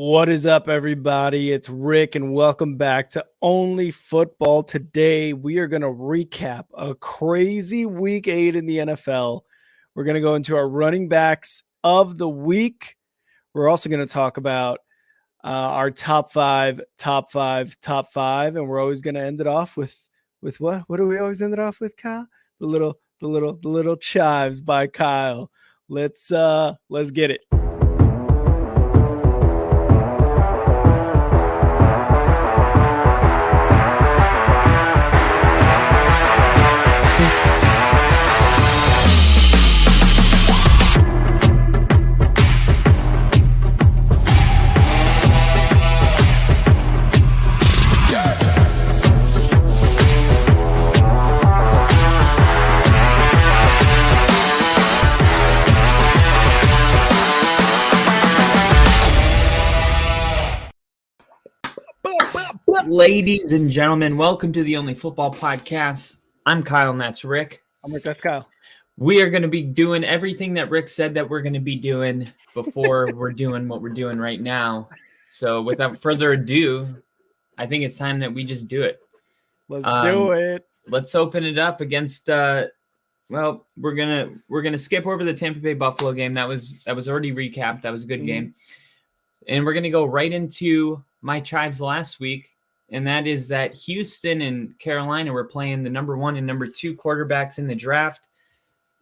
What is up, everybody? It's Rick, and welcome back to Only Football. Today, we are going to recap a crazy Week 8 in the NFL. We're going to go into our running backs of the week. We're also going to talk about our top five, and we're always going to end it off with what? What do we always end it off with, Kyle? The little chives by Kyle. Let's get it. Ladies and gentlemen, welcome to the Only Football Podcast. I'm Kyle and that's Rick. I'm Rick, that's Kyle. We are going to be doing everything that Rick said that we're going to be doing before we're doing what we're doing right now. So without further ado, I think it's time that we just do it. Let's do it. Let's open it up against we're gonna skip over the Tampa Bay Buffalo game. That was already recapped. That was a good game. And we're gonna go right into my chives last week. And that is that Houston and Carolina were playing the number 1 and number 2 quarterbacks in the draft.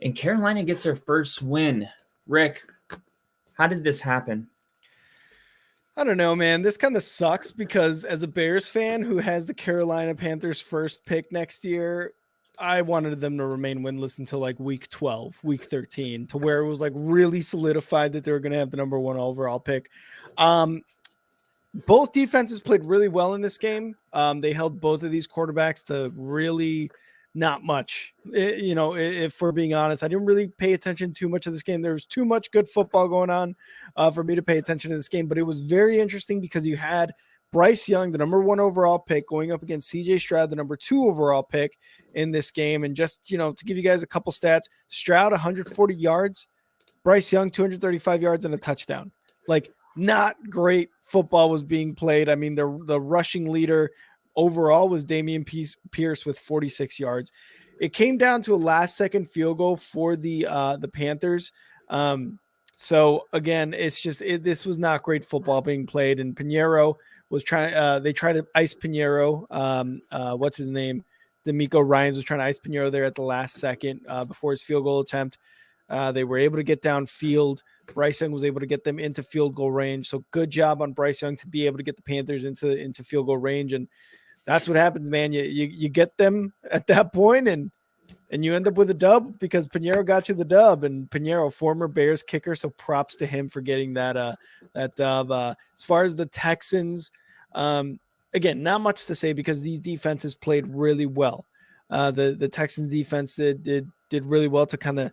And Carolina gets their first win. Rick, how did this happen? I don't know, man. This kind of sucks because as a Bears fan who has the Carolina Panthers first pick next year, I wanted them to remain winless until like week 12, week 13, to where it was like really solidified that they were going to have the number 1 overall pick. Both defenses played really well in this game. They held both of these quarterbacks to really not much. If we're being honest, I didn't really pay attention too much of this game. There was too much good football going on for me to pay attention to this game. But it was very interesting because you had Bryce Young, the number 1 overall pick, going up against CJ Stroud, the number 2 overall pick in this game. And just, to give you guys a couple stats, Stroud, 140 yards, Bryce Young, 235 yards and a touchdown. Like, not great football was being played. I mean, the rushing leader overall was Dameon Pierce with 46 yards. It came down to a last-second field goal for the Panthers. So again, it's just this was not great football being played. And Pinheiro was trying. They tried to ice Pinheiro. What's his name? D'Amico Ryans was trying to ice Pinheiro there at the last second before his field goal attempt. They were able to get downfield. Bryce Young was able to get them into field goal range. So good job on Bryce Young to be able to get the Panthers into field goal range. And that's what happens, man. You get them at that point and you end up with a dub because Pinheiro got you the dub. And Pinheiro, former Bears kicker, so props to him for getting that dub. As far as the Texans, again, not much to say because these defenses played really well. The Texans defense did really well to kind of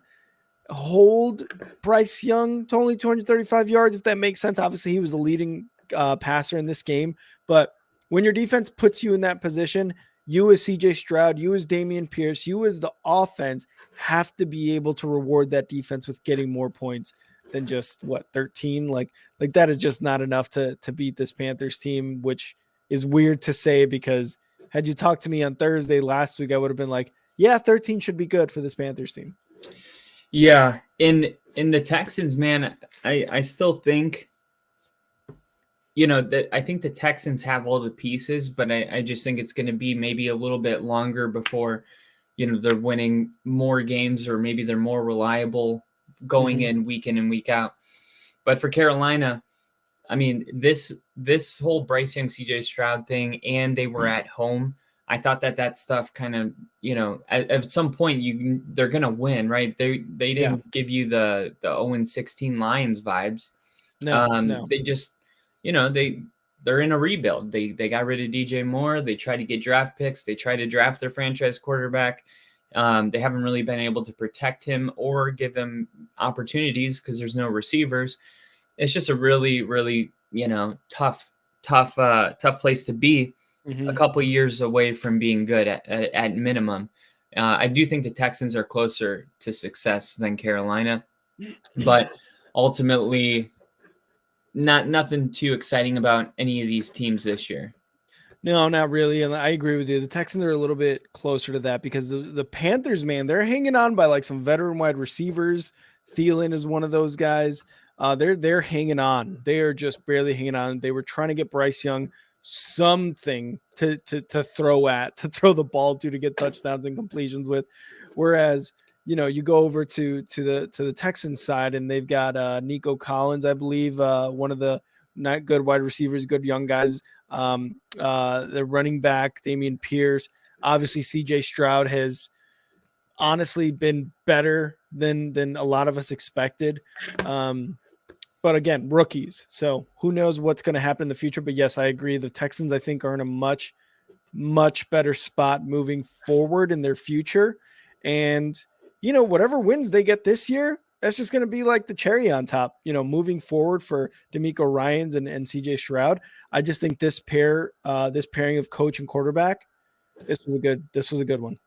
hold Bryce Young to only 235 yards, if that makes sense. Obviously, he was the leading passer in this game. But when your defense puts you in that position, you as CJ Stroud, you as Dameon Pierce, you as the offense have to be able to reward that defense with getting more points than just 13. Like that is just not enough to beat this Panthers team, which is weird to say because had you talked to me on Thursday last week, I would have been like, yeah, 13 should be good for this Panthers team. Yeah, in the Texans, man, I still think, that I think the Texans have all the pieces, but I just think it's going to be maybe a little bit longer before, they're winning more games or maybe they're more reliable going in and week out. But for Carolina, I mean, this whole Bryce Young, CJ Stroud thing, and they were at home. I thought that stuff kind of, at some point they're going to win, right? They didn't give you the 0-16 Lions vibes. No. They just, they're in a rebuild. They got rid of DJ Moore. They tried to get draft picks. They tried to draft their franchise quarterback. They haven't really been able to protect him or give him opportunities because there's no receivers. It's just a really, really, tough place to be. A couple years away from being good at minimum. I do think the Texans are closer to success than Carolina, but ultimately, nothing too exciting about any of these teams this year. No, not really. And I agree with you. The Texans are a little bit closer to that because the Panthers, man, they're hanging on by like some veteran wide receivers. Thielen is one of those guys. They're hanging on. They are just barely hanging on. They were trying to get Bryce Young something to throw the ball to get touchdowns and completions with. Whereas, you go over to the Texans side and they've got Nico Collins, I believe, one of the not good wide receivers, good young guys. The running back, Damian Pierce. Obviously, CJ Stroud has honestly been better than a lot of us expected. But again, rookies. So who knows what's going to happen in the future. But yes, I agree. The Texans, I think, are in a much, much better spot moving forward in their future. And, whatever wins they get this year, that's just going to be like the cherry on top, moving forward for D'Amico Ryans and CJ Stroud. I just think this pairing of coach and quarterback, this was a good one.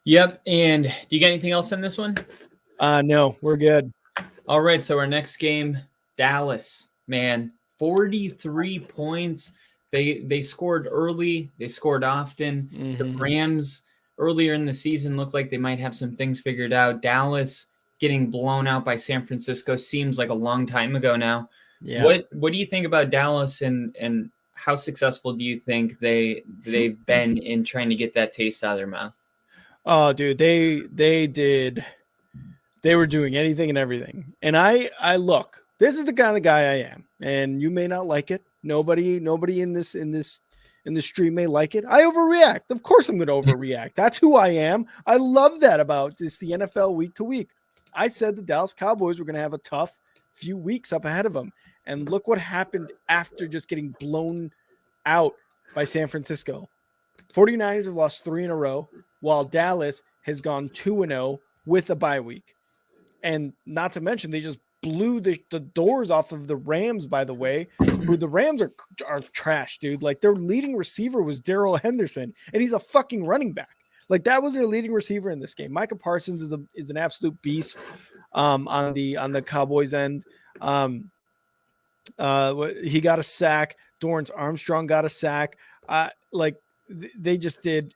Yep. And do you got anything else in this one? No, we're good. All right. So our next game, Dallas, man, 43 points. They scored early. They scored often. Mm-hmm. The Rams earlier in the season looked like they might have some things figured out. Dallas getting blown out by San Francisco seems like a long time ago now. Yeah. What do you think about Dallas and how successful do you think they've been in trying to get that taste out of their mouth? Oh, dude, they were doing anything and everything. And I look, this is the kind of guy I am, and you may not like it. Nobody in the stream may like it. I overreact. Of course I'm going to overreact. That's who I am. I love that about this, the NFL week to week. I said the Dallas Cowboys were going to have a tough few weeks up ahead of them. And look what happened after just getting blown out by San Francisco. 49ers have lost 3 in a row, while Dallas has gone 2-0 with a bye week. And not to mention, they just blew the doors off of the Rams, by the way, who the Rams are trash, dude. Like, their leading receiver was Darrell Henderson, and he's a fucking running back. Like, that was their leading receiver in this game. Micah Parsons is an absolute beast on the Cowboys end. He got a sack. Dorrance Armstrong got a sack. They just did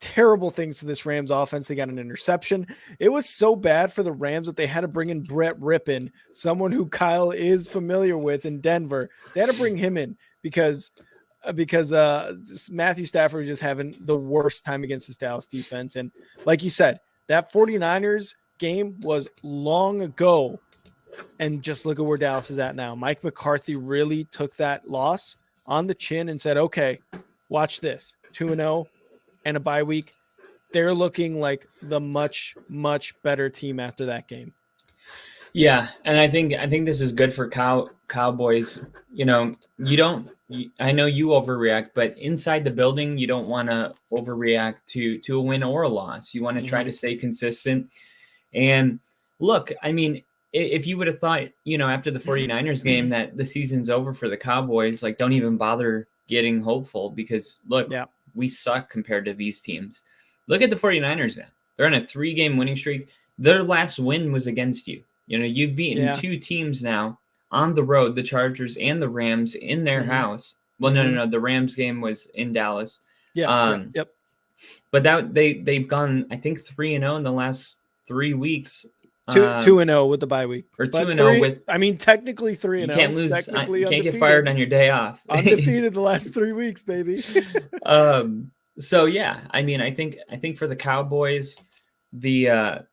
terrible things to this Rams offense. They got an interception. It was so bad for the Rams that they had to bring in Brett Rippon, someone who Kyle is familiar with in Denver. They had to bring him in because Matthew Stafford was just having the worst time against this Dallas defense. And like you said, that 49ers game was long ago. And just look at where Dallas is at now. Mike McCarthy really took that loss on the chin and said, okay, watch this. 2-0 and a bye week. They're looking like the much, much better team after that game. Yeah, and I think this is good for Cowboys. I know you overreact, but inside the building, you don't want to overreact to a win or a loss. You want to try to stay consistent. And look, I mean, if you would have thought, after the 49ers game that the season's over for the Cowboys, like, don't even bother getting hopeful because, look, we suck compared to these teams. Look at the 49ers now. They're on a 3-game winning streak. Their last win was against you. You've beaten 2 teams now on the road, the Chargers and the Rams in their house. Well, no. The Rams game was in Dallas. Yeah. Yep. But they've gone, I think, 3-0 in the last 3 weeks. 2-0 with the bye week, or 2-0 with. I mean, technically 3-0. You can't lose. You can't get fired on your day off. Undefeated the last 3 weeks, baby. So yeah, I mean, I think for the Cowboys, the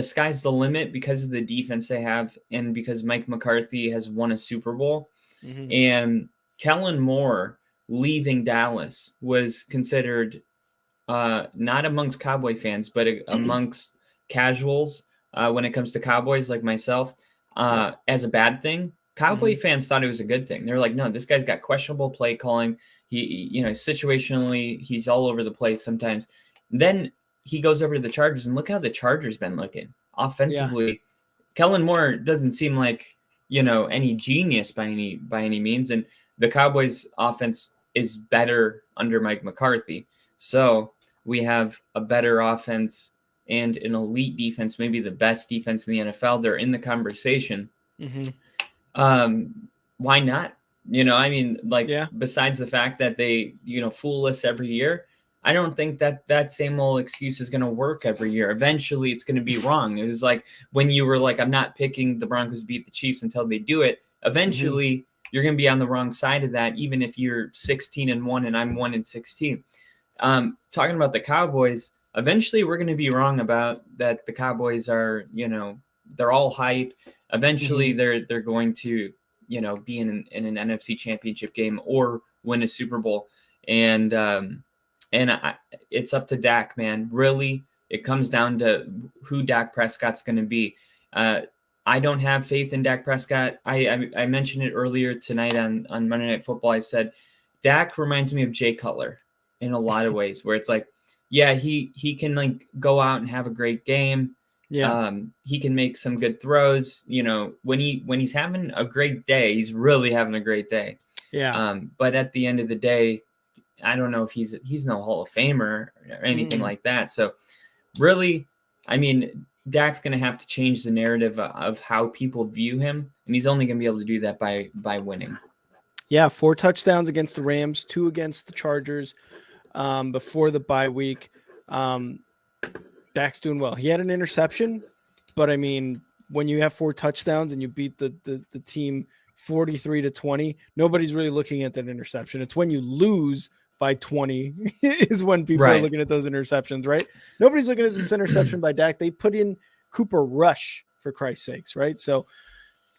sky's the limit because of the defense they have, and because Mike McCarthy has won a Super Bowl, and Kellen Moore leaving Dallas was considered not amongst Cowboy fans, but amongst casuals. When it comes to Cowboys like myself, as a bad thing. Cowboy fans thought it was a good thing. They're like, no, this guy's got questionable play calling. He situationally, he's all over the place sometimes. Then he goes over to the Chargers, and look how the Chargers been looking offensively. Yeah. Kellen Moore doesn't seem like, any genius by any means. And the Cowboys offense is better under Mike McCarthy. So we have a better offense and an elite defense, maybe the best defense in the NFL. They're in the conversation. Why not? I mean, like, Yeah. besides the fact that they, fool us every year, I don't think that same old excuse is going to work every year. Eventually, it's going to be wrong. It was like when you were like, I'm not picking the Broncos to beat the Chiefs until they do it. Eventually, you're going to be on the wrong side of that, even if you're 16-1 and I'm 1-16. Talking about the Cowboys, eventually we're going to be wrong about that. The Cowboys are, they're all hype. Eventually, they're going to, be in an NFC Championship game or win a Super Bowl, and it's up to Dak, man. Really, it comes down to who Dak Prescott's going to be. I don't have faith in Dak Prescott. I mentioned it earlier tonight on Monday Night Football. I said Dak reminds me of Jay Cutler in a lot of ways, where it's like, yeah, he can like go out and have a great game. Yeah. He can make some good throws. When he's having a great day, he's really having a great day. Yeah. But at the end of the day, I don't know if he's no Hall of Famer or anything like that. So really, I mean, Dak's going to have to change the narrative of how people view him, and he's only going to be able to do that by winning. Yeah, 4 touchdowns against the Rams, 2 against the Chargers before the bye week. Dak's doing well. He had an interception, but I mean, when you have 4 touchdowns and you beat the team 43-20, nobody's really looking at that interception. It's when you lose by 20 is when people are looking at those interceptions, right? Nobody's looking at this interception by Dak. They put in Cooper Rush, for Christ's sakes, right? So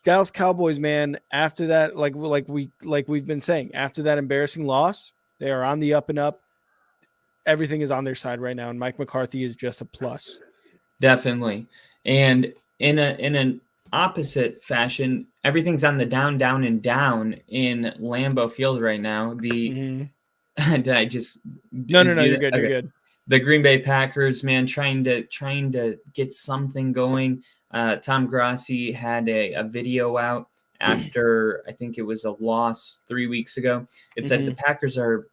Dallas Cowboys, man, after that, like we've been saying, after that embarrassing loss, they are on the up and up. Everything is on their side right now, and Mike McCarthy is just a plus. Definitely. And in an opposite fashion, everything's on the down in Lambeau Field right now. Did I just No, you're good. Okay. You're good. The Green Bay Packers, man, trying to get something going. Tom Grassi had a video out after I think it was a loss 3 weeks ago. It said the Packers are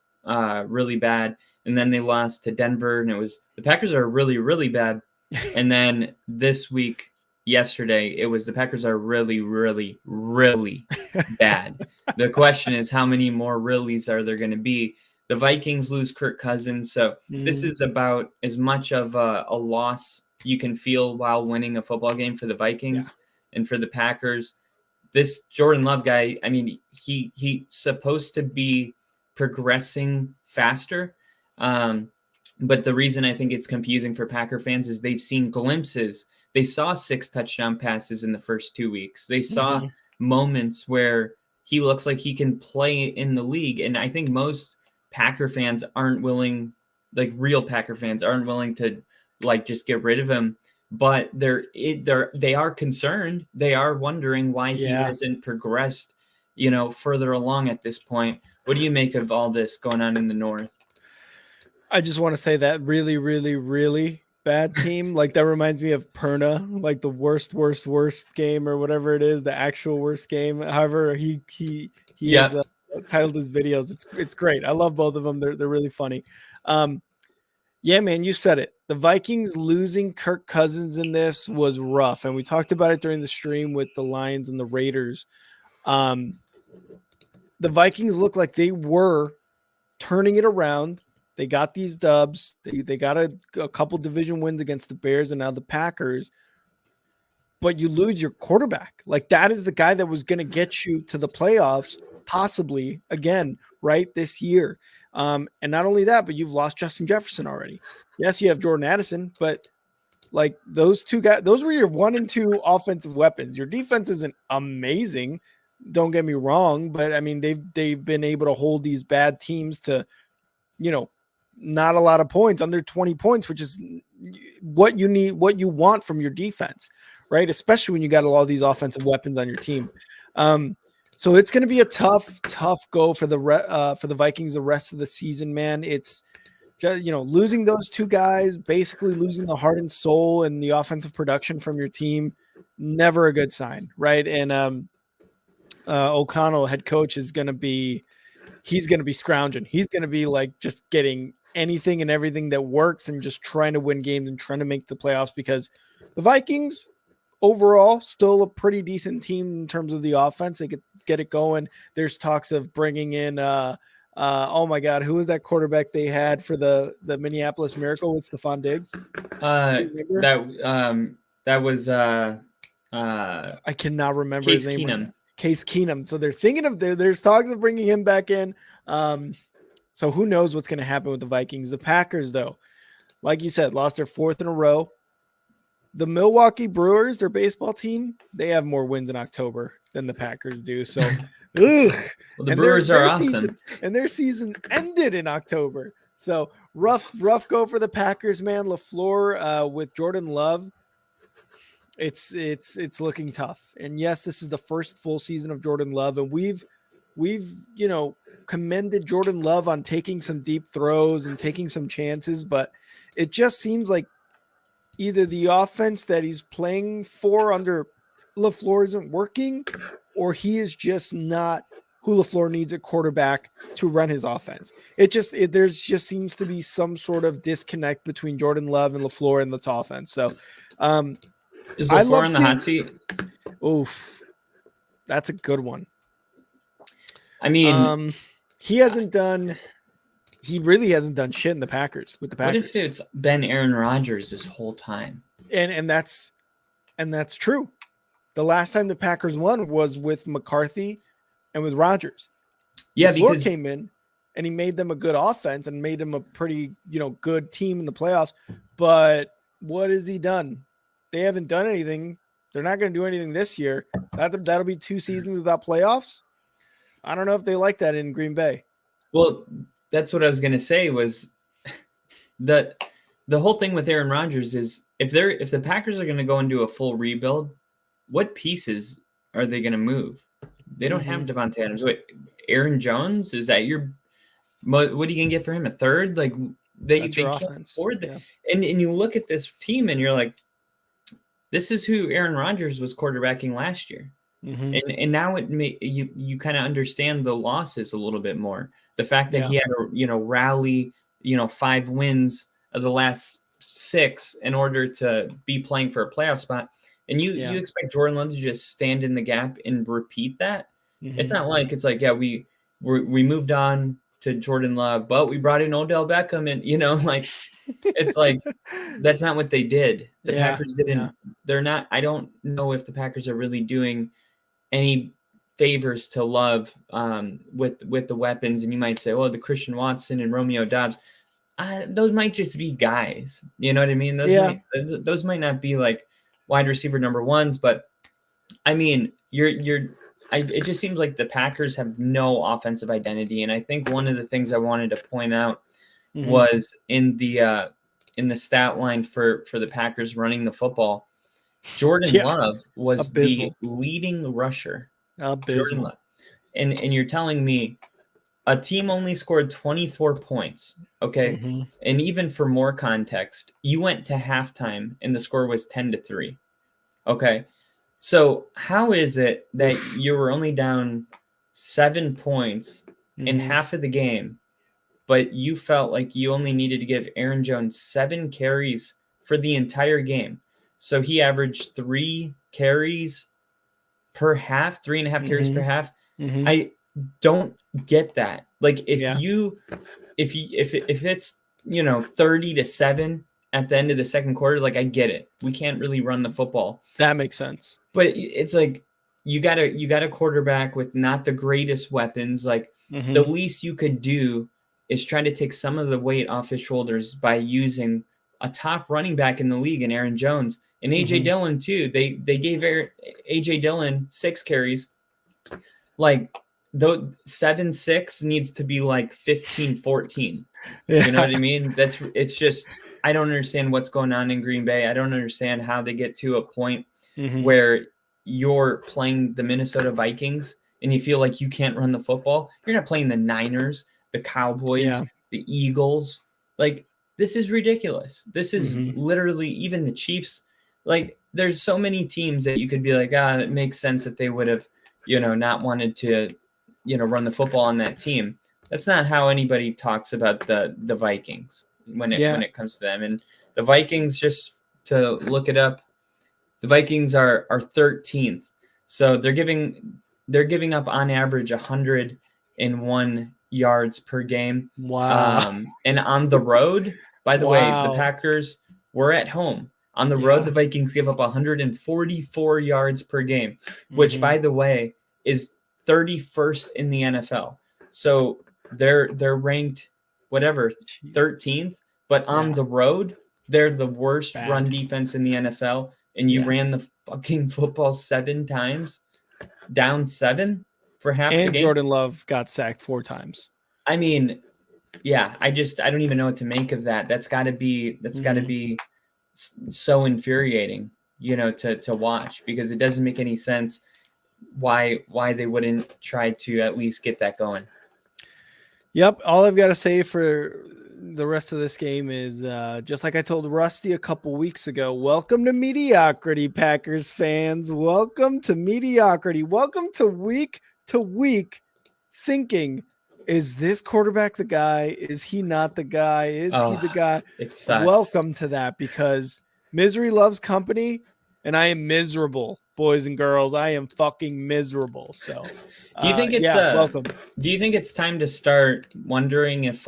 really bad, and then they lost to Denver, and it was the Packers are really, really bad. And then this week, yesterday, it was the Packers are really, really, really bad. The question is, how many more reallys are there going to be? The Vikings lose Kirk Cousins, so this is about as much of a loss you can feel while winning a football game for the Vikings and for the Packers. This Jordan Love guy, I mean, he's supposed to be progressing faster, but the reason I think it's confusing for Packer fans is they've seen glimpses. They saw 6 touchdown passes in the first 2 weeks. They saw moments where he looks like he can play in the league, and I think most Packer fans aren't willing, like real Packer fans aren't willing to like just get rid of him, but they are concerned. They are wondering why he hasn't progressed, further along at this point. What do you make of all this going on in the North? I just want to say that really, really, really bad team. Like that reminds me of Perna, like the worst game or whatever it is, the actual worst game. However, he has titled his videos. It's great. I love both of them. They're really funny. Yeah, man, you said it. The Vikings losing Kirk Cousins in this was rough, and we talked about it during the stream with the Lions and the Raiders. The Vikings looked like they were turning it around. They got these dubs. They got a couple division wins against the Bears and now the Packers. But you lose your quarterback. Like that is the guy that was going to get you to the playoffs, possibly again, right, this year. And not only that, but you've lost Justin Jefferson already. Yes, you have Jordan Addison, but like those two guys, those were your 1 and 2 offensive weapons. Your defense isn't amazing. Don't get me wrong, but I mean, they've been able to hold these bad teams to, not a lot of points, under 20 points, which is what you need, what you want from your defense, right? Especially when you got all these offensive weapons on your team. So it's going to be a tough go for the Vikings the rest of the season, man. It's just, losing those 2 guys, basically losing the heart and soul and the offensive production from your team, never a good sign, right? And O'Connell, head coach, he's going to be scrounging. He's going to be like just getting anything and everything that works and just trying to win games and trying to make the playoffs, because the Vikings overall, still a pretty decent team in terms of the offense. They could get it going. There's talks of bringing in oh my God, who was that quarterback they had for the Minneapolis Miracle with Stephon Diggs? That was I cannot remember Case his name. Keenum. Case Keenum. So they're thinking of there's talks of bringing him back in. So who knows what's going to happen with the Vikings? The Packers, though, like you said, lost their 4th in a row. The Milwaukee Brewers, their baseball team, they have more wins in October than the Packers do. So, well, the Brewers are awesome. Their season ended in October. So rough go for the Packers, man. LaFleur with Jordan Love. It's looking tough. And yes, this is the first full season of Jordan Love, and we've commended Jordan Love on taking some deep throws and taking some chances, but it just seems like either the offense that he's playing for under LaFleur isn't working, or he is just not who LaFleur needs at quarterback to run his offense. There just seems to be some sort of disconnect between Jordan Love and LaFleur in this offense. So, is LaFleur on the hot seat? Oof, that's a good one. I mean, he really hasn't done shit in the Packers with the Packers. What if it's been Aaron Rodgers this whole time? And that's true. The last time the Packers won was with McCarthy and with Rodgers. Yeah, LaFleur because came in and he made them a good offense and made them a pretty, good team in the playoffs. But what has he done? They haven't done anything. They're not going to do anything this year. That'll be 2 seasons without playoffs. I don't know if they like that in Green Bay. Well, that's what I was going to say was that the whole thing with Aaron Rodgers is if the Packers are going to go into a full rebuild, what pieces are they going to move? They don't have Devontae Adams. Wait, Aaron Jones? Is that what are you going to get for him? A third? Like they can't afford that. Yeah. And you look at this team and you're like, this is who Aaron Rodgers was quarterbacking last year. Mm-hmm. And now you kind of understand the losses a little bit more. The fact that he had to, rally, 5 wins of the last 6 in order to be playing for a playoff spot. And you expect Jordan Love to just stand in the gap and repeat that. Mm-hmm. It's not like we moved on to Jordan Love, but we brought in Odell Beckham and, it's like, that's not what they did. The Packers didn't, they're not, I don't know if the Packers are really doing any favors to Love with the weapons. And you might say, the Christian Watson and Romeo Doubs, those might just be guys. You know what I mean? Those might not be like wide receiver number 1s, but I mean, it just seems like the Packers have no offensive identity. And I think one of the things I wanted to point out was in the stat line for the Packers running the football, Jordan Love was the leading rusher. Jordan Love. And you're telling me a team only scored 24 points. Okay. Mm-hmm. And even for more context, you went to halftime and the score was 10-3. Okay. So how is it that you were only down 7 points in half of the game, but you felt like you only needed to give Aaron Jones 7 carries for the entire game? So he averaged 3 carries per half, 3.5 carries per half. Mm-hmm. I don't get that. Like if it's 30-7 at the end of the second quarter, like I get it. We can't really run the football. That makes sense. But it's like you got a quarterback with not the greatest weapons. Like the least you could do is try to take some of the weight off his shoulders by using a top running back in the league in Aaron Jones and AJ Dillon too. They gave AJ Dillon 6 carries. Like though 7-6 needs to be like 15-14. Yeah. You know what I mean? It's just I don't understand what's going on in Green Bay. I don't understand how they get to a point where you're playing the Minnesota Vikings and you feel like you can't run the football. You're not playing the Niners, the Cowboys, the Eagles. Like this is ridiculous. This is literally even the Chiefs. Like there's so many teams that you could be like, it makes sense that they would have, not wanted to, run the football on that team. That's not how anybody talks about the Vikings when it comes to them. And the Vikings, just to look it up, The Vikings are 13th. So they're giving up on average 101 yards per game. Wow. And on the road, by the way, the Wow. Packers were at home. On the road, Yeah. the Vikings give up 144 yards per game, which, Mhm. by the way, is 31st in the NFL. So they're ranked whatever Jesus. 13th, but on Yeah. the road, they're the worst run Bad. defense in the NFL. And you Yeah. ran the fucking football 7 times, down 7 for half the And game. Jordan Love got sacked 4 times. I mean, yeah, I don't even know what to make of that. That's got to be so infuriating, to watch, because it doesn't make any sense why they wouldn't try to at least get that going. Yep. All I've got to say for the rest of this game is just like I told Rusty a couple weeks ago, welcome to mediocrity, Packers fans. Welcome to mediocrity. Welcome to week thinking, is this quarterback the guy? Is he not the guy? Is he the guy? It sucks. Welcome to that, because misery loves company, and I am miserable, boys and girls. I am fucking miserable. So do you think it's welcome. Do you think it's time to start wondering if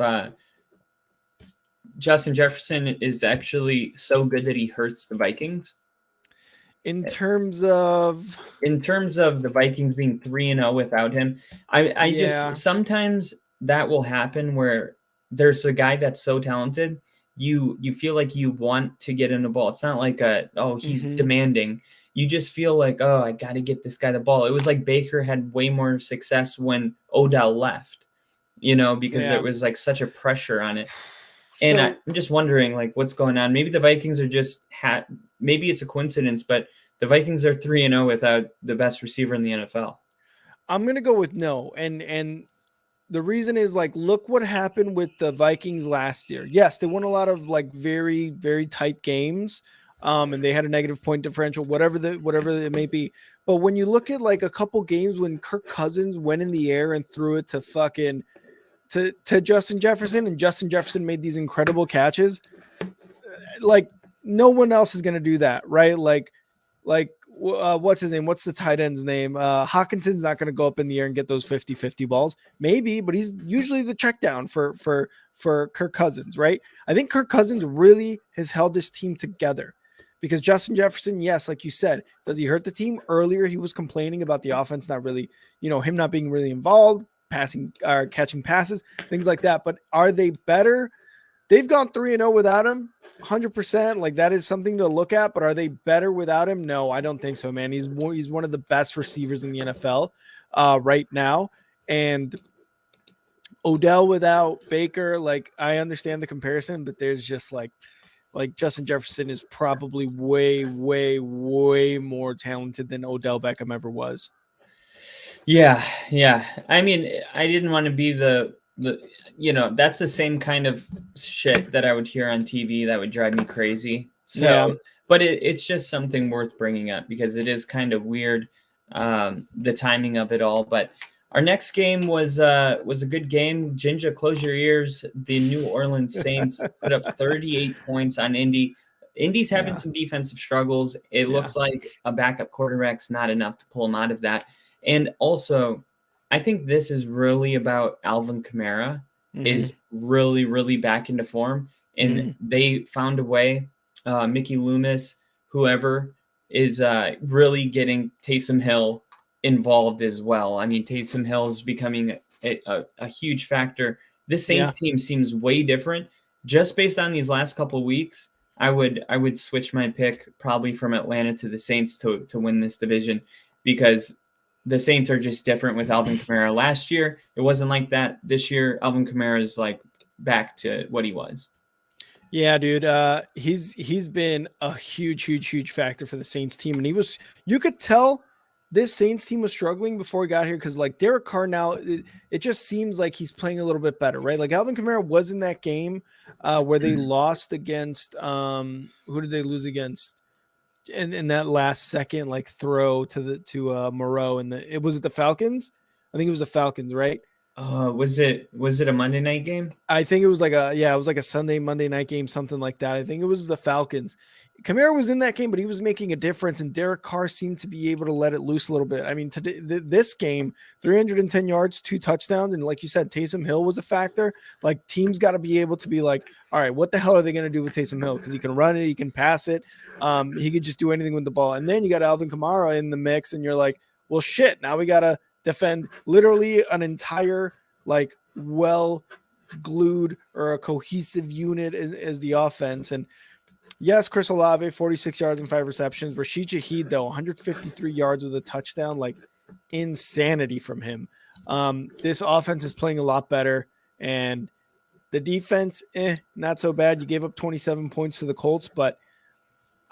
Justin Jefferson is actually so good that he hurts the Vikings? In terms of the Vikings being 3-0 without him, I just sometimes that will happen where there's a guy that's so talented, you feel like you want to get in the ball. It's not like he's demanding. You just feel like, I got to get this guy the ball. It was like Baker had way more success when Odell left, because it was like such a pressure on it. And I'm just wondering, like, what's going on? Maybe the Vikings are just maybe it's a coincidence, but the Vikings are 3-0 without the best receiver in the NFL. I'm going to go with no. And the reason is, like, look what happened with the Vikings last year. Yes, they won a lot of like very, very tight games. And they had a negative point differential, whatever it may be. But when you look at like a couple games when Kirk Cousins went in the air and threw it to Justin Jefferson, and Justin Jefferson made these incredible catches, like no one else is going to do that, right? Like what's his name? What's the tight end's name? Hawkinson's not going to go up in the air and get those 50-50 balls. Maybe, but he's usually the check down for Kirk Cousins, right? I think Kirk Cousins really has held this team together, because Justin Jefferson, yes, like you said, does he hurt the team? Earlier, he was complaining about the offense not really, him not being really involved, passing or catching passes, things like that. But are they better? They've gone 3-0 without him. 100%. Like, that is something to look at, but are they better without him? No, I don't think so, man. He's one of the best receivers in the NFL right now. And Odell without Baker, like, I understand the comparison, but there's just like Justin Jefferson is probably way, way, way more talented than Odell Beckham ever was. Yeah. I mean, I didn't want to be the that's the same kind of shit that I would hear on TV that would drive me crazy. So, but it's just something worth bringing up, because it is kind of weird, the timing of it all. But our next game was a good game. Jinja, close your ears. The New Orleans Saints put up 38 points on Indy. Indy's having some defensive struggles. It looks like a backup quarterback's not enough to pull them out of that. And also, I think this is really about Alvin Kamara is really, really back into form. And they found a way, Mickey Loomis, whoever, is really getting Taysom Hill involved as well. I mean, Taysom Hill is becoming a huge factor. This Saints team seems way different. Just based on these last couple of weeks, I would switch my pick probably from Atlanta to the Saints to win this division, because the Saints are just different with Alvin Kamara. Last year, it wasn't like that. This year, Alvin Kamara is like back to what he was. Yeah, dude. He's been a huge factor for the Saints team. And you could tell this Saints team was struggling before he got here, because like Derek Carr now, it just seems like he's playing a little bit better, right? Like Alvin Kamara was in that game where they lost against who did they lose against? In that last second, like throw to Moreau, and it was the Falcons. I think it was the Falcons, right? Was it a Monday night game? I think it was like a Monday night game, something like that. I think it was the Falcons. Kamara was in that game, but he was making a difference, and Derek Carr seemed to be able to let it loose a little bit. I mean, today, this game, 310 yards, 2 touchdowns, and like you said, Taysom Hill was a factor. Like, teams got to be able to be like, all right, what the hell are they going to do with Taysom Hill? Because he can run it, he can pass it, he could just do anything with the ball. And then you got Alvin Kamara in the mix, and you're like, well, shit, now we got to defend literally an entire, like, well-glued or a cohesive unit as the offense. And yes, Chris Olave, 46 yards and 5 receptions. Rashid Shaheed, though, 153 yards with a touchdown. Like, insanity from him. This offense is playing a lot better. And the defense, not so bad. You gave up 27 points to the Colts, but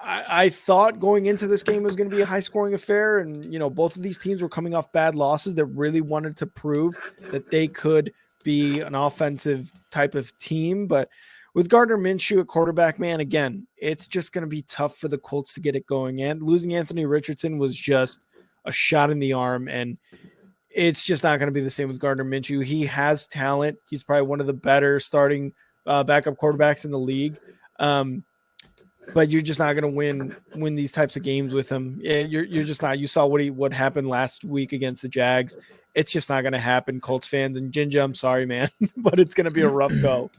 I thought going into this game it was going to be a high-scoring affair. And, you know, both of these teams were coming off bad losses that really wanted to prove that they could be an offensive type of team. But with Gardner Minshew at quarterback, man, again, it's just going to be tough for the Colts to get it going. And losing Anthony Richardson was just a shot in the arm, and it's just not going to be the same with Gardner Minshew. He has talent. He's probably one of the better starting backup quarterbacks in the league. But you're just not going to win these types of games with him. You're just not. You saw what happened last week against the Jags. It's just not going to happen, Colts fans. And Ginger, I'm sorry, man, but it's going to be a rough go.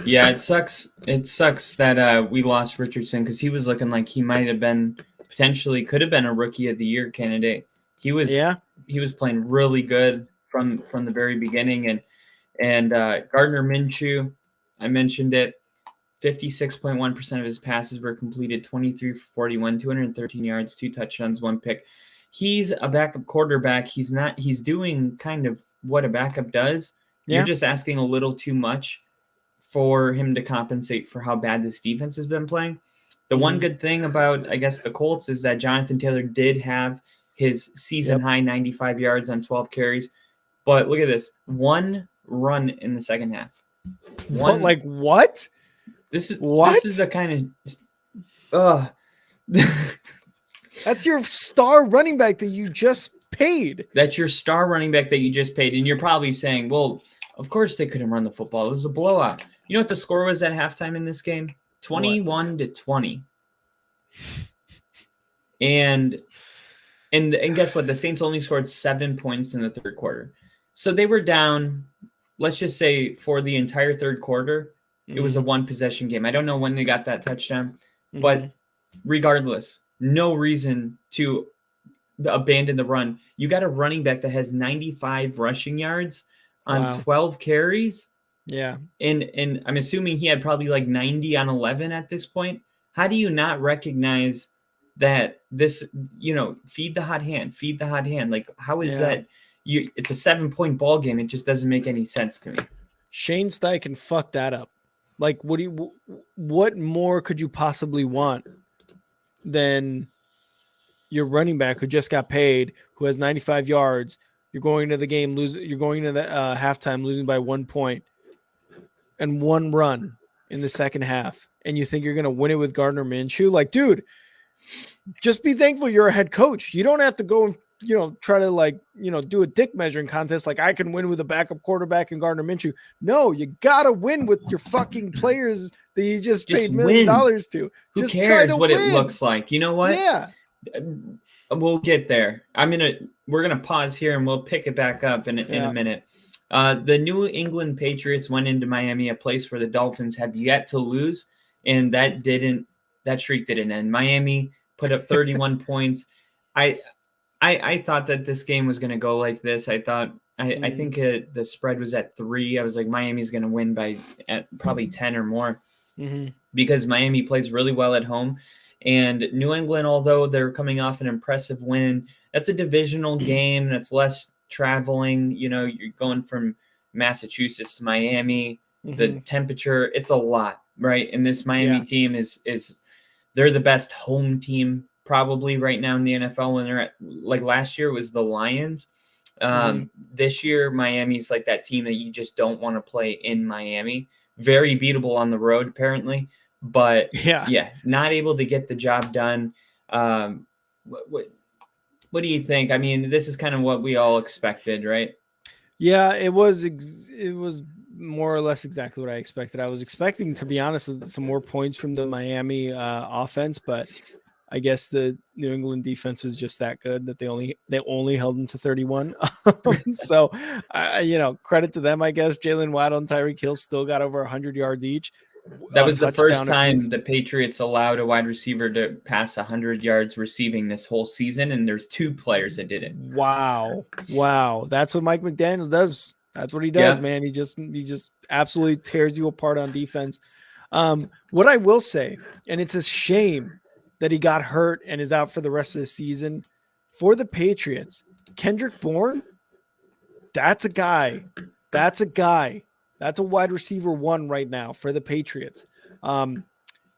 Yeah, it sucks. It sucks that we lost Richardson because he was looking like he might have been could have been a rookie of the year candidate. He was playing really good from the very beginning. And Gardner Minshew, I mentioned it. 56.1% of his passes were completed, 23 for 41, 213 yards, 2 touchdowns, 1 pick. He's a backup quarterback. He's doing kind of what a backup does. Yeah. You're just asking a little too much for him to compensate for how bad this defense has been playing. The one good thing about, I guess, the Colts is that Jonathan Taylor did have his season high 95 yards on 12 carries. But look at this. 1 run in the second half. What? This is the kind of That's your star running back that you just paid. That's your star running back that you just paid. And you're probably saying, well, of course they couldn't run the football. It was a blowout. You know what the score was at halftime in this game? 21-20. And guess what? The Saints only scored 7 points in the third quarter. So they were down, let's just say, for the entire third quarter. It was a 1-possession game. I don't know when they got that touchdown, but regardless, no reason to abandon the run. You got a running back that has 95 rushing yards on 12 carries. Yeah. And I'm assuming he had probably like 90 on 11 at this point. How do you not recognize that this, feed the hot hand? Like, how is that? It's a 7-point ball game. It just doesn't make any sense to me. Shane Steichen fucked that up. Like, what more could you possibly want than your running back who just got paid, who has 95 yards? You're going to the game you're going to the halftime losing by 1 point and 1 run in the second half, and you think you're going to win it with Gardner Minshew? Like, dude, just be thankful you're a head coach. You don't have to go and try to do a dick measuring contest. Like, I can win with a backup quarterback and Gardner Minshew. No, you gotta win with your fucking players that you just paid $1 million to. Who cares what it looks like? You know what? Yeah. We'll get there. We're gonna pause here and we'll pick it back up in a minute. The New England Patriots went into Miami, a place where the Dolphins have yet to lose, and that streak didn't end. Miami put up 31 points. I thought that this game was going to go like this. I think the spread was at 3. I was like, Miami's going to win by probably 10 or more because Miami plays really well at home. And New England, although they're coming off an impressive win, that's a divisional game. That's less traveling. You're going from Massachusetts to Miami. The temperature, it's a lot, right? And this Miami team is they're the best home team probably right now in the NFL. When they're like last year it was the Lions. This year Miami's like that team that you just don't want to play in Miami. Very beatable on the road apparently, but not able to get the job done. What do you think? I mean, this is kind of what we all expected, right? Yeah, it was more or less exactly what I expected. I was expecting, to be honest, some more points from the Miami offense, but I guess the New England defense was just that good that they only held them to 31. So, credit to them, I guess. Jalen Waddle and Tyreek Hill still got over 100 yards each. That was the first time apiece. the Patriots allowed a wide receiver to pass 100 yards receiving this whole season, and there's 2 players that did it. Wow. That's what Mike McDaniel does. That's what he does, man. He just absolutely tears you apart on defense. What I will say, and it's a shame that he got hurt and is out for the rest of the season, for the Patriots, Kendrick Bourne, that's a guy. That's a wide receiver 1 right now for the Patriots.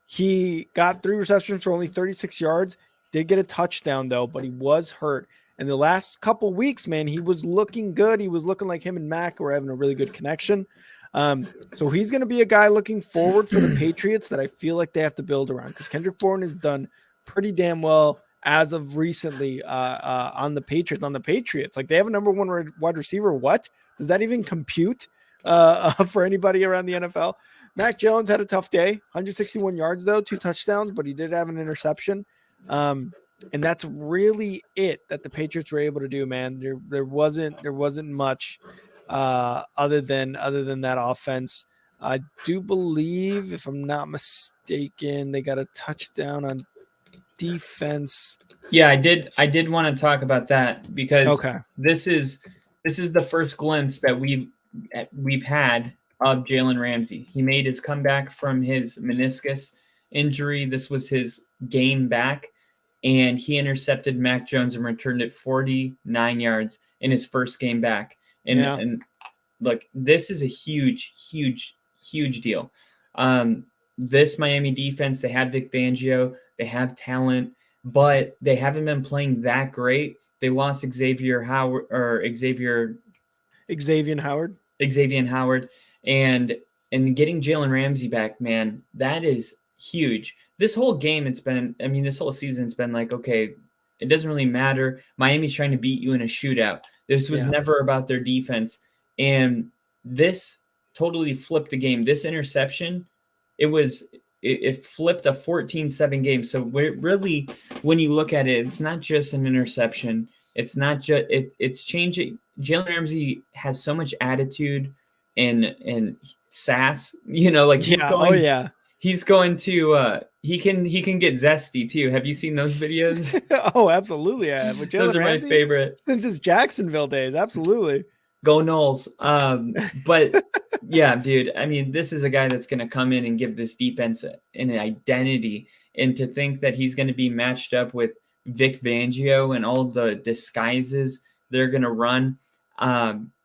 He got 3 receptions for only 36 yards, did get a touchdown though, but he was hurt. And the last couple weeks, man, he was looking good. He was looking like him and Mac were having a really good connection. So he's going to be a guy looking forward for the Patriots that I feel like they have to build around, because Kendrick Bourne has done pretty damn well as of recently on the Patriots. Like, they have a number 1 wide receiver. What? Does that even compute for anybody around the NFL? Mac Jones had a tough day, 161 yards though, 2 touchdowns, but he did have an interception. And that's really it that the Patriots were able to do, man. There wasn't much other than that offense. I do believe, if I'm not mistaken, they got a touchdown on defense. Yeah, I did want to talk about that, because this is the first glimpse that we've had of Jalen Ramsey. He made his comeback from his meniscus injury. This was his game back, and he intercepted Mac Jones and returned it 49 yards in his first game back. And look, this is a huge deal. This Miami defense, they had Vic Fangio, they have talent, but they haven't been playing that great. They lost Xavier Howard, and getting Jalen Ramsey back, man, that is huge. This whole game, this whole season, it's been like, okay, it doesn't really matter. Miami's trying to beat you in a shootout. This was never about their defense. And this totally flipped the game. This interception, it flipped a 14-7 game. So really, when you look at it, it's not just an interception. It's not just it's changing. Jalen Ramsey has so much attitude and sass. He's going to he can get zesty too. Have you seen those videos? Oh, absolutely. I have. Those are my favorite since his Jacksonville days. Absolutely. Go Knowles. But yeah, dude, this is a guy that's going to come in and give this defense an identity, and to think that he's going to be matched up with Vic Fangio and all the disguises they're going to run.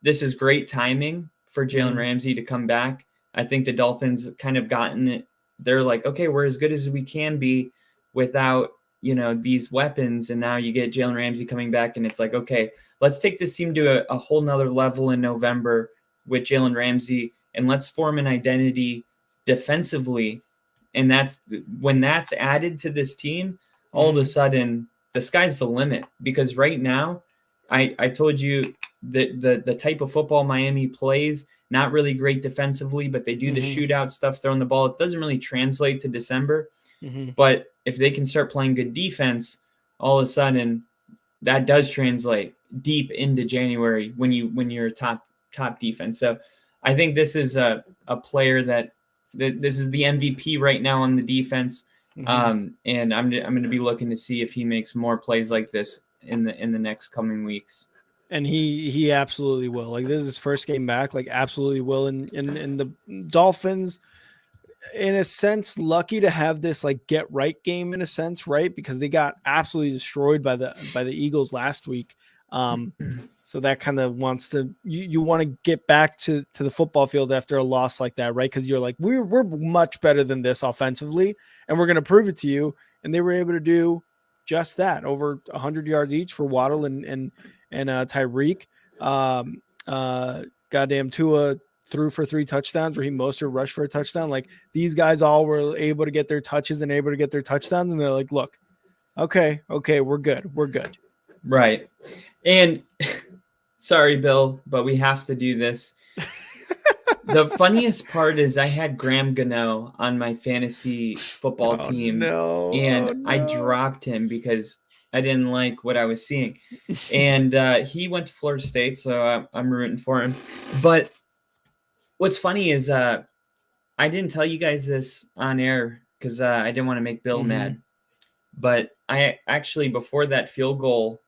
This is great timing for Jalen Ramsey to come back. I think the Dolphins kind of gotten it. They're like, okay, we're as good as we can be without, these weapons. And now you get Jalen Ramsey coming back, and it's like, okay, let's take this team to a whole nother level in November with Jalen Ramsey, and let's form an identity defensively. And when that's added to this team, all of a sudden the sky's the limit, because right now I told you that the type of football Miami plays, not really great defensively, but they do the shootout stuff, throwing the ball. It doesn't really translate to December. But if they can start playing good defense, all of a sudden that does translate deep into January when you're top defense. So I think this is a player that this is the MVP right now on the defense. And I'm going to be looking to see if he makes more plays like this in the next coming weeks. And he absolutely will. Like, this is his first game back. Like, absolutely will. And the Dolphins, in a sense, lucky to have this like get right game, in a sense, right? Because they got absolutely destroyed by the Eagles last week. So that kind of wants to you want to get back to the football field after a loss like that, right? Because you're like, we're much better than this offensively, and we're going to prove it to you. And they were able to do just that, over 100 yards each for Waddle and Tyreek. Goddamn Tua threw for 3 touchdowns, Raheem Mostert rushed for a touchdown. Like, these guys all were able to get their touches and able to get their touchdowns, and they're like, look, okay, we're good. Right. And sorry, Bill, but we have to do this. The funniest part is I had Graham Gano on my fantasy football Oh team, no! and Oh I no! dropped him because I didn't like what I was seeing. And he went to Florida State, so I'm rooting for him. But what's funny is I didn't tell you guys this on air because I didn't want to make Bill mad. But I actually, before that field goal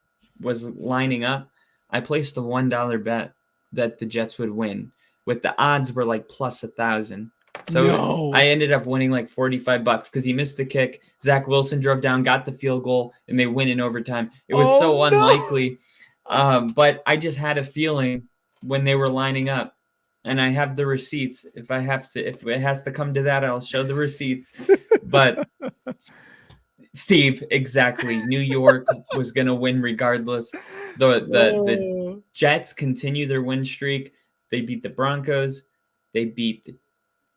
was lining up, I placed a $1 bet that the Jets would win. With the odds were like plus 1,000. So No. I ended up winning like $45 because he missed the kick. Zach Wilson drove down, got the field goal, and they win in overtime. It was so no. unlikely. But I just had a feeling when they were lining up, and I have the receipts. If it has to come to that, I'll show the receipts. But Steve, exactly. New York was going to win regardless. The Jets continue their win streak. They beat the Broncos. They beat the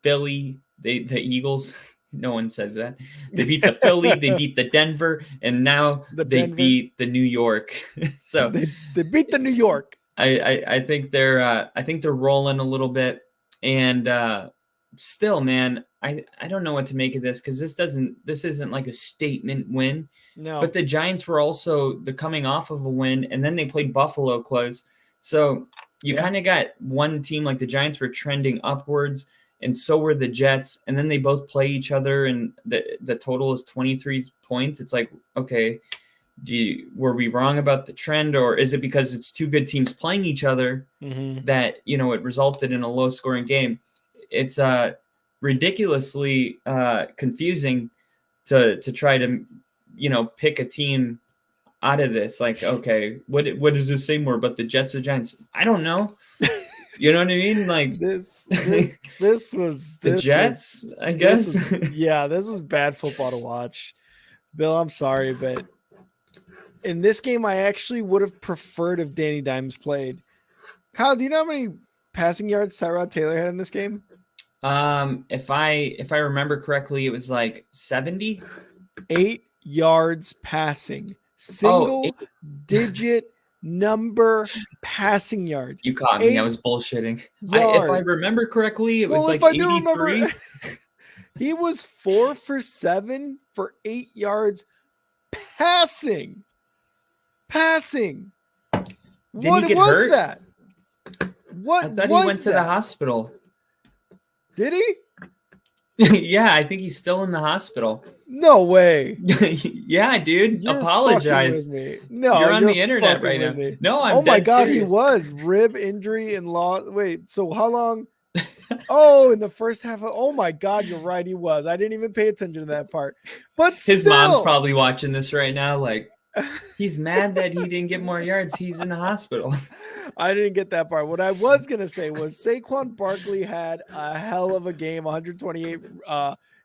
Philly. The Eagles. No one says that. They beat the Philly. They beat the Denver, and now they beat the New York. So they beat the New York. I think they're rolling a little bit, and still, man, I don't know what to make of this because this isn't like a statement win. No. But the Giants were also coming off of a win, and then they played Buffalo close. So you kind of got one team, like the Giants were trending upwards, and so were the Jets. And then they both play each other, and the total is 23 points. It's like, okay, were we wrong about the trend, or is it because it's two good teams playing each other that, it resulted in a low-scoring game? It's ridiculously confusing to try to pick a team out of this. Like, okay, what does this say more about the Jets or Giants? I don't know. You know what I mean? Like this was the Jets, I guess. This was bad football to watch. Bill, I'm sorry, but in this game, I actually would have preferred if Danny Dimes played. Kyle, do you know how many passing yards Tyrod Taylor had in this game? If I remember correctly, it was like 70. 8 yards passing. Single digit number passing yards. You caught me. I was bullshitting. If I remember correctly, it was like 83. He was 4 for 7 for 8 yards passing. Did he get hurt? That? What? I thought he went to the hospital. Did he? Yeah, I think he's still in the hospital. No way. Yeah, dude. You're apologize. No, you're on the internet right now. No, I'm. Oh my God, serious. He was rib injury and loss. Wait, so how long? Oh, in the first half. Oh my God, you're right. He was. I didn't even pay attention to that part. But his mom's probably watching this right now. Like, he's mad that he didn't get more yards. He's in the hospital. I didn't get that part. What I was going to say was Saquon Barkley had a hell of a game, 128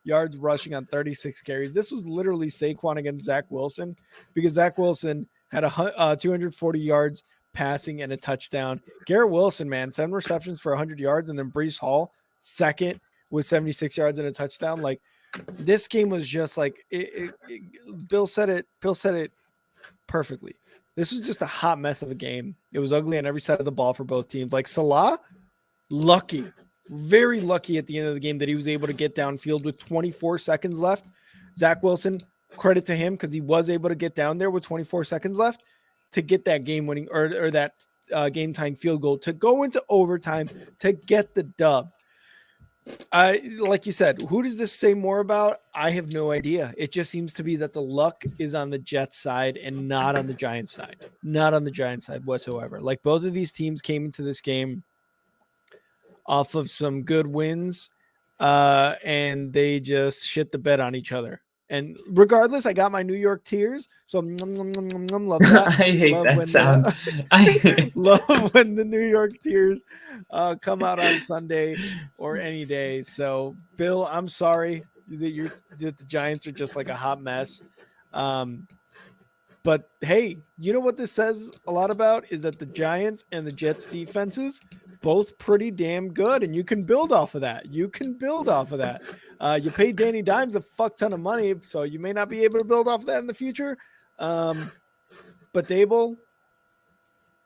yards rushing on 36 carries. This was literally Saquon against Zach Wilson because Zach Wilson had 240 yards passing and a touchdown. Garrett Wilson, man, 7 receptions for 100 yards, and then Breece Hall, second with 76 yards and a touchdown. Like, this game was just like Bill said it perfectly. This was just a hot mess of a game. It was ugly on every side of the ball for both teams. Like Salah, very lucky at the end of the game that he was able to get downfield with 24 seconds left. Zach Wilson, credit to him because he was able to get down there with 24 seconds left to get that game-winning or that game-time field goal to go into overtime to get the dub. Like you said, who does this say more about? I have no idea. It just seems to be that the luck is on the Jets side and not on the Giants side. Not on the Giants side whatsoever. Like, both of these teams came into this game off of some good wins, and they just shit the bed on each other. And regardless, I got my New York tears. So love that. I hate that sound. I love when the New York tears come out on Sunday or any day. So, Bill, I'm sorry that the Giants are just like a hot mess. But hey, you know what this says a lot about is that the Giants and the Jets defenses both pretty damn good, and you can build off of that. You pay Danny Dimes a fuck ton of money, so you may not be able to build off of that in the future. But Dable,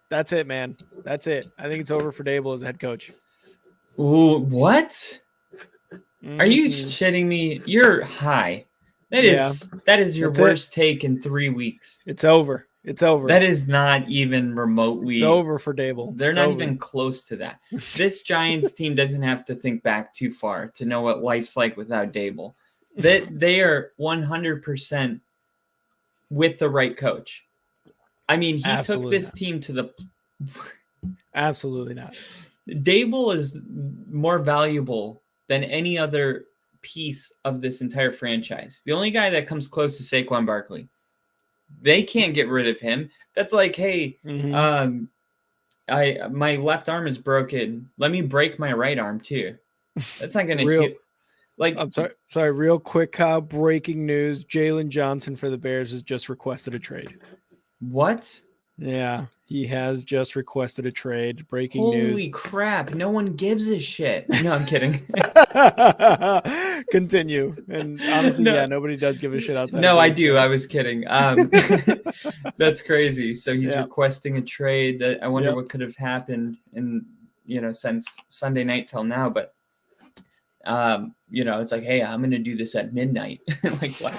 that's it, man. That's it. I think it's over for Dable as the head coach. Ooh, what? Are you Mhm. shitting me? You're high. That Yeah. is your That's it. worst take in 3 weeks. It's over. It's over. That is not even It's remotely. over for Dable. They're It's not over. even close to that. This Giants team doesn't have to think back too far to know what life's like without Dable. They are 100% with the right coach. I mean, he took Absolutely this not. team to the. Absolutely not. Dable is more valuable than any other piece of this entire franchise. The only guy that comes close to Saquon Barkley. They can't get rid of him. That's like, hey, Mhm. my left arm is broken. Let me break my right arm too. That's not gonna Real. heal. Like, I'm sorry. Sorry. Real quick, Kyle. Breaking news: Jalen Johnson for the Bears has just requested a trade. what? Yeah, he has just requested a trade. Breaking Holy news. crap! No one gives a shit. No, I'm kidding. Continue. And honestly, yeah, No, nobody does give a shit outside of no, I Bears do. I fans. was kidding. That's crazy. So he's Yeah. requesting a trade. That I wonder Yep. what could have happened in since Sunday night till now. But it's like, hey, I'm gonna do this at midnight. Like what?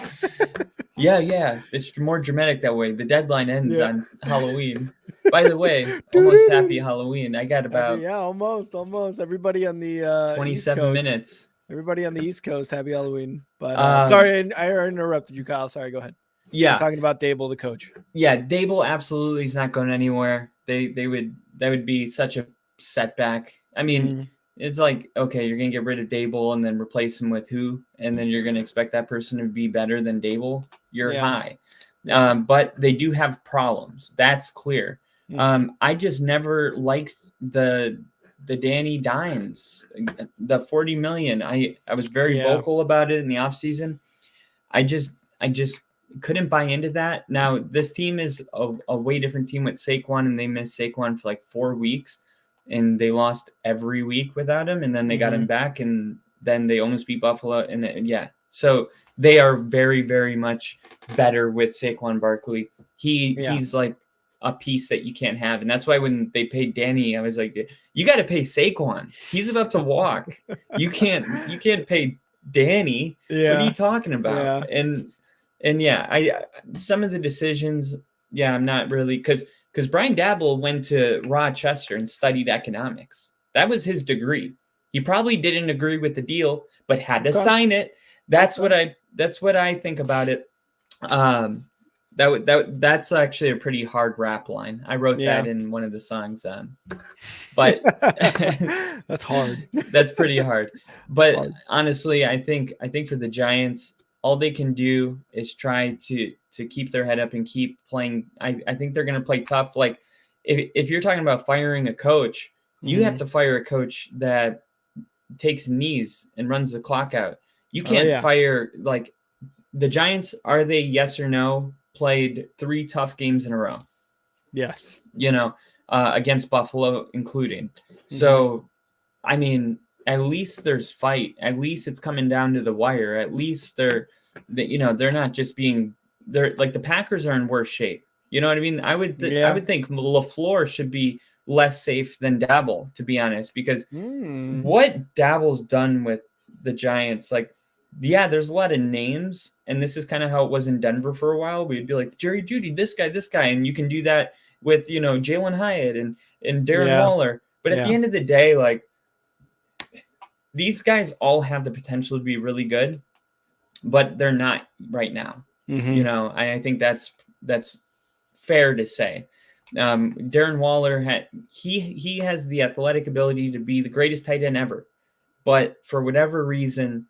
Yeah. It's more dramatic that way. The deadline ends Yeah. on Halloween. By the way, almost happy Halloween. I got Happy, about yeah, almost. Everybody on the East 27 Coast. minutes. Everybody on the East Coast, happy Halloween. But Um, sorry, I interrupted you, Kyle. Sorry, go ahead. You're yeah, talking about Dable, the coach. yeah. Dable absolutely is not going anywhere. That would be such a setback. I mean, Mhm. it's like, okay, you're gonna get rid of Dable and then replace him with who, and then you're gonna expect that person to be better than Dable. You're Yeah. high. Yeah. But they do have problems. That's clear. Mhm. I just never liked the Danny Dimes, the 40 million. I was very Yeah. vocal about it in the offseason. I just couldn't buy into that. Now this team is a way different team with Saquon, and they missed Saquon for like 4 weeks, and they lost every week without him, and then they got him Mhm. back, and then they almost beat Buffalo, and then, yeah. So they are very, very much better with Saquon Barkley. Yeah. He's like a piece that you can't have, and that's why when they paid Danny, I was like, you got to pay Saquon. He's about to walk. You can't pay Danny. What are you Yeah. talking about? Yeah. And yeah, I some of the decisions, yeah, I'm not really because Brian Dabble went to Rochester and studied economics. That was his degree. He probably didn't agree with the deal, but had to Okay. sign it. Okay. That's what I think about it. That's actually a pretty hard rap line. I wrote Yeah. that in one of the songs. But That's hard. that's pretty hard. But Hard. honestly, I think for the Giants, all they can do is try to keep their head up and keep playing. I think they're going to play tough. Like if you're talking about firing a coach, you have Mhm. to fire a coach that takes knees and runs the clock out. You Oh can't yeah. fire like the Giants. Are they, yes or no, played 3 tough games in a row? Yes. Against Buffalo including. Mhm. So I mean, at least there's fight. At least it's coming down to the wire. At least they're not just being. They're like the Packers are in worse shape. You know what I mean? I Yeah. would think LaFleur should be less safe than Dabble, to be honest, because Mm. what Dabble's done with the Giants, like, yeah, there's a lot of names, and this is kind of how it was in Denver for a while. We'd be like Jerry Jeudy, this guy, and you can do that with Jalen Hyatt and Darren Yeah. Waller. But at the Yeah. end of the day, like these guys all have the potential to be really good, but they're not right now. Mhm. I think that's fair to say. Darren Waller he has the athletic ability to be the greatest tight end ever, but for whatever reason,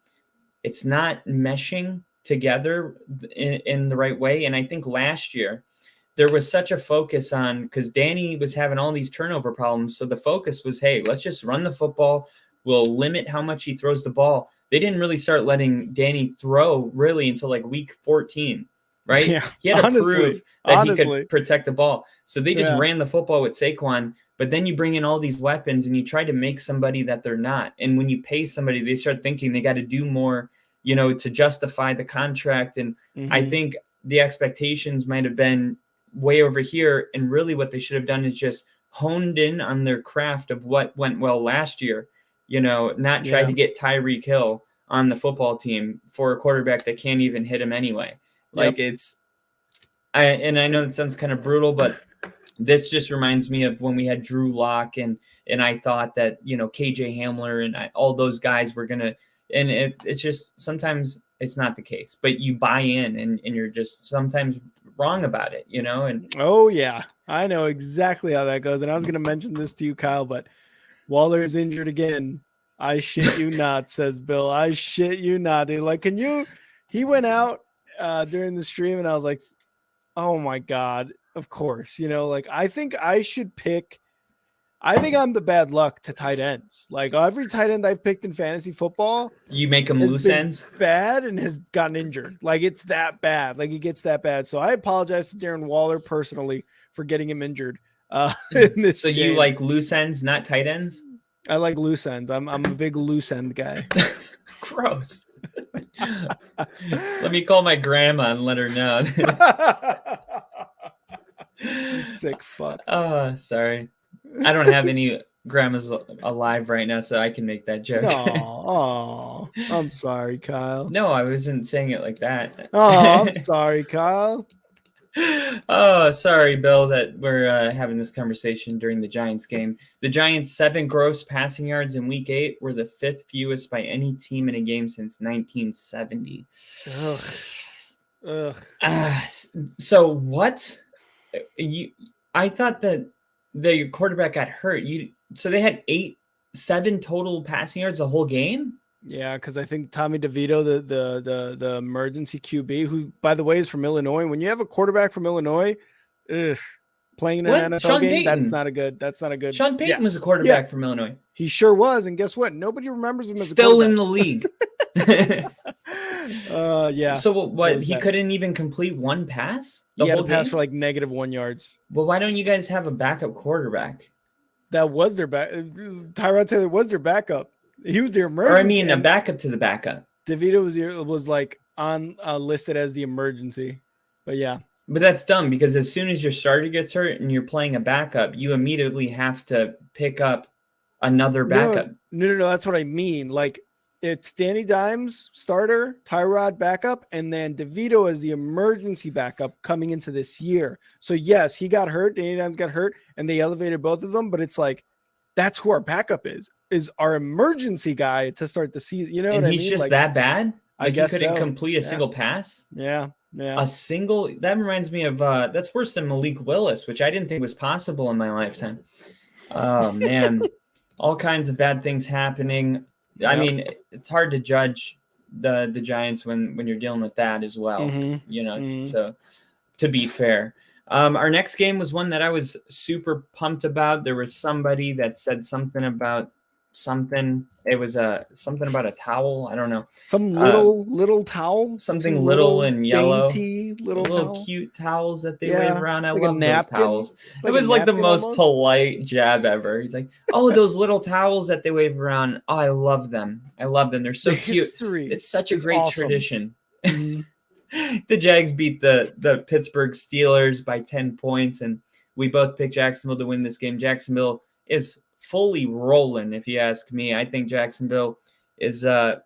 it's not meshing together in the right way. And I think last year there was such a focus on because Danny was having all these turnover problems. So the focus was, hey, let's just run the football. We'll limit how much he throws the ball. They didn't really start letting Danny throw really until like week 14, right? Yeah. He had to prove Honestly. that he could Honestly. protect the ball. So they just Yeah. ran the football with Saquon. But then you bring in all these weapons and you try to make somebody that they're not. And when you pay somebody, they start thinking they got to do more, to justify the contract. And I Mhm. think the expectations might have been way over here. And really what they should have done is just honed in on their craft of what went well last year not try to get Tyreek Hill on the football team for a quarterback that can't even hit him anyway. Like I know it sounds kind of brutal, but this just reminds me of when we had Drew Lock and I thought that, KJ Hamler and all those guys were going to, and it's just, sometimes it's not the case, but you buy in and you're just sometimes wrong about it, and. Oh yeah, I know exactly how that goes. And I was going to mention this to you, Kyle, but Waller is injured again. I shit you not, says Bill. I shit you not. Dude. Like, he went out during the stream and I was like, oh my God, of course, like I think I'm the bad luck to tight ends. Like every tight end I've picked in fantasy football, you make them loose ends bad and has gotten injured. Like it's that bad. Like it gets that bad. So I apologize to Darren Waller personally for getting him injured in this So game. You like loose ends, not tight ends? I like loose ends. I'm a big loose end guy. Gross. Let me call my grandma and let her know. You sick fuck. Sorry. I don't have any grandmas alive right now, so I can make that joke. Oh, I'm sorry, Kyle. No, I wasn't saying it like that. Oh, I'm sorry, Kyle. Oh, sorry, Bill, that we're having this conversation during the Giants game. The Giants' 7 gross passing yards in Week 8 were the 5th fewest by any team in a game since 1970. Ugh. So what? I thought that the quarterback got hurt. So they had 7 total passing yards the whole game? Yeah, because I think Tommy DeVito, the emergency QB, who by the way is from Illinois. When you have a quarterback from Illinois, playing in an NFL Sean game, Payton. That's not a good. Sean Payton was a quarterback from Illinois. He sure was, and guess what? Nobody remembers him as still in the league. Yeah. So what? He couldn't even complete one pass. He had a pass for like -1 yards. Well, why don't you guys have a backup quarterback? That was their back. Tyrod Taylor was their backup. He was their emergency. Or I mean, a backup to the backup. DeVito was like on listed as the emergency, but yeah. But that's dumb because as soon as your starter gets hurt and you're playing a backup, you immediately have to pick up another backup. No. That's what I mean. Like it's Danny Dimes starter, Tyrod backup, and then DeVito as the emergency backup coming into this year. So yes, he got hurt. Danny Dimes got hurt, and they elevated both of them. But it's like that's who our backup is our emergency guy to start the season. You know what I mean? He's just like, that bad. I guess he couldn't complete a single pass. Yeah. A single. That reminds me of that's worse than Malik Willis, which I didn't think was possible in my lifetime. Oh man, all kinds of bad things happening. Yep. I mean, it's hard to judge the Giants when you're dealing with that as well. Mm-hmm. So to be fair. Our next game was one that I was super pumped about. There was somebody that said something about something. It was something about a towel. I don't know. Some little towel. Something little and yellow. Dainty little cute towels that they wave around. I love those towels. Like it was like the most polite jab ever. He's like, oh, those little towels that they wave around. Oh, I love them. They're so cute. It's such a great tradition. The Jags beat the Pittsburgh Steelers by 10 points, and we both picked Jacksonville to win this game. Jacksonville is fully rolling, if you ask me. I think Jacksonville is a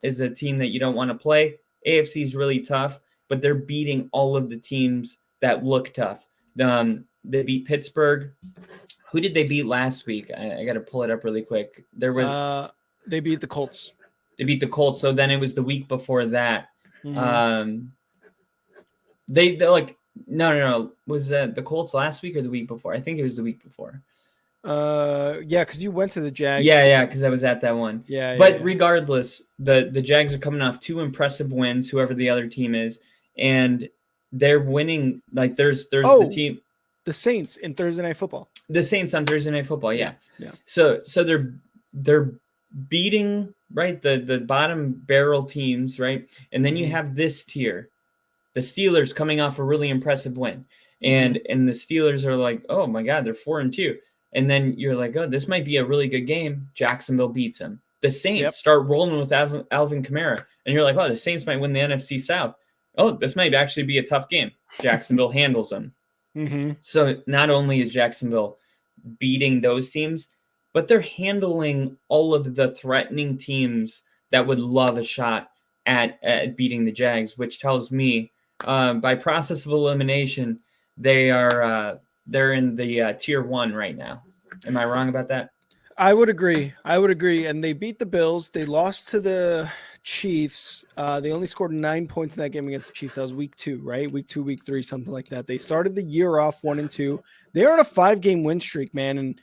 team that you don't want to play. AFC is really tough, but they're beating all of the teams that look tough. They beat Pittsburgh. Who did they beat last week? I got to pull it up really quick. There was they beat the Colts. They beat the Colts. So then it was the week before that. Mm-hmm. They like no. Was the Colts last week or the week before? I think it was the week before. Yeah, because you went to the Jags. Yeah, because I was at that one. But regardless, the Jags are coming off 2 impressive wins, whoever the other team is, and they're winning. Like there's the team, the Saints in Thursday Night Football. The Saints on Thursday Night Football, yeah. So they're beating right the bottom barrel teams, right, and then you have this tier, the Steelers coming off a really impressive win, and the Steelers are like, oh my God, they're 4-2. And then you're like, oh, this might be a really good game. Jacksonville beats them. The Saints start rolling with Alvin Kamara. And you're like, oh, the Saints might win the NFC South. Oh, this might actually be a tough game. Jacksonville handles them. Mm-hmm. So not only is Jacksonville beating those teams, but they're handling all of the threatening teams that would love a shot at beating the Jags, which tells me by process of elimination, they're in the tier 1 right now. Am I wrong about that? I would agree. And they beat the Bills. They lost to the Chiefs. They only scored 9 points in that game against the Chiefs. That was week 2, right? Week 2, week 3, something like that. They started the year off 1-2. They're on a 5-game win streak, man. And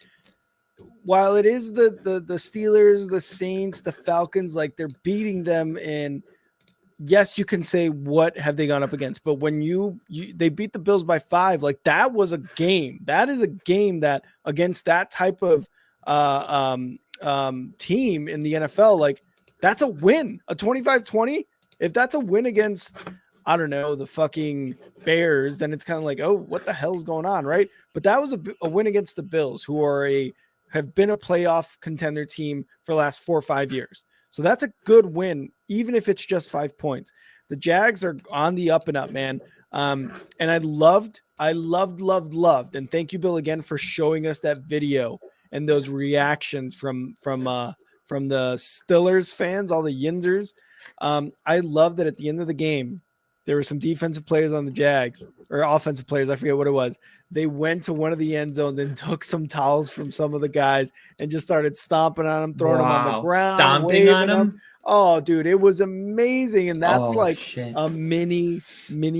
while it is the Steelers, the Saints, the Falcons, like they're beating them, and yes, you can say what have they gone up against, but when they beat the Bills by 5, like that was a game. That is a game that against that type of team in the NFL, like that's a win, a 25-20. If that's a win against, I don't know, the fucking Bears, then it's kind of like, oh, what the hell's going on, right? But that was a win against the Bills, who have been a playoff contender team for the last 4 or 5 years. So that's a good win, even if it's just 5 points. The Jags are on the up and up, man. And I loved, and thank you, Bill, again for showing us that video and those reactions from the Steelers fans, all the Yinzers. I love that at the end of the game, there were some defensive players on the Jags, or offensive players, I forget what it was. They went to one of the end zones and took some towels from some of the guys and just started stomping on them, throwing them on the ground, stomping on them. Oh, dude, it was amazing. And that's shit. A mini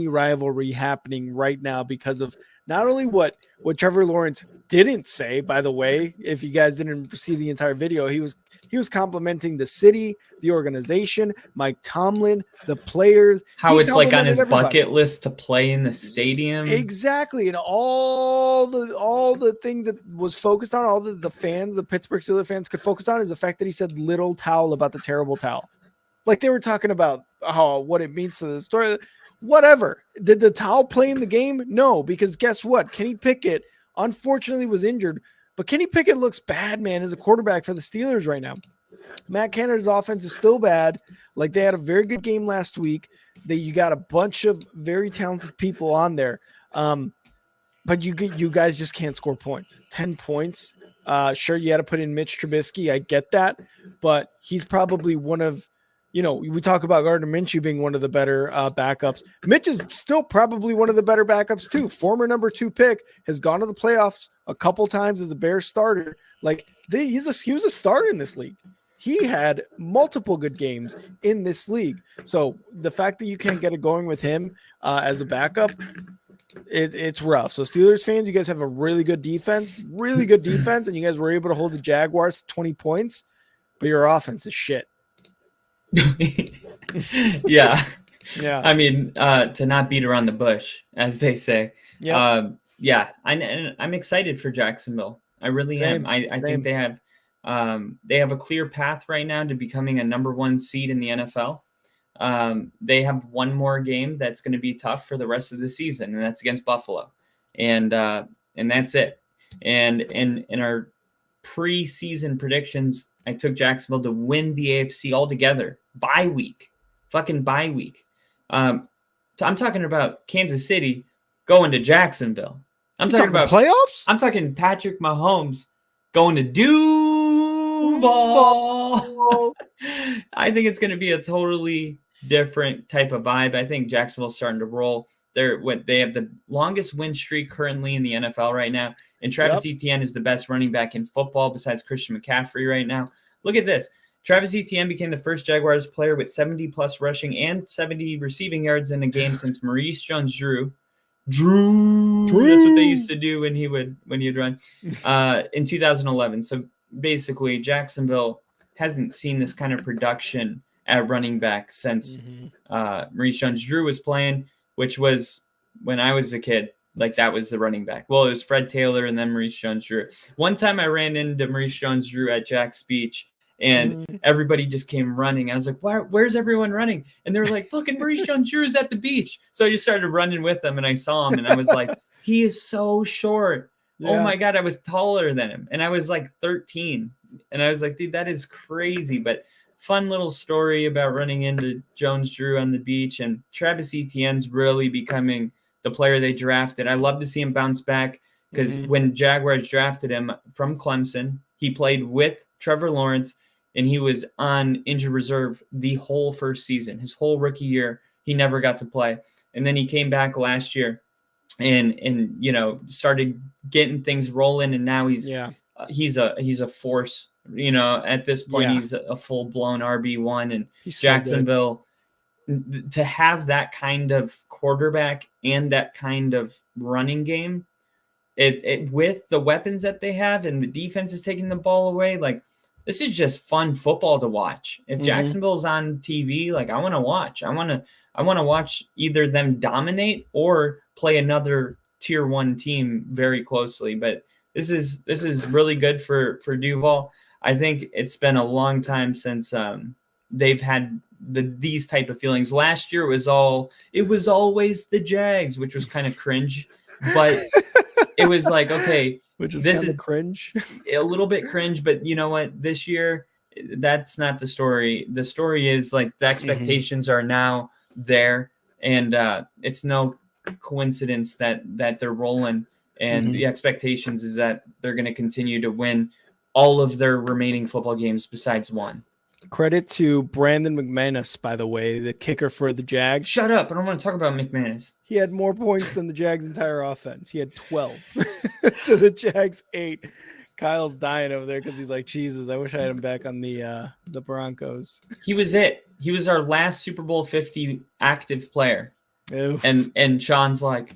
rivalry happening right now because of not only what Trevor Lawrence didn't say, by the way, if you guys didn't see the entire video, he was complimenting the city, the organization, Mike Tomlin, the players. How it's like on his bucket list to play in the stadium. Exactly. And all the thing that was focused on, all the fans, the Pittsburgh Steelers fans could focus on is the fact that he said little towel about the terrible towel. Like they were talking about what it means to the story. Whatever. Did the towel play in the game? No, because guess what? Kenny Pickett unfortunately was injured, but Kenny Pickett looks bad, man, as a quarterback for the Steelers right now. Matt Canada's offense is still bad. Like they had a very good game last week. You got a bunch of very talented people on there. But you guys just can't score points. 10 points. Sure, you had to put in Mitch Trubisky. I get that, but he's probably one of, we talk about Gardner Minshew being one of the better backups. Mitch is still probably one of the better backups too. Former number 2 pick, has gone to the playoffs a couple times as a Bears starter. Like he was a starter in this league. He had multiple good games in this league. So the fact that you can't get it going with him as a backup, it's rough. So Steelers fans, you guys have a really good defense, and you guys were able to hold the Jaguars 20 points, but your offense is shit. Yeah. I mean, to not beat around the bush, as they say. Yeah. I'm excited for Jacksonville. I really am. I think they have a clear path right now to becoming a number 1 seed in the NFL. They have one more game that's going to be tough for the rest of the season, and that's against Buffalo, and that's it. And in our preseason predictions, I took Jacksonville to win the AFC altogether. Fucking bye week. I'm talking about Kansas City going to Jacksonville. I'm talking about playoffs. I'm talking Patrick Mahomes going to Duval. I think it's going to be a totally different type of vibe. I think Jacksonville's starting to roll. They have the longest win streak currently in the NFL right now. And Travis Etienne is the best running back in football besides Christian McCaffrey right now. Look at this. Travis Etienne became the first Jaguars player with 70-plus rushing and 70 receiving yards in a game since Maurice Jones-Drew. That's what they used to do when he'd run in 2011. So basically, Jacksonville hasn't seen this kind of production at running back since Maurice Jones-Drew was playing, which was when I was a kid. Like that was the running back. Well, it was Fred Taylor and then Maurice Jones-Drew. One time I ran into Maurice Jones-Drew at Jack's Beach, and everybody just came running. I was like, where's everyone running? And they were like, fucking Maurice Jones-Drew is at the beach. So I just started running with them, and I saw him, and I was like, he is so short. Yeah. Oh, my God, I was taller than him. And I was like 13. And I was like, dude, that is crazy. But fun little story about running into Jones-Drew on the beach. And Travis Etienne's really becoming the player they drafted. I love to see him bounce back because when Jaguars drafted him from Clemson, He played with Trevor Lawrence, and he was on injured reserve the whole first season. His whole rookie year, he never got to play. And then he came back last year and started getting things rolling, and now he's a force. At this point, he's a full-blown RB1, and he's Jacksonville, to have that kind of quarterback and that kind of running game, it with the weapons that they have, and the defense is taking the ball away, like, this is just fun football to watch. If Jacksonville's on TV, like, I want to watch. I want to watch either them dominate or play another tier 1 team very closely. But this is really good for Duval. I think it's been a long time since they've had these type of feelings. Last year it was always the Jags, which was kind of cringe, but it was like, okay, which is this kind is of cringe, a little bit cringe, but you know what? This year, that's not the story. The story is, like, the expectations are now there, and it's no coincidence that they're rolling, and the expectations is that they're going to continue to win all of their remaining football games besides one. Credit to Brandon McManus, by the way, the kicker for the Jags. Shut up. I don't want to talk about McManus. He had more points than the Jags' entire offense. He had 12 to the Jags 8. Kyle's dying over there because he's like, Jesus, I wish I had him back on the Broncos. He was it. He was our last Super Bowl 50 active player. Oof. And Sean's like,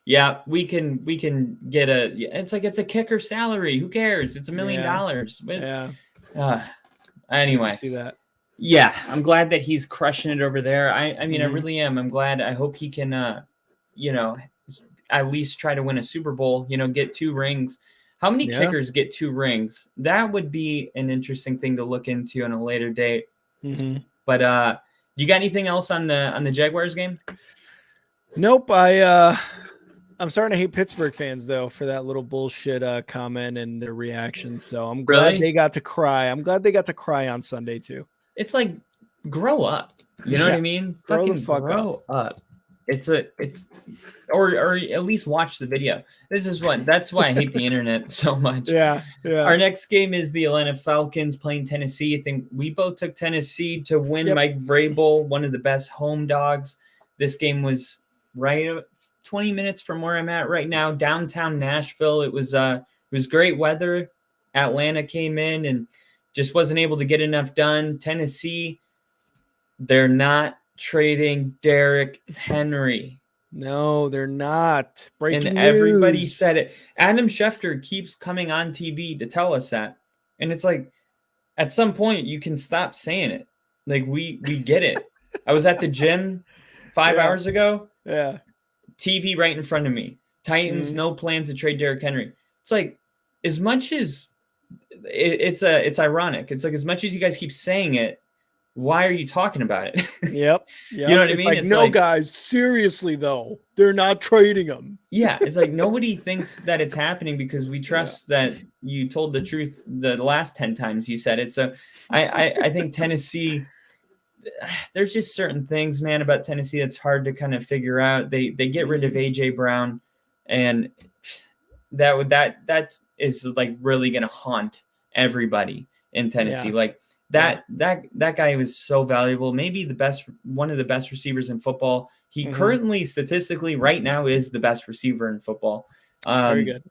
yeah, we can get it's a kicker salary. Who cares? It's $1 million. Yeah. Anyway, see that. Yeah, I'm glad that he's crushing it over there. I mean, I really am. I'm glad. I hope he can, at least try to win a Super Bowl, get 2 rings. How many kickers get 2 rings? That would be an interesting thing to look into on a later date. But you got anything else on the Jaguars game? Nope. I'm starting to hate Pittsburgh fans, though, for that little bullshit comment and their reaction. So I'm glad they got to cry. I'm glad they got to cry on Sunday, too. It's like, grow up. You know what I mean? Grow up. Or at least watch the video. That's why I hate the internet so much. Yeah. Our next game is the Atlanta Falcons playing Tennessee. I think we both took Tennessee to win. Mike Vrabel, one of the best home dogs. This game was right 20 minutes from where I'm at right now, downtown Nashville. It was great weather. Atlanta came in and just wasn't able to get enough done. Tennessee, they're not trading Derrick Henry. No, they're not. Breaking news. Everybody said it. Adam Schefter keeps coming on TV to tell us that. And it's like, at some point, you can stop saying it. Like, we get it. I was at the gym 5 hours ago. Yeah. TV right in front of me. Titans, no plans to trade Derrick Henry. It's like, as much as it's ironic. It's like, as much as you guys keep saying it, why are you talking about it? Yep. You know what I mean? Like, no, guys, seriously, though, they're not trading him. Yeah. It's like, nobody thinks that it's happening because we trust that you told the truth the last 10 times you said it. So I think Tennessee, there's just certain things, man, about Tennessee that's hard to kind of figure out. They get rid of AJ Brown, and that is like really going to haunt everybody in Tennessee. Like that guy was so valuable, maybe one of the best receivers in football. He currently, statistically, right now is the best receiver in football. Very good.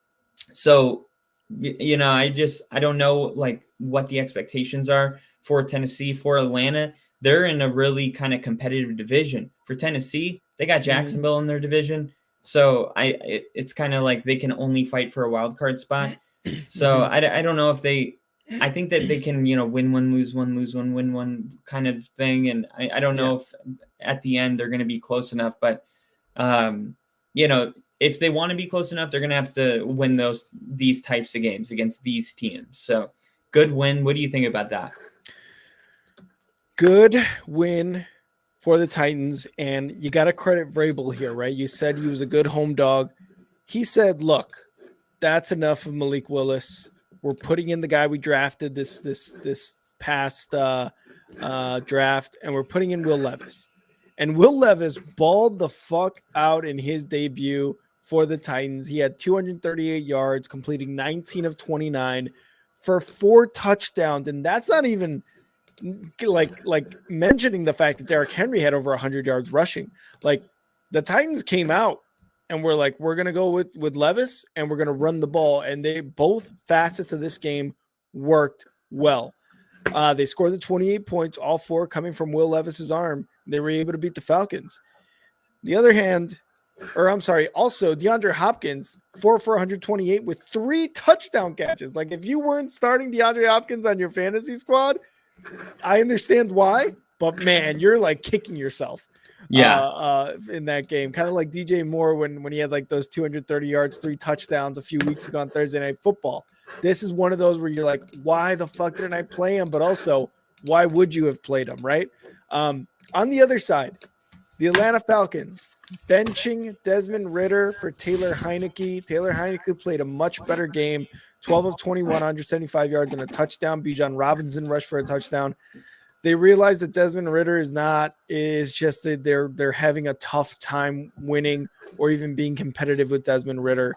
So, I don't know like what the expectations are for Tennessee. For Atlanta, they're in a really kind of competitive division. For Tennessee, they got Jacksonville in their division. So it's kind of like they can only fight for a wild card spot. So I don't know if I think that they can, win one, lose one, win one kind of thing. And I don't know if at the end they're going to be close enough, but if they want to be close enough, they're going to have to win these types of games against these teams. So good win. What do you think about that? Good win for the Titans, and you got to credit Vrabel here, right? You said he was a good home dog. He said, look, that's enough of Malik Willis. We're putting in the guy we drafted this past draft, and we're putting in Will Levis. And Will Levis balled the fuck out in his debut for the Titans. He had 238 yards, completing 19 of 29 for 4 touchdowns, and that's not even like mentioning the fact that Derrick Henry had over 100 yards rushing. Like the Titans came out and we're like, we're gonna go with Levis and we're gonna run the ball, and they both facets of this game worked well. They scored the 28 points, all 4 coming from Will Levis's arm. They were able to beat the Falcons. The other hand, also DeAndre Hopkins, 4 for 128 with 3 touchdown catches. Like if you weren't starting DeAndre Hopkins on your fantasy squad, I understand why, but man, you're like kicking yourself. In that game, kind of like DJ Moore when he had like those 230 yards, 3 touchdowns a few weeks ago on Thursday Night Football. This is one of those where you're like, why the fuck didn't I play him? But also, why would you have played him, right? On the other side, the Atlanta Falcons benching Desmond Ridder for Taylor Heineke. Taylor Heineke played a much better game, 12 of 21, 175 yards and a touchdown. Bijan Robinson rushed for a touchdown. They realize that Desmond Ridder is just that they're having a tough time winning or even being competitive with Desmond Ridder.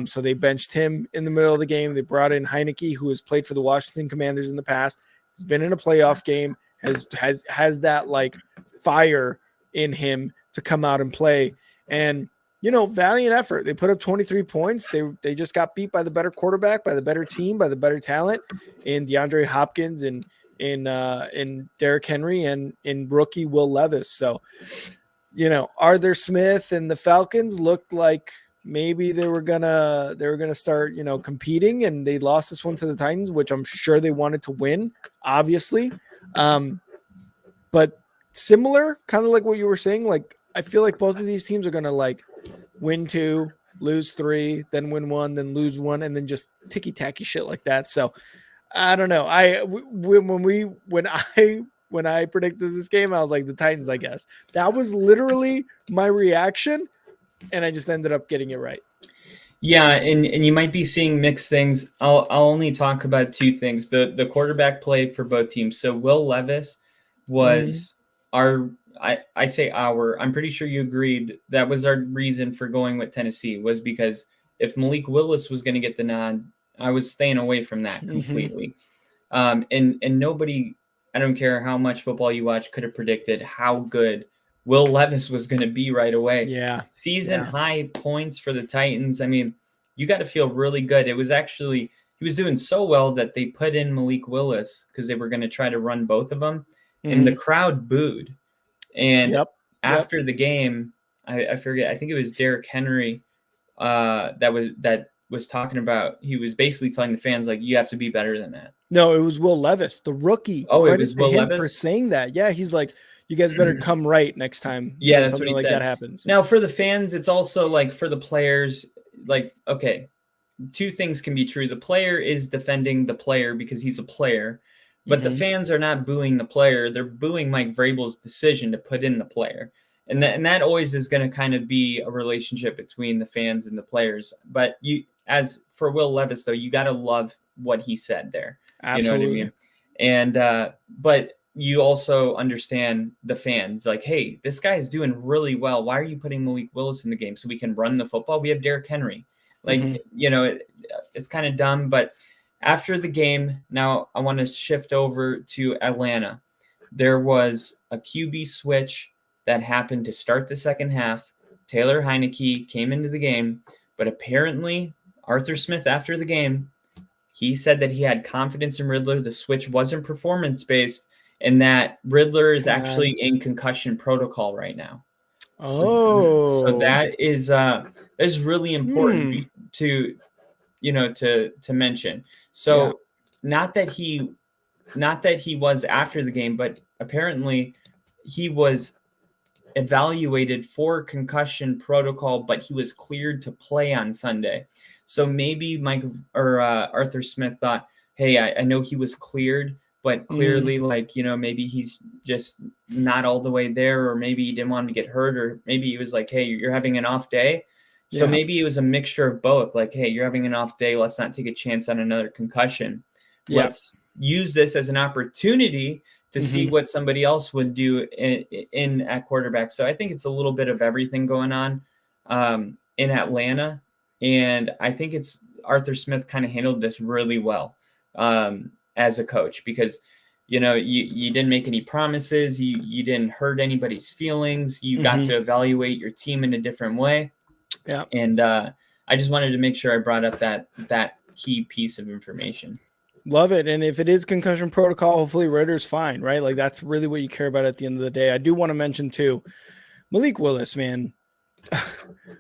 So they benched him in the middle of the game. They brought in Heineke, who has played for the Washington Commanders in the past. He's been in a playoff game, has that like fire in him to come out and play. And, valiant effort. They put up 23 points. They just got beat by the better quarterback, by the better team, by the better talent in DeAndre Hopkins and in Derrick Henry and in rookie Will Levis. So, Arthur Smith and the Falcons looked like maybe they were gonna start, competing, and they lost this one to the Titans, which I'm sure they wanted to win, obviously. But similar, kind of like what you were saying, like I feel like both of these teams are gonna like win 2, lose 3, then win 1, then lose 1, and then just ticky-tacky shit like that. So I don't know. When I predicted this game, I was like the Titans, I guess. That was literally my reaction, and I just ended up getting it right. Yeah, and you might be seeing mixed things. I'll only talk about 2 things. The quarterback play for both teams. So Will Levis was I'm pretty sure you agreed that was our reason for going with Tennessee, was because if Malik Willis was going to get the nod, I was staying away from that completely. And nobody, I don't care how much football you watch, could have predicted how good Will Levis was going to be right away. Yeah. Season high points for the Titans. I mean, you got to feel really good. It was actually, he was doing so well that they put in Malik Willis because they were going to try to run both of them. And the crowd booed. And after the game, I forget, I think it was Derrick Henry that was talking about, he was basically telling the fans, like, you have to be better than that. No, it was Will Levis, the rookie. Oh, it was Will Levis for saying that. Yeah, he's like, you guys better come right next time. Yeah, that's something what he like said. That happens. Now, for the fans, it's also like for the players, like, okay, 2 things can be true. The player is defending the player because he's a player, but the fans are not booing the player. They're booing Mike Vrabel's decision to put in the player. And that always is going to kind of be a relationship between the fans and the players. But as for Will Levis, though, you got to love what he said there. Absolutely. You know what I mean? And, but you also understand the fans, like, hey, this guy is doing really well. Why are you putting Malik Willis in the game so we can run the football? We have Derrick Henry. Like, it's kind of dumb. But after the game, now I want to shift over to Atlanta. There was a QB switch that happened to start the second half. Taylor Heineke came into the game, but apparently Arthur Smith, after the game, he said that he had confidence in Riddler. The switch wasn't performance-based, and that Riddler is actually in concussion protocol right now. So that is really important to mention. So not that he was after the game, but apparently he was evaluated for concussion protocol, but he was cleared to play on Sunday. So maybe Arthur Smith thought, hey, I know he was cleared, but clearly, maybe he's just not all the way there, or maybe he didn't want to get hurt, or maybe he was like, hey, you're having an off day. So maybe it was a mixture of both. Like, hey, you're having an off day. Let's not take a chance on another concussion. Let's use this as an opportunity to see what somebody else would do in at quarterback. So I think it's a little bit of everything going on in Atlanta. And I think it's Arthur Smith kind of handled this really well. as a coach, because you didn't make any promises, you didn't hurt anybody's feelings, you got to evaluate your team in a different way. Yeah. And I just wanted to make sure I brought up that key piece of information. Love it. And if it is concussion protocol, hopefully Ritter's fine, right? Like that's really what you care about at the end of the day. I do want to mention too, Malik Willis, man,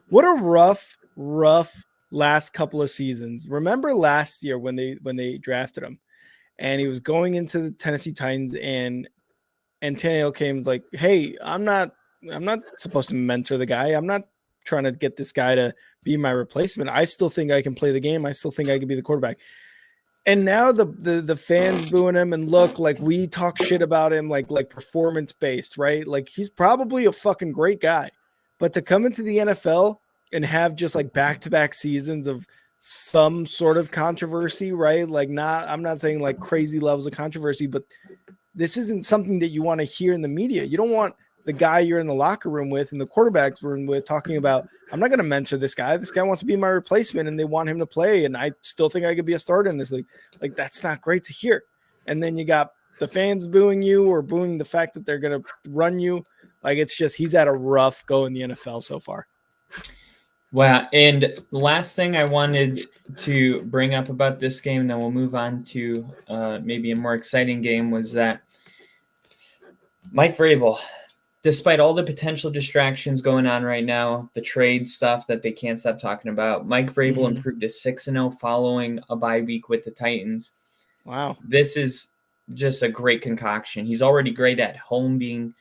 what a rough last couple of seasons. Remember last year when they drafted him and he was going into the Tennessee Titans and Tannehill came and was like, hey, I'm not supposed to mentor the guy. I'm not trying to get this guy to be my replacement. I still think I can play the game. I still think I can be the quarterback. And now the fans booing him, and look, like we talk shit about him, like performance based, right? Like he's probably a fucking great guy, but to come into the NFL and have just like back-to-back seasons of some sort of controversy, right? Like I'm not saying like crazy levels of controversy, but this isn't something that you want to hear in the media. You don't want the guy you're in the locker room with and the quarterback's room with talking about, I'm not going to mentor this guy. This guy wants to be my replacement and they want him to play. And I still think I could be a starter in this league. Like that's not great to hear. And then you got the fans booing you or booing the fact that they're going to run you. Like it's just, he's had a rough go in the NFL so far. Wow. And the last thing I wanted to bring up about this game, and then we'll move on to maybe a more exciting game, was that Mike Vrabel, despite all the potential distractions going on right now, the trade stuff that they can't stop talking about, Mike Vrabel improved to 6-0 following a bye week with the Titans. Wow. This is just a great concoction. He's already great at home, being,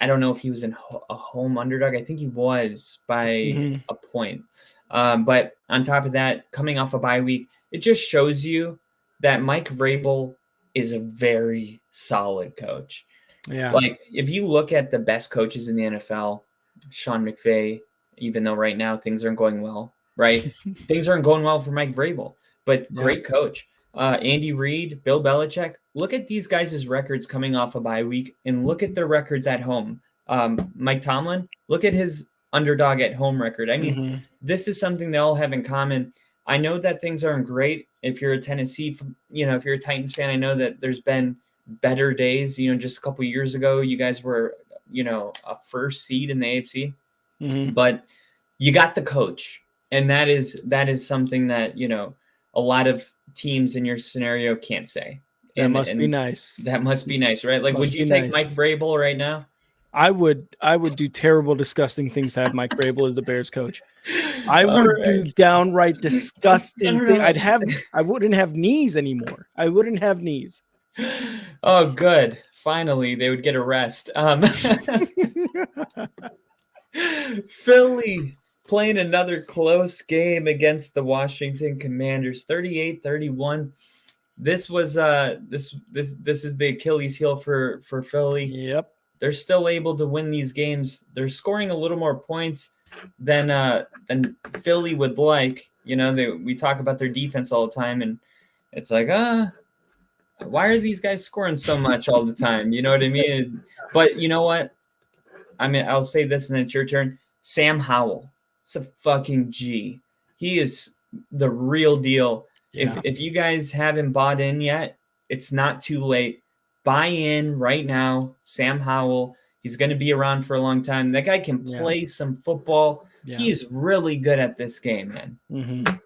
I don't know if he was in a home underdog. I think he was by a point. But on top of that, coming off a bye week, it just shows you that Mike Vrabel is a very solid coach. Yeah. Like if you look at the best coaches in the NFL, Sean McVay, even though right now things aren't going well, right? Things aren't going well for Mike Vrabel, but great coach. Andy Reid, Bill Belichick, look at these guys' records coming off a bye week and look at their records at home. Mike Tomlin, look at his underdog at home record. I mean, this is something they all have in common. I know that things aren't great. If you're a Tennessee, if you're a Titans fan, I know that there's been better days. Just a couple of years ago, you guys were, a first seed in the AFC, but you got the coach. And that is something that, a lot of teams in your scenario can't say. That must be nice. That must be nice, right? Like, would you take Mike Vrabel right now? I would do terrible, disgusting things to have Mike Vrabel as the Bears coach. I would do downright disgusting things. I wouldn't have knees anymore. I wouldn't have knees. Oh, good. Finally, they would get a rest. Philly playing another close game against the Washington Commanders, 38-31. This was this is the Achilles heel for Philly. Yep. They're still able to win these games. They're scoring a little more points than Philly would like. We talk about their defense all the time, and it's like, why are these guys scoring so much all the time? You know what I mean? But you know what? I mean, I'll say this, and it's your turn. Sam Howell, it's a fucking G. He is the real deal. Yeah. If you guys haven't bought in yet, it's not too late. Buy in right now. Sam Howell, he's going to be around for a long time. That guy can play some football. Yeah. He is really good at this game, man.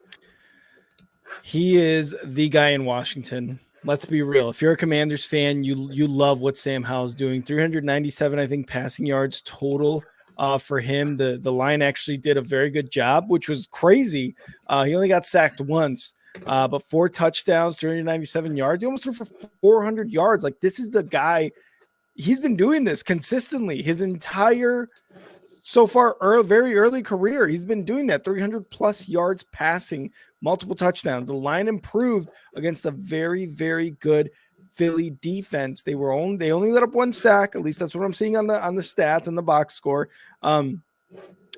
He is the guy in Washington. Let's be real. If you're a Commanders fan, you love what Sam Howell's doing. 397, I think, passing yards total for him. The line actually did a very good job, which was crazy. He only got sacked once. But 4 touchdowns, 397 yards. He almost threw for 400 yards. Like, this is the guy. He's been doing this consistently his entire, so far, very early career. He's been doing that, 300-plus yards passing, multiple touchdowns. The line improved against a very, very good Philly defense. They only let up 1 sack. At least that's what I'm seeing on the stats and the box score.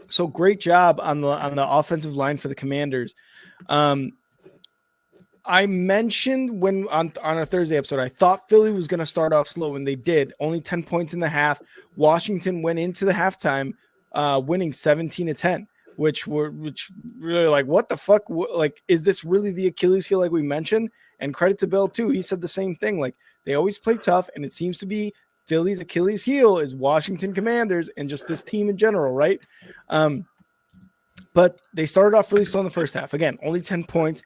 So great job on the offensive line for the Commanders. I mentioned when on our Thursday episode, I thought Philly was going to start off slow, and they did. Only 10 points in the half. Washington went into the halftime winning 17-10. which really like, what the fuck? Like, is this really the Achilles heel like we mentioned? And credit to Bill too. He said the same thing. Like, they always play tough, and it seems to be Philly's Achilles heel is Washington Commanders and just this team in general, right? But they started off really slow in the first half. Again, only 10 points.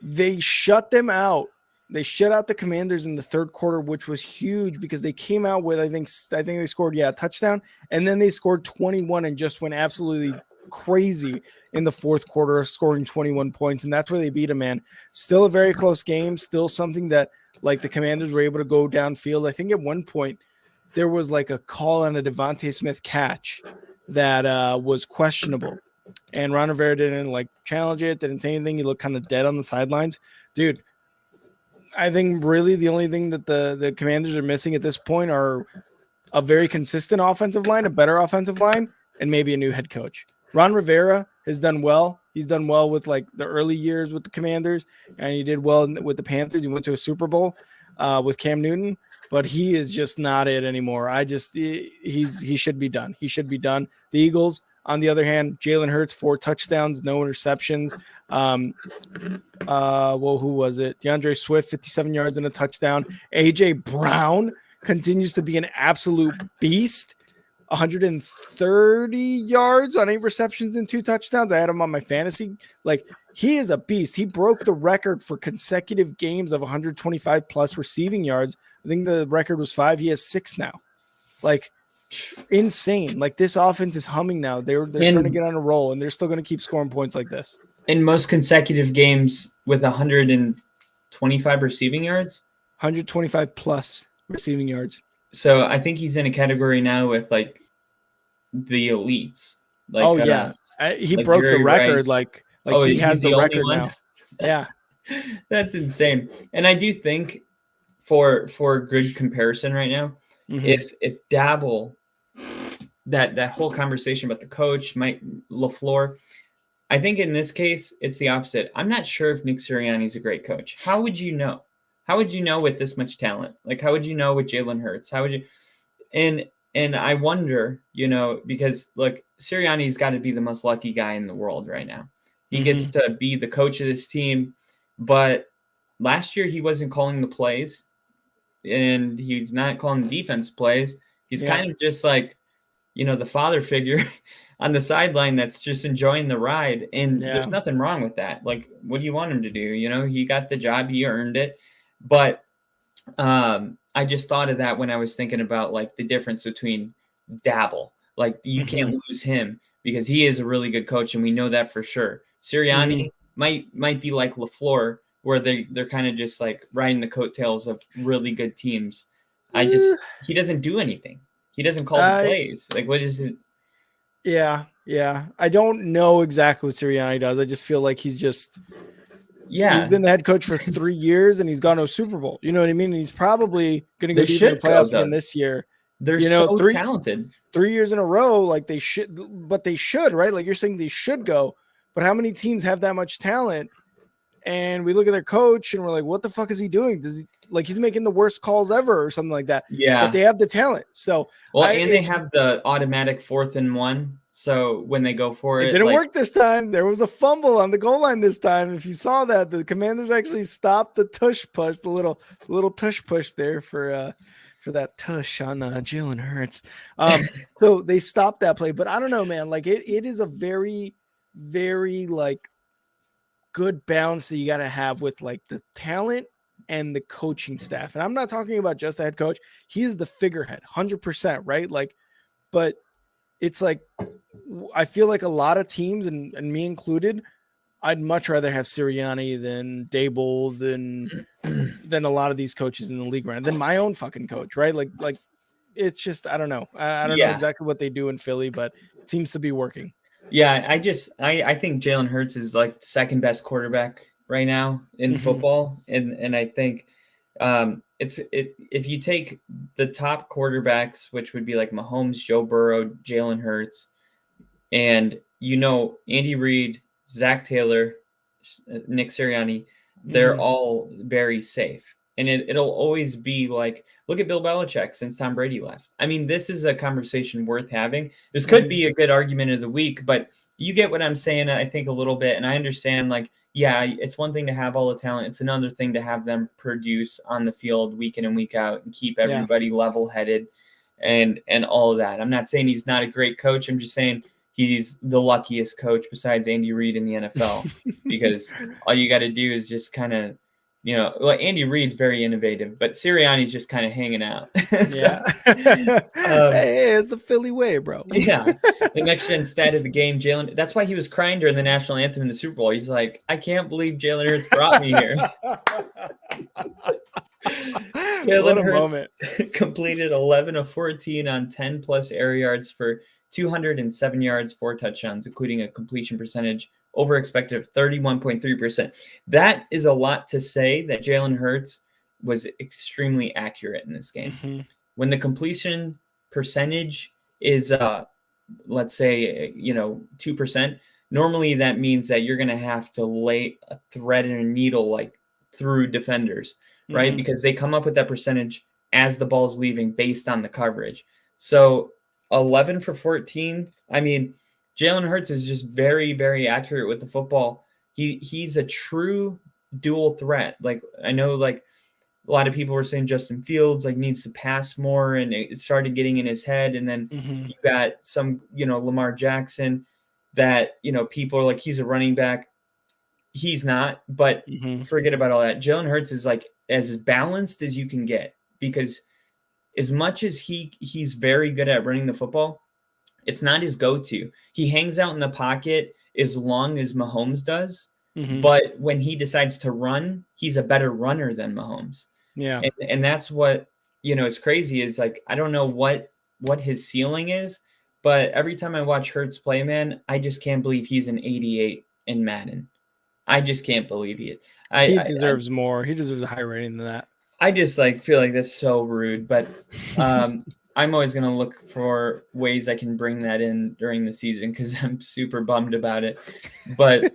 They shut them out. They shut out the Commanders in the third quarter, which was huge because they came out with, I think they scored, a touchdown, and then they scored 21 and just went absolutely crazy in the fourth quarter, scoring 21 points, and that's where they beat them, man. Still a very close game, still something that, like, the Commanders were able to go downfield. I think at one point there was like a call on a Devontae Smith catch that was questionable, and Ron Rivera didn't like challenge it, didn't say anything. He looked kind of dead on the sidelines. Dude, I think really the only thing that the Commanders are missing at this point are a very consistent offensive line, a better offensive line, and maybe a new head coach. Ron Rivera has done well. He's done well with like the early years with the Commanders, and he did well with the Panthers. He went to a Super Bowl with Cam Newton, but he is just not it anymore. He should be done. He should be done. The Eagles, on the other hand, Jalen Hurts, 4 touchdowns, no interceptions. Who was it? DeAndre Swift, 57 yards and a touchdown. AJ Brown continues to be an absolute beast. 130 yards on 8 receptions and 2 touchdowns. I had him on my fantasy. Like, he is a beast. He broke the record for consecutive games of 125 plus receiving yards. I think the record was 5. He has 6 now. Like, insane. Like, this offense is humming now. They're starting to get on a roll, and they're still going to keep scoring points like this. In most consecutive games with 125 receiving yards? 125 plus receiving yards. So I think he's in a category now with like the elites. Like, he like broke Jerry the record. Rice. Like he has the record now. Yeah, that's insane. And I do think for good comparison right now, if Dabble, that whole conversation about the coach, Mike LaFleur, I think in this case it's the opposite. I'm not sure if Nick Sirianni's a great coach. How would you know? How would you know with this much talent? Like, how would you know with Jalen Hurts? How would you? And I wonder, because look, Sirianni's got to be the most lucky guy in the world right now. He gets to be the coach of this team, but last year he wasn't calling the plays, and he's not calling the defense plays. He's kind of just like, the father figure on the sideline that's just enjoying the ride. And there's nothing wrong with that. Like, what do you want him to do? He got the job, he earned it. But I just thought of that when I was thinking about like the difference between Dabble. Like, you can't lose him because he is a really good coach, and we know that for sure. Sirianni might be like LaFleur, where they're kind of just like riding the coattails of really good teams. He doesn't do anything. He doesn't call the plays. Like, what is it? Yeah. I don't know exactly what Sirianni does. I just feel like he's just he's been the head coach for 3 years, and he's gone to a Super Bowl. You know what I mean? And he's probably going to go deep in the playoffs again this year. They're so talented. 3 years in a row, like they should, right? Like, you're saying they should go, but how many teams have that much talent? And we look at their coach and we're like, what the fuck is he doing? He's making the worst calls ever or something like that. Yeah. But they have the talent. So, they have the automatic 4th and 1. So when they go for it, didn't work this time. There was a fumble on the goal line this time. If you saw that, the Commanders actually stopped the tush push, the little tush push there for that tush on Jalen Hurts. So they stopped that play. But I don't know, man. Like, it is a very, very like good balance that you got to have with like the talent and the coaching staff. And I'm not talking about just the head coach. He is the figurehead, 100%, right? Like, but it's like, I feel like a lot of teams, and me included, I'd much rather have Sirianni than Dable, than a lot of these coaches in the league right now, than my own fucking coach, right? Like it's just, I don't know. I don't know exactly what they do in Philly, but it seems to be working. Yeah, I think Jalen Hurts is like the second best quarterback right now in football, and I think if you take the top quarterbacks, which would be like Mahomes, Joe Burrow, Jalen Hurts, and Andy Reid, Zach Taylor, Nick Sirianni, they're all very safe. And it'll always be like, look at Bill Belichick since Tom Brady left. I mean, this is a conversation worth having. This could be a good argument of the week, but you get what I'm saying, I think, a little bit. And I understand, like, yeah, it's one thing to have all the talent. It's another thing to have them produce on the field week in and week out and keep everybody level-headed and all of that. I'm not saying he's not a great coach. I'm just saying he's the luckiest coach besides Andy Reid in the NFL because all you got to do is just kind of, like Andy Reid's very innovative, but Sirianni's just kind of hanging out. So, hey, it's a Philly way, bro. Yeah. The next gen stat of the game, Jalen. That's why he was crying during the national anthem in the Super Bowl. He's like, I can't believe Jalen Hurts brought me here. Jalen Hurts completed 11 of 14 on 10 plus air yards for 207 yards, 4 touchdowns, including a completion percentage over expected of 31.3%. That is a lot to say that Jalen Hurts was extremely accurate in this game. When the completion percentage is, let's say, 2%, normally that means that you're going to have to lay a thread and a needle like through defenders, right? Because they come up with that percentage as the ball's leaving based on the coverage. So 11 for 14, I mean, Jalen Hurts is just very, very accurate with the football. He's a true dual threat. Like, I know, like, a lot of people were saying Justin Fields like needs to pass more, and it started getting in his head. And then you got some, Lamar Jackson that, people are like, he's a running back. He's not, but forget about all that. Jalen Hurts is like as balanced as you can get, because as much as he's very good at running the football, it's not his go-to. He hangs out in the pocket as long as Mahomes does, but when he decides to run, he's a better runner than Mahomes. Yeah. And that's what, it's crazy. Is like, I don't know what his ceiling is, but every time I watch Hurts play, man, I just can't believe he's an 88 in Madden. I just can't believe it. He deserves more. He deserves a higher rating than that. I just feel like that's so rude, but I'm always going to look for ways I can bring that in during the season because I'm super bummed about it. But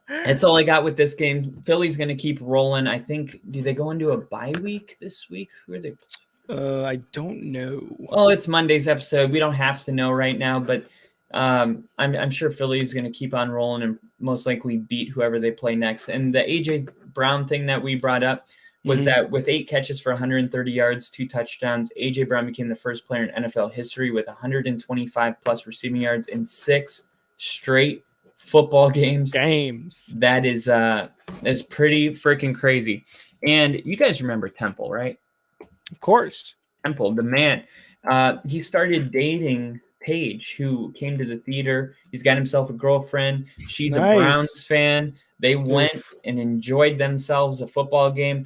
that's all I got with this game. Philly's going to keep rolling. I think, do they go into a bye week this week? Who are they? I don't know. Well, it's Monday's episode. We don't have to know right now, but I'm sure Philly's going to keep on rolling and most likely beat whoever they play next. And the A.J. Brown thing that we brought up was that with 8 catches for 130 yards, 2 touchdowns, A.J. Brown became the first player in NFL history with 125 plus receiving yards in 6 straight football games. That is pretty freaking crazy. And you guys remember Temple, right? Of course. Temple, the man. He started dating Paige, who came to the theater. He's got himself a girlfriend. She's a Browns fan. They went and enjoyed themselves a football game.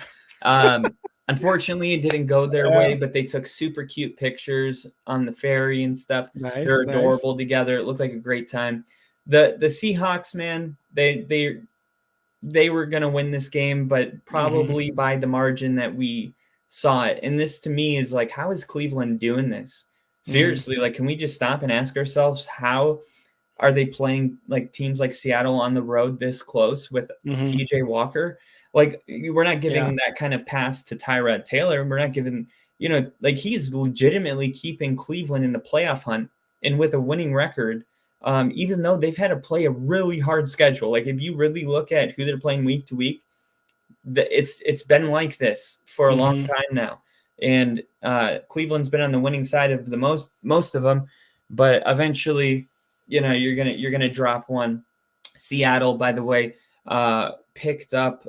Unfortunately, it didn't go their way, but they took super cute pictures on the ferry and stuff. They're adorable together. It looked like a great time. The Seahawks, man, they were going to win this game, but probably by the margin that we saw it. And this to me is like, how is Cleveland doing this? Seriously, like, can we just stop and ask ourselves, how are they playing like teams like Seattle on the road this close with PJ Walker? Like, we're not giving that kind of pass to Tyrod Taylor. We're not giving, like, he's legitimately keeping Cleveland in the playoff hunt and with a winning record, even though they've had to play a really hard schedule. Like, if you really look at who they're playing week to week, it's been like this for a long time now. And Cleveland's been on the winning side of the most of them, but eventually, you're gonna drop one. Seattle, by the way, picked up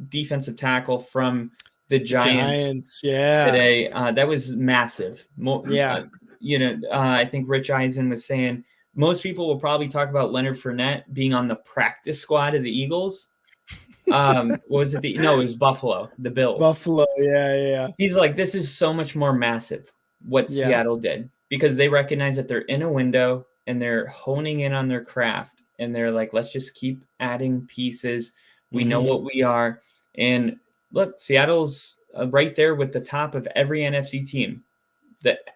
defensive tackle from the Giants today. That was massive. I think Rich Eisen was saying most people will probably talk about Leonard Fournette being on the practice squad of the Eagles. What was it? It was Buffalo, the Bills. Buffalo, yeah. He's like, this is so much more massive what Seattle did, because they recognize that they're in a window and they're honing in on their craft, and they're like, let's just keep adding pieces. We know what we are. And look, Seattle's right there with the top of every NFC team.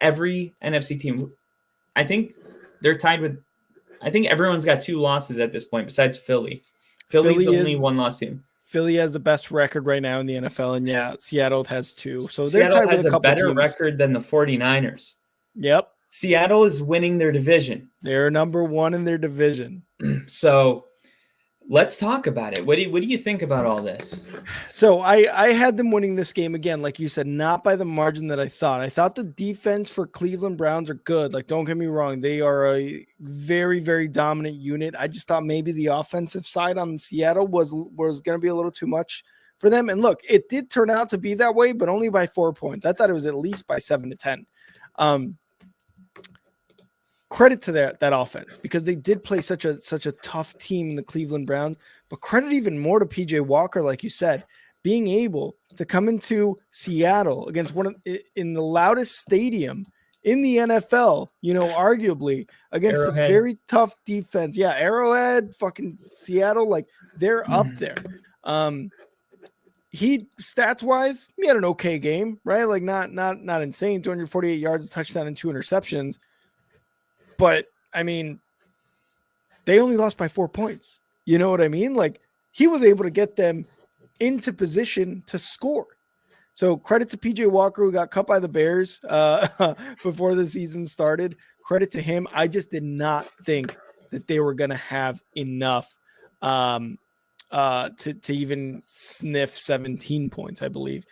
Every NFC team, I think they're tied with. I think everyone's got 2 losses at this point besides Philly. Philly's the only one-loss team. Philly has the best record right now in the NFL, and yeah, Seattle has 2. So they're Seattle tied with has a a couple better teams. record than the 49ers. Yep. Seattle is winning their division. They're number 1 in their division. So let's talk about it. What do you think about all this? So I had them winning this game again, like you said, not by the margin that I thought. I thought the defense for Cleveland Browns are good. Like, don't get me wrong, they are a very, very dominant unit. I just thought maybe the offensive side on Seattle was going to be a little too much for them. And look, it did turn out to be that way, but only by 4 points. I thought it was at least by 7 to 10. Credit to that offense, because they did play such a tough team in the Cleveland Browns, but credit even more to PJ Walker, like you said, being able to come into Seattle against in the loudest stadium in the NFL, arguably against Arrowhead. a very tough defense. Yeah, Arrowhead, fucking Seattle, like they're up there. He stats wise, he had an okay game, right? Like not insane, 248 yards, a touchdown, and 2 interceptions. But I mean, they only lost by 4 points. You know what I mean? Like, he was able to get them into position to score. So credit to PJ Walker, who got cut by the Bears before the season started. Credit to him. I just did not think that they were going to have enough to even sniff 17 points, I believe.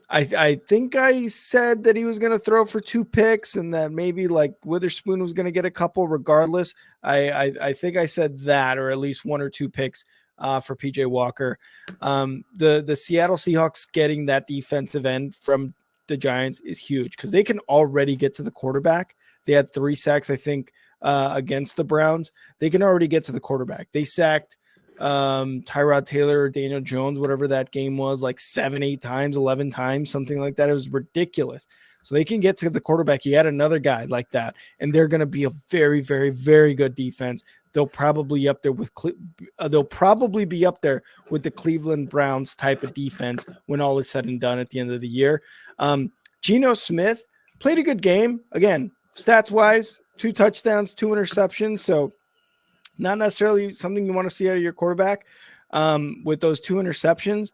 I think I said that he was going to throw for 2 picks and that maybe like Witherspoon was going to get a couple regardless. I think I said that, or at least 1 or 2 picks for PJ Walker. The Seattle Seahawks getting that defensive end from the Giants is huge because they can already get to the quarterback. They had 3 sacks, I think, against the Browns. They can already get to the quarterback. They sacked Tyrod Taylor or Daniel Jones, whatever that game was, like 7, 8 times, 11 times, something like that. It was ridiculous. So they can get to the quarterback. You had another guy like that, and they're going to be a very, very, very good defense. They'll probably be up there with the Cleveland Browns type of defense when all is said and done at the end of the year. Geno Smith played a good game. Again, stats wise, 2 touchdowns, 2 interceptions. So not necessarily something you want to see out of your quarterback with those 2 interceptions,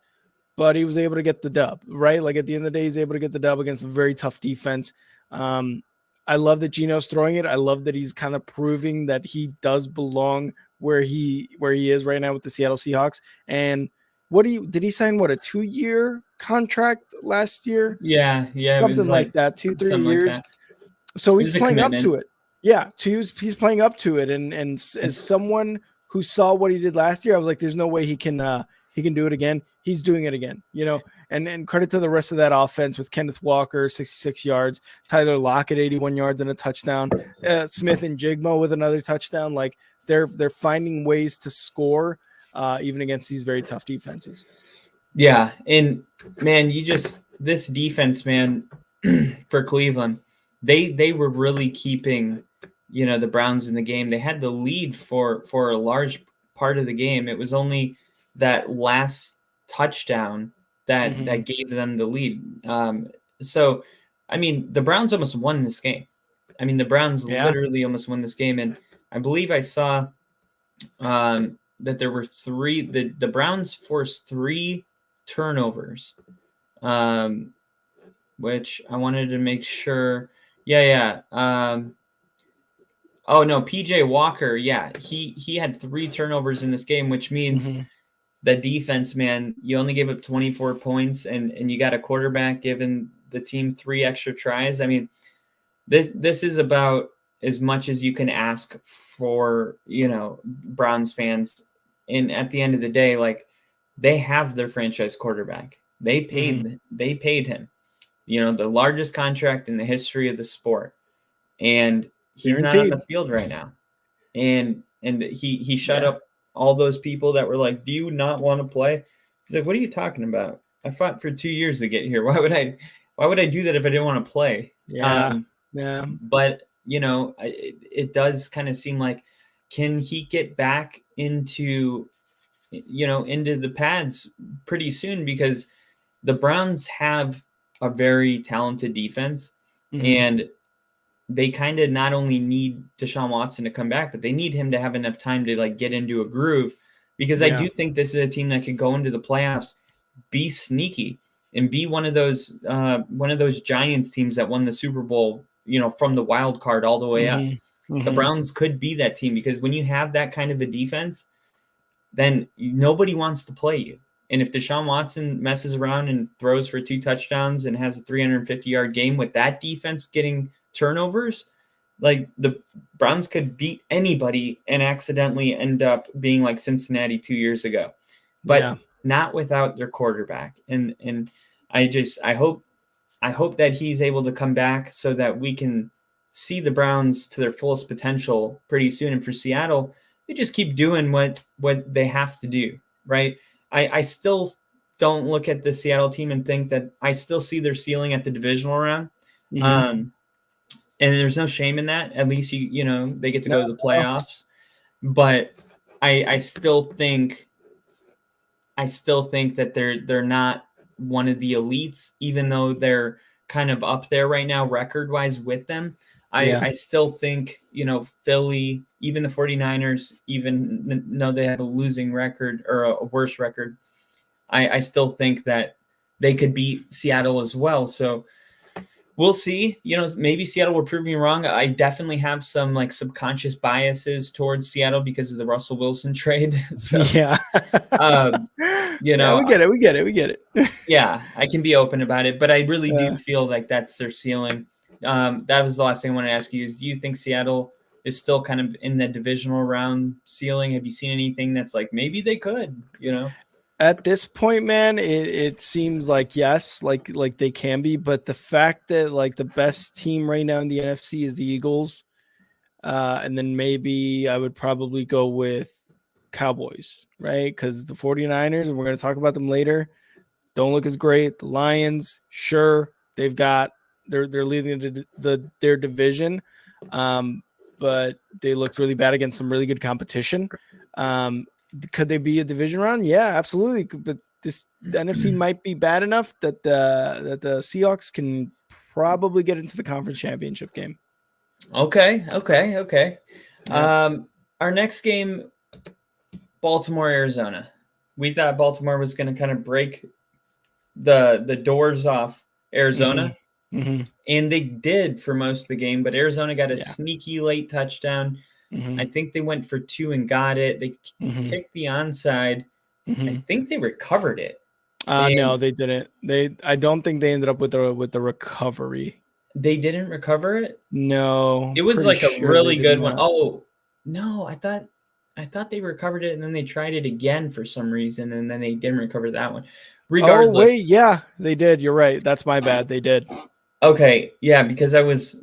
but he was able to get the dub, right? Like at the end of the day, he's able to get the dub against a very tough defense. I love that Geno's throwing it. I love that he's kind of proving that he does belong where he is right now with the Seattle Seahawks. And did he sign a 2-year contract last year? Yeah. Something like that, 2-3 years. Like so he's playing up to it. Yeah, he's playing up to it, and as someone who saw what he did last year, I was like, "There's no way he can do it again." He's doing it again, And credit to the rest of that offense with Kenneth Walker, 66 yards, Tyler Lockett, 81 yards and a touchdown, Smith and Jigmo with another touchdown. Like they're finding ways to score even against these very tough defenses. Yeah, and man, this defense, man, for Cleveland, they were really keeping the Browns in the game. They had the lead for a large part of the game. It was only that last touchdown that gave them the lead. So, I mean, the Browns almost won this game. I mean, the Browns literally almost won this game. And I believe I saw that there were 3, the Browns forced 3 turnovers, which I wanted to make sure. Yeah. Oh no, PJ Walker. Yeah, he had 3 turnovers in this game, which means the defense, man, you only gave up 24 points, and you got a quarterback giving the team 3 extra tries. I mean, this is about as much as you can ask for, Browns fans. And at the end of the day, like, they have their franchise quarterback. They paid him, the largest contract in the history of the sport, and he's not on the field right now. And he shut up all those people that were like, "Do you not want to play?" He's like, "What are you talking about? I fought for 2 years to get here. Why would I do that if I didn't want to play?" Yeah. But it does kind of seem like, can he get back into the pads pretty soon? Because the Browns have a very talented defense, and they kind of not only need Deshaun Watson to come back, but they need him to have enough time to like get into a groove, because I do think this is a team that could go into the playoffs, be sneaky, and be one of those Giants teams that won the Super Bowl, from the wild card all the way up. The Browns could be that team, because when you have that kind of a defense, then nobody wants to play you. And if Deshaun Watson messes around and throws for 2 touchdowns and has a 350-yard game with that defense getting turnovers, like the Browns could beat anybody and accidentally end up being like Cincinnati 2 years ago, but not without their quarterback. And I hope that he's able to come back so that we can see the Browns to their fullest potential pretty soon. And for Seattle, they just keep doing what they have to do, right? I still don't look at the Seattle team and think that I still see their ceiling at the divisional round. And there's no shame in that. At least they get to go to the playoffs. But I still think that they're not one of the elites, even though they're kind of up there right now record-wise with them. I still think, Philly, even the 49ers, even though they have a losing record or a worse record, I still think that they could beat Seattle as well. So we'll see. Maybe Seattle will prove me wrong. I definitely have some like subconscious biases towards Seattle because of the Russell Wilson trade. So, we get it. Yeah, I can be open about it, but I really do feel like that's their ceiling. That was the last thing I wanted to ask you is, do you think Seattle is still kind of in the divisional round ceiling? Have you seen anything that's like, maybe they could, At this point, man, it seems like yes, like they can be, but the fact that like the best team right now in the NFC is the Eagles, and then maybe I would probably go with Cowboys, right? Because the 49ers, and we're going to talk about them later, don't look as great. The Lions, sure, they're leading their division, but they looked really bad against some really good competition. Could they be a division round? Yeah, absolutely. But the NFC might be bad enough that the Seahawks can probably get into the conference championship game. Okay. Yeah. Our next game, Baltimore, Arizona. We thought Baltimore was going to kind of break the doors off Arizona, and they did for most of the game. But Arizona got a sneaky late touchdown. I think they went for 2 and got it. They kicked the onside. I think they recovered it. No, they didn't. I don't think they ended up with the recovery. They didn't recover it? No. It was like a really good one. Oh, no, I thought they recovered it and then they tried it again for some reason and then they didn't recover that one. Regardless. Oh, wait, yeah, they did. You're right. That's my bad. They did. Okay, yeah, because I was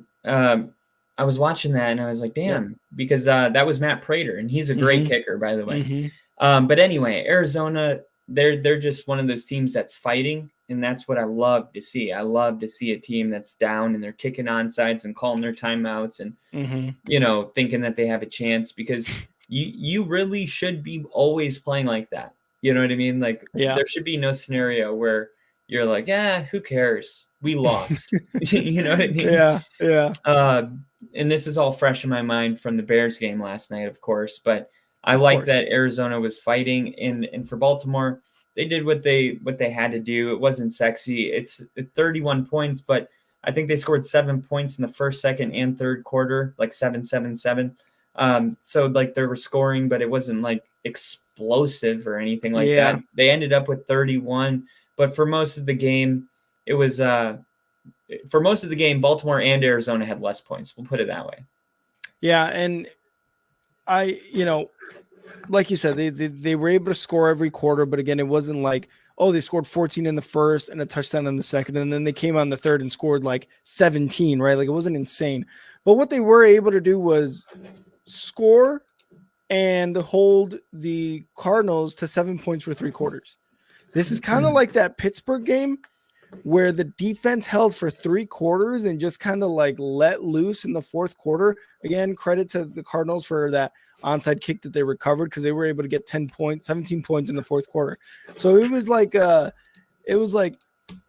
watching that and I was like, damn, because that was Matt Prater and he's a great kicker, by the way. But anyway, Arizona, they're just one of those teams that's fighting, and that's what I love to see. I love to see a team that's down and they're kicking onsides and calling their timeouts and thinking that they have a chance, because you really should be always playing like that. You know what I mean? Like there should be no scenario where you're like, who cares? We lost. You know what I mean? Yeah. And this is all fresh in my mind from the Bears game last night, of course. But I like that Arizona was fighting, and for Baltimore, they did what they had to do. It wasn't sexy. It's 31 points, but I think they scored 7 points in the first, second, and third quarter, like 7, 7, 7. So like they were scoring, but it wasn't like explosive or anything like that. They ended up with 31, but for most of the game, it was Baltimore and Arizona had less points. We'll put it that way. Yeah, and like you said, they were able to score every quarter, but again, it wasn't like, oh, they scored 14 in the first and a touchdown in the second, and then they came on the third and scored like 17, right? Like it wasn't insane. But what they were able to do was score and hold the Cardinals to 7 points for 3 quarters. This is kind of like that Pittsburgh game where the defense held for 3 quarters and just kind of like let loose in the fourth quarter. Again, credit to the Cardinals for that onside kick that they recovered, because they were able to get 17 points in the fourth quarter. So it was like,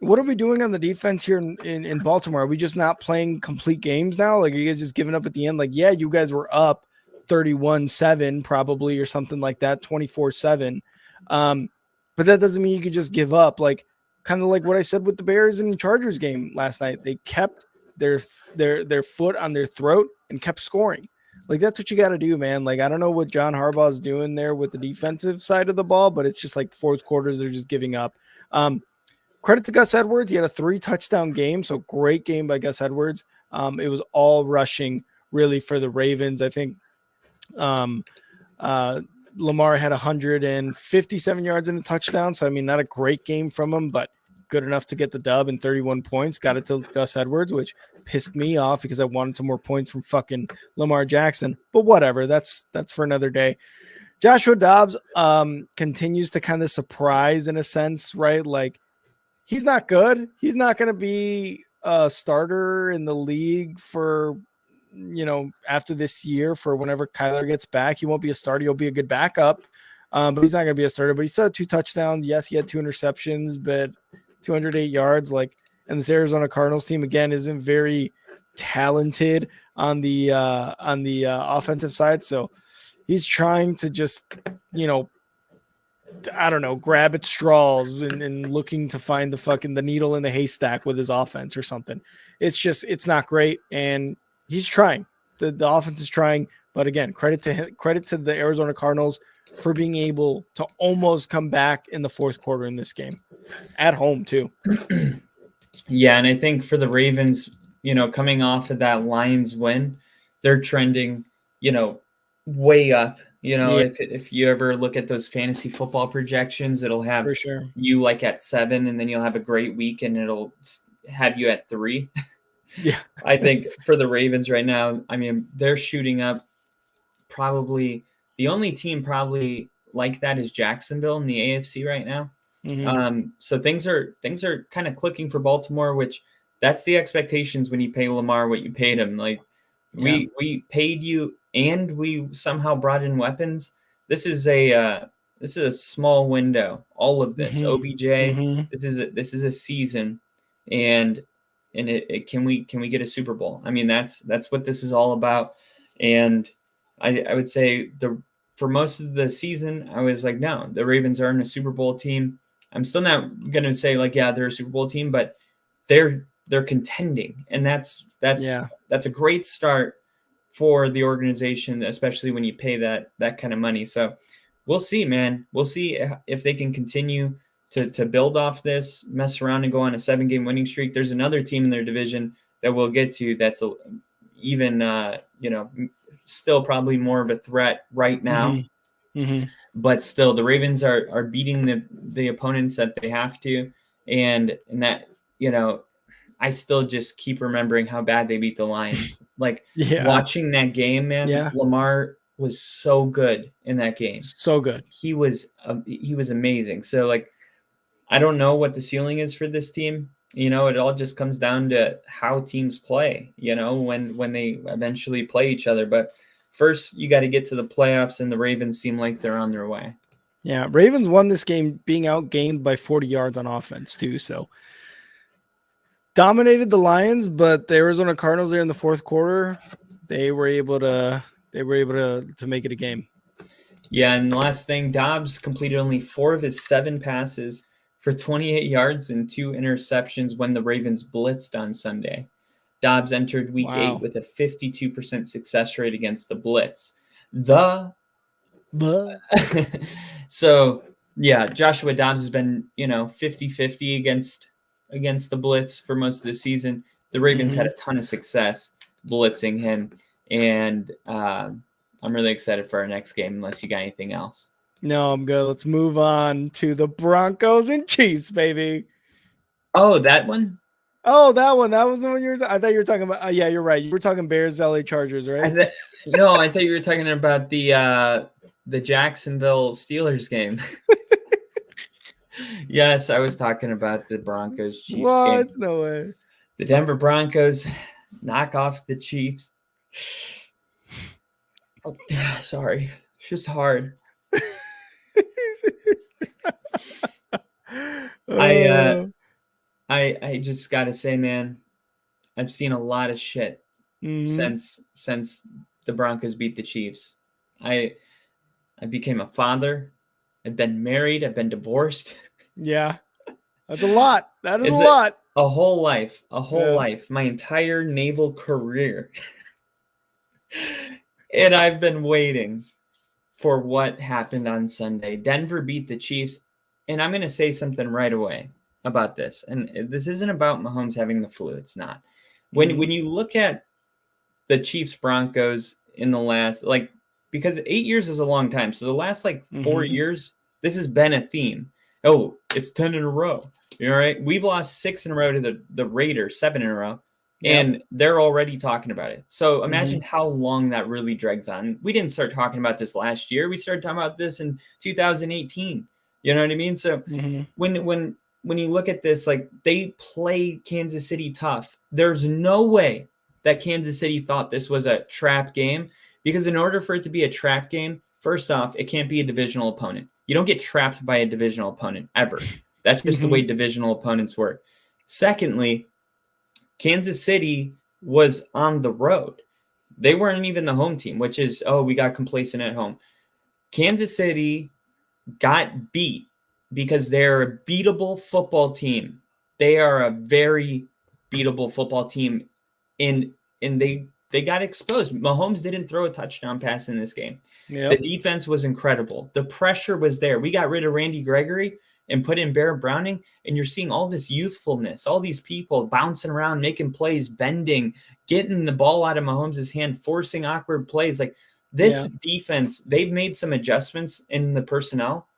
what are we doing on the defense here in Baltimore? Are we just not playing complete games now? Like, are you guys just giving up at the end? Like, yeah, you guys were up 31-7 probably, or something like that, 24-7. But that doesn't mean you could just give up. Like, kind of like what I said with the Bears and Chargers game last night. They kept their foot on their throat and kept scoring. Like, that's what you got to do, man. Like, I don't know what John Harbaugh is doing there with the defensive side of the ball, but it's just like the fourth quarters, they're just giving up. Credit to Gus Edwards. He had a 3-touchdown game, so great game by Gus Edwards. It was all rushing, really, for the Ravens. I think Lamar had 157 yards and a touchdown, so, I mean, not a great game from him, but good enough to get the dub and 31 points. Got it to Gus Edwards, which pissed me off because I wanted some more points from fucking Lamar Jackson. But whatever, that's for another day. Joshua Dobbs continues to kind of surprise in a sense, right? Like, he's not good. He's not going to be a starter in the league for, after this year, for whenever Kyler gets back. He won't be a starter. He'll be a good backup, but he's not going to be a starter. But he still had 2 touchdowns. Yes, he had 2 interceptions, but 208 yards. Like, and this Arizona Cardinals team, again, isn't very talented on the offensive side. So he's trying to just, I don't know, grab at straws and looking to find the needle in the haystack with his offense or something. It's not great. And he's trying. The offense is trying, but again, credit to the Arizona Cardinals for being able to almost come back in the fourth quarter in this game at home too. Yeah. And I think for the Ravens, coming off of that Lions win, they're trending, way up. If you ever look at those fantasy football projections, it'll have For sure. you like at 7, and then you'll have a great week and it'll have you at 3. Yeah. I think for the Ravens right now, I mean, they're shooting up. Probably the only team probably like that is Jacksonville in the AFC right now. Mm-hmm. So things are kind of clicking for Baltimore, which that's the expectations when you pay Lamar what you paid him. Like, we paid you and we somehow brought in weapons. This is a small window. All of this, Mm-hmm. OBJ, Mm-hmm. this is a season, and can we get a Super Bowl? I mean, that's what this is all about. And I would say for most of the season, I was like, no, the Ravens aren't a Super Bowl team. I'm still not going to say like, yeah, they're a Super Bowl team, but they're contending, and that's a great start for the organization, especially when you pay that kind of money. So we'll see, man. We'll see if they can continue to build off this, mess around and go on a 7-game winning streak. There's another team in their division that we'll get to that's still probably more of a threat right now. Mm-hmm. Mm-hmm. But still, the Ravens are beating the opponents that they have to, and that, I still just keep remembering how bad they beat the Lions. Like, watching that game, man. Yeah. Lamar was so good in that game. So good. He was amazing. So, like, I don't know what the ceiling is for this team. It all just comes down to how teams play, when they eventually play each other. But first, you got to get to the playoffs, and the Ravens seem like they're on their way. Yeah, Ravens won this game being outgained by 40 yards on offense too. So dominated the Lions, but the Arizona Cardinals there in the fourth quarter, they were able to make it a game. Yeah, and the last thing, Dobbs completed only 4 of his 7 passes for 28 yards and 2 interceptions when the Ravens blitzed on Sunday. Dobbs entered week 8 with a 52% success rate against the blitz. So, yeah, Joshua Dobbs has been, 50-50 against the blitz for most of the season. The Ravens had a ton of success blitzing him, and I'm really excited for our next game, unless you got anything else. No, I'm good. Let's move on to the Broncos and Chiefs, baby. Oh, that one? Oh, that one. That was the one you were. I thought you were talking about. Yeah, you're right. You were talking Bears, LA Chargers, right? No, I thought you were talking about the Jacksonville Steelers game. Yes, I was talking about the Broncos Chiefs game. No way. The Denver Broncos knock off the Chiefs. Oh, sorry, it's just hard. I just gotta say, man, I've seen a lot of shit since the Broncos beat the Chiefs. I became a father. I've been married. I've been divorced. Yeah. That's a lot. That is a It's lot. a whole life, Yeah. my entire naval career. And I've been waiting for what happened on Sunday. Denver beat the Chiefs. And I'm going to say something right away about this. And this isn't about Mahomes having the flu. It's not. When you look at the Chiefs Broncos in the last, like, because 8 years is a long time. So the last like 4 years, this has been a theme. Oh, it's 10 in a row. All right. We've lost 6 in a row to the Raiders, 7 in a row. Yep. And they're already talking about it. So imagine how long that really drags on. We didn't start talking about this last year. We started talking about this in 2018. You know what I mean? So when you look at this, like, they play Kansas City tough. There's no way that Kansas City thought this was a trap game, because in order for it to be a trap game, first off, it can't be a divisional opponent. You don't get trapped by a divisional opponent ever. That's just the way divisional opponents work. Secondly, Kansas City was on the road. They weren't even the home team, which is, oh, we got complacent at home. Kansas City got beat because they're a beatable football team. They are a very beatable football team, and they got exposed. Mahomes didn't throw a touchdown pass in this game. Yep. The defense was incredible. The pressure was there. We got rid of Randy Gregory and put in Barrett Browning, and you're seeing all this youthfulness, all these people bouncing around, making plays, bending, getting the ball out of Mahomes' hand, forcing awkward plays. Like, this defense, they've made some adjustments in the personnel,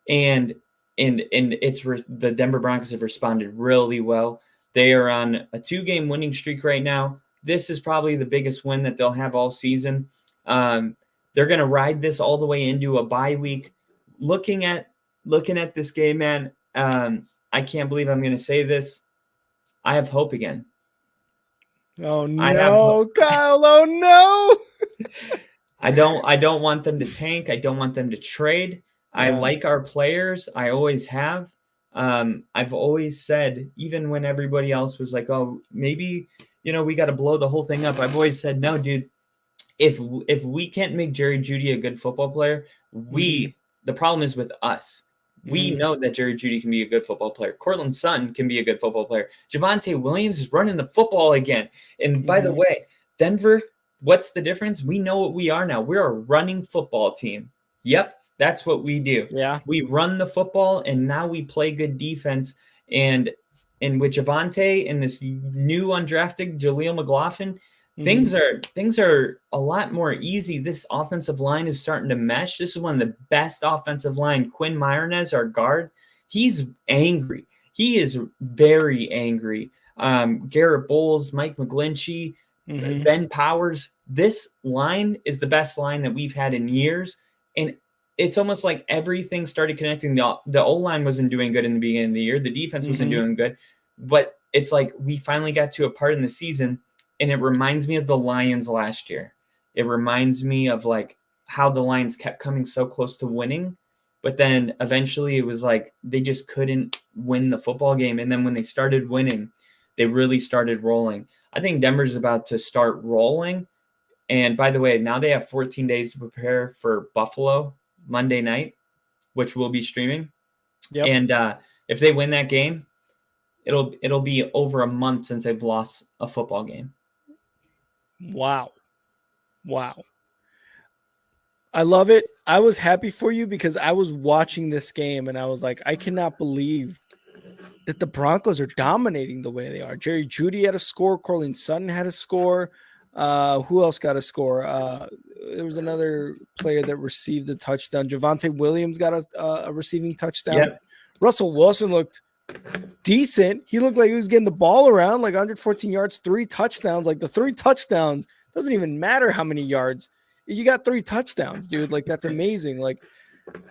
and the Denver Broncos have responded really well. They are on a 2-game winning streak right now. This is probably the biggest win that they'll have all season. They're going to ride this all the way into a bye week. Looking at this game, man, I can't believe I'm going to say this. I have hope again. Oh no, Kyle! Oh no! I don't want them to tank. I don't want them to trade. I like our players. I always have. I've always said, even when everybody else was like, oh, maybe, we got to blow the whole thing up, I've always said, no, dude, if we can't make Jerry Jeudy a good football player, the problem is with us. We know that Jerry Jeudy can be a good football player. Cortland Sutton can be a good football player. Javonte Williams is running the football again. And by the way, Denver, what's the difference? We know what we are now. We're a running football team. Yep, that's what we do. Yeah. We run the football, and now we play good defense. And with Javonte and this new undrafted Jaleel McLaughlin, things are a lot more easy. This offensive line is starting to mesh. This is one of the best offensive line. Quinn Meinerz, our guard, he's angry. He is very angry. Garrett Bowles, Mike McGlinchey, Ben Powers. This line is the best line that we've had in years. And it's almost like everything started connecting. The O-line wasn't doing good in the beginning of the year. The defense wasn't doing good. But it's like we finally got to a part in the season, and it reminds me of the Lions last year. It reminds me of like how the Lions kept coming so close to winning, but then eventually it was like they just couldn't win the football game. And then when they started winning, they really started rolling. I think Denver's about to start rolling. And by the way, now they have 14 days to prepare for Buffalo Monday night, which we'll be streaming. Yep. And if they win that game, it'll be over a month since they've lost a football game. Wow. I love it. I was happy for you because I was watching this game and I was like, I cannot believe that the Broncos are dominating the way they are. Jerry Jeudy had a score. Cortland Sutton had a score. Who else got a score? There was another player that received a touchdown. Javonte Williams got a receiving touchdown. Yep. Russell Wilson looked decent. He looked like he was getting the ball around, like 114 yards, 3 touchdowns. Like the 3 touchdowns doesn't even matter how many yards. You got 3 touchdowns, dude. Like that's amazing. Like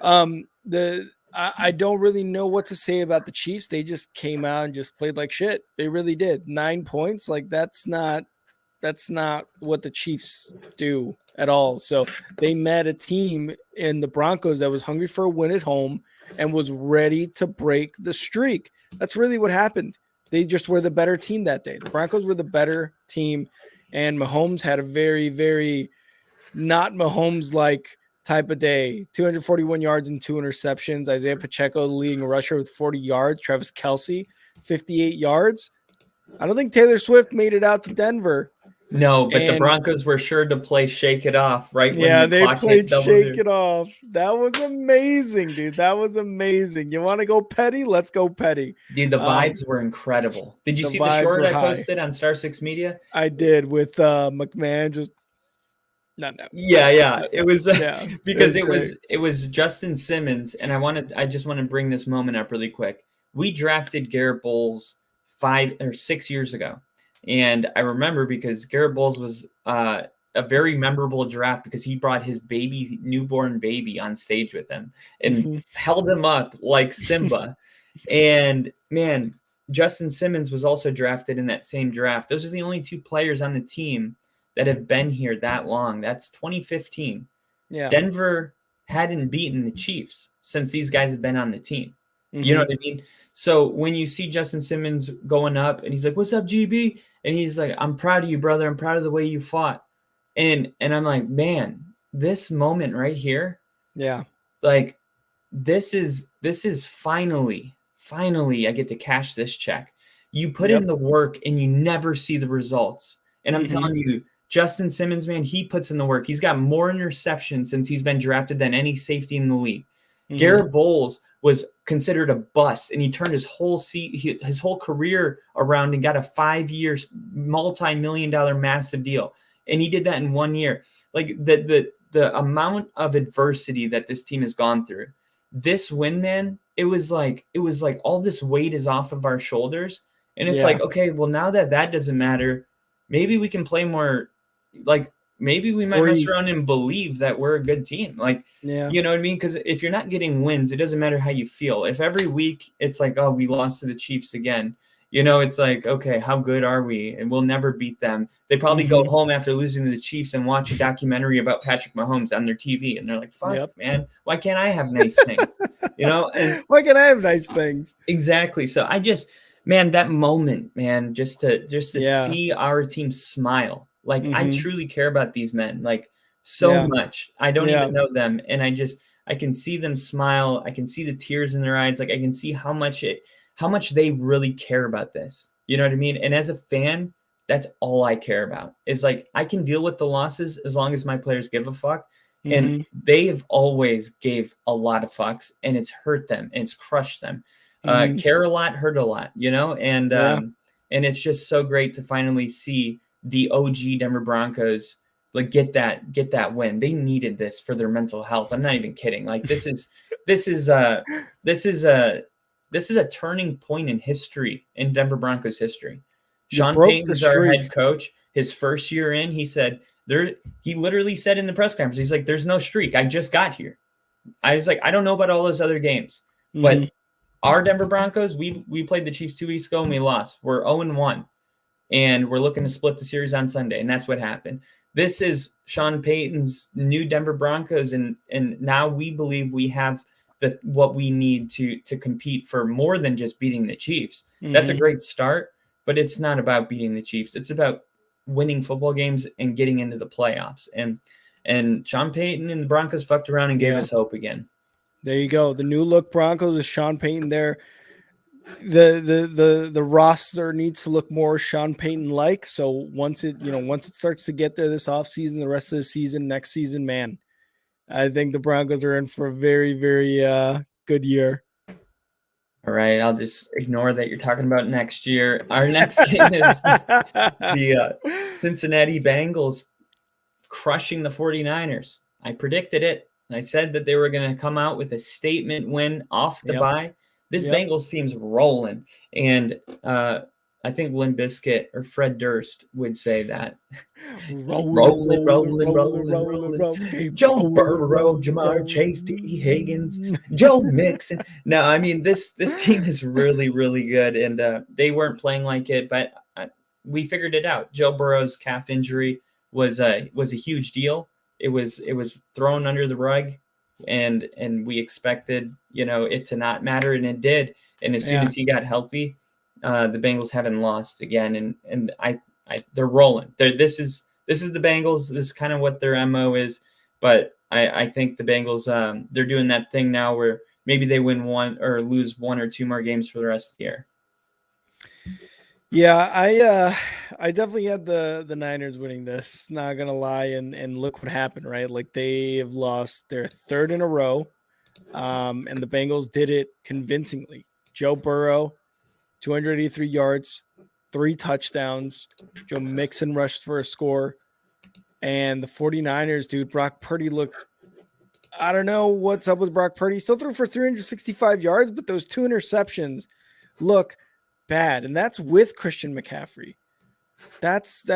I don't really know what to say about the Chiefs. They just came out and just played like shit. They really did. 9 points. Like that's not what the Chiefs do at all. So they met a team in the Broncos that was hungry for a win at home and was ready to break the streak. That's really what happened. They just were the better team that day. The Broncos were the better team, and Mahomes had a very, very not Mahomes like type of day. 241 yards and 2 interceptions. Isaiah Pacheco, the leading rusher with 40 yards. Travis Kelce, 58 yards. I don't think Taylor Swift made it out to Denver. No, but the Broncos were sure to play Shake It Off when the they clock played hit double Shake zero. It Off. That was amazing, dude. That was amazing. You want to go petty? Let's go petty. Dude, the vibes were incredible. Did you see the short I posted on Star 6 Media? I did, with McMahon just no. Yeah. It was because it was Justin Simmons, and I just want to bring this moment up really quick. We drafted Garrett Bowles 5 or 6 years ago. And I remember because Garrett Bowles was a very memorable draft because he brought his newborn baby on stage with him and held him up like Simba. And man, Justin Simmons was also drafted in that same draft. Those are the only 2 players on the team that have been here that long. That's 2015. Yeah. Denver hadn't beaten the Chiefs since these guys have been on the team. You know what I mean? So when you see Justin Simmons going up and he's like, "What's up, GB?" And he's like, "I'm proud of you, brother. I'm proud of the way you fought." And I'm like, man, this moment right here. Yeah. Like this is finally I get to cash this check. You put in the work and you never see the results. And I'm telling you, Justin Simmons, man, he puts in the work. He's got more interceptions since he's been drafted than any safety in the league. Garrett Bowles was considered a bust, and he turned his whole career around and got a 5-year, multi-million-dollar massive deal. And he did that in 1 year. Like the amount of adversity that this team has gone through. This win, man, it was like all this weight is off of our shoulders. And it's like, okay, well, now that doesn't matter, maybe we can play more, like maybe we might mess around and believe that we're a good team. Like, you know what I mean? Because if you're not getting wins, it doesn't matter how you feel. If every week it's like, oh, we lost to the Chiefs again, it's like, okay, how good are we? And we'll never beat them. They probably go home after losing to the Chiefs and watch a documentary about Patrick Mahomes on their TV. And they're like, fuck, man, why can't I have nice things? And why can't I have nice things? Exactly. So man, that moment, man, just to see our team smile. Like I truly care about these men, like so much. I don't even know them. And I can see them smile. I can see the tears in their eyes. Like I can see how much they really care about this. You know what I mean? And as a fan, that's all I care about is like, I can deal with the losses as long as my players give a fuck. And they have always gave a lot of fucks, and it's hurt them and it's crushed them. Care a lot, hurt a lot, and it's just so great to finally see the OG Denver Broncos like get that win. They needed this for their mental health. I'm not even kidding. Like this is a turning point in history, in Denver Broncos history. Sean Payton's our head coach. His first year in, he said he literally said in the press conference, he's like, "There's no streak. I just got here." I was like, I don't know about all those other games, but our Denver Broncos, we played the Chiefs 2 weeks ago and we lost. We're 0-1, and we're looking to split the series on Sunday, and that's what happened. This is Sean Payton's new Denver Broncos, and now we believe we have what we need to compete for more than just beating the Chiefs. That's a great start, but it's not about beating the Chiefs. It's about winning football games and getting into the playoffs. And Sean Payton and the Broncos fucked around and gave us hope again. There you go. The new look Broncos is Sean Payton there. The roster needs to look more Sean Payton like. So once it starts to get there this offseason, the rest of the season, next season, man, I think the Broncos are in for a very, very good year. All right, I'll just ignore that you're talking about next year. Our next game is the Cincinnati Bengals crushing the 49ers. I predicted it. I said that they were going to come out with a statement win off the bye. This Bengals team's rolling. And I think Limp Bizkit or Fred Durst would say that. Rolling. Joe Burrow, Jamar Chase, T. Higgins, Joe Mixon. No, I mean, this team is really, really good. And they weren't playing like it, but we figured it out. Joe Burrow's calf injury was a huge deal. It was thrown under the rug, and we expected, it to not matter, and it did. And as soon as he got healthy, the Bengals haven't lost again, and they're rolling. This is the Bengals. This is kind of what their MO is. But I think the Bengals, they're doing that thing now where maybe they win one or lose one or two more games for the rest of the year. Yeah, I definitely had the Niners winning this, not gonna lie, and look what happened, right? Like they have lost their third in a row. And the Bengals did it convincingly. Joe Burrow, 283 yards, 3 touchdowns. Joe Mixon rushed for a score. And the 49ers, dude, Brock Purdy looked, I don't know what's up with Brock Purdy. Still threw for 365 yards, but those 2 interceptions look bad. And that's with Christian McCaffrey. That's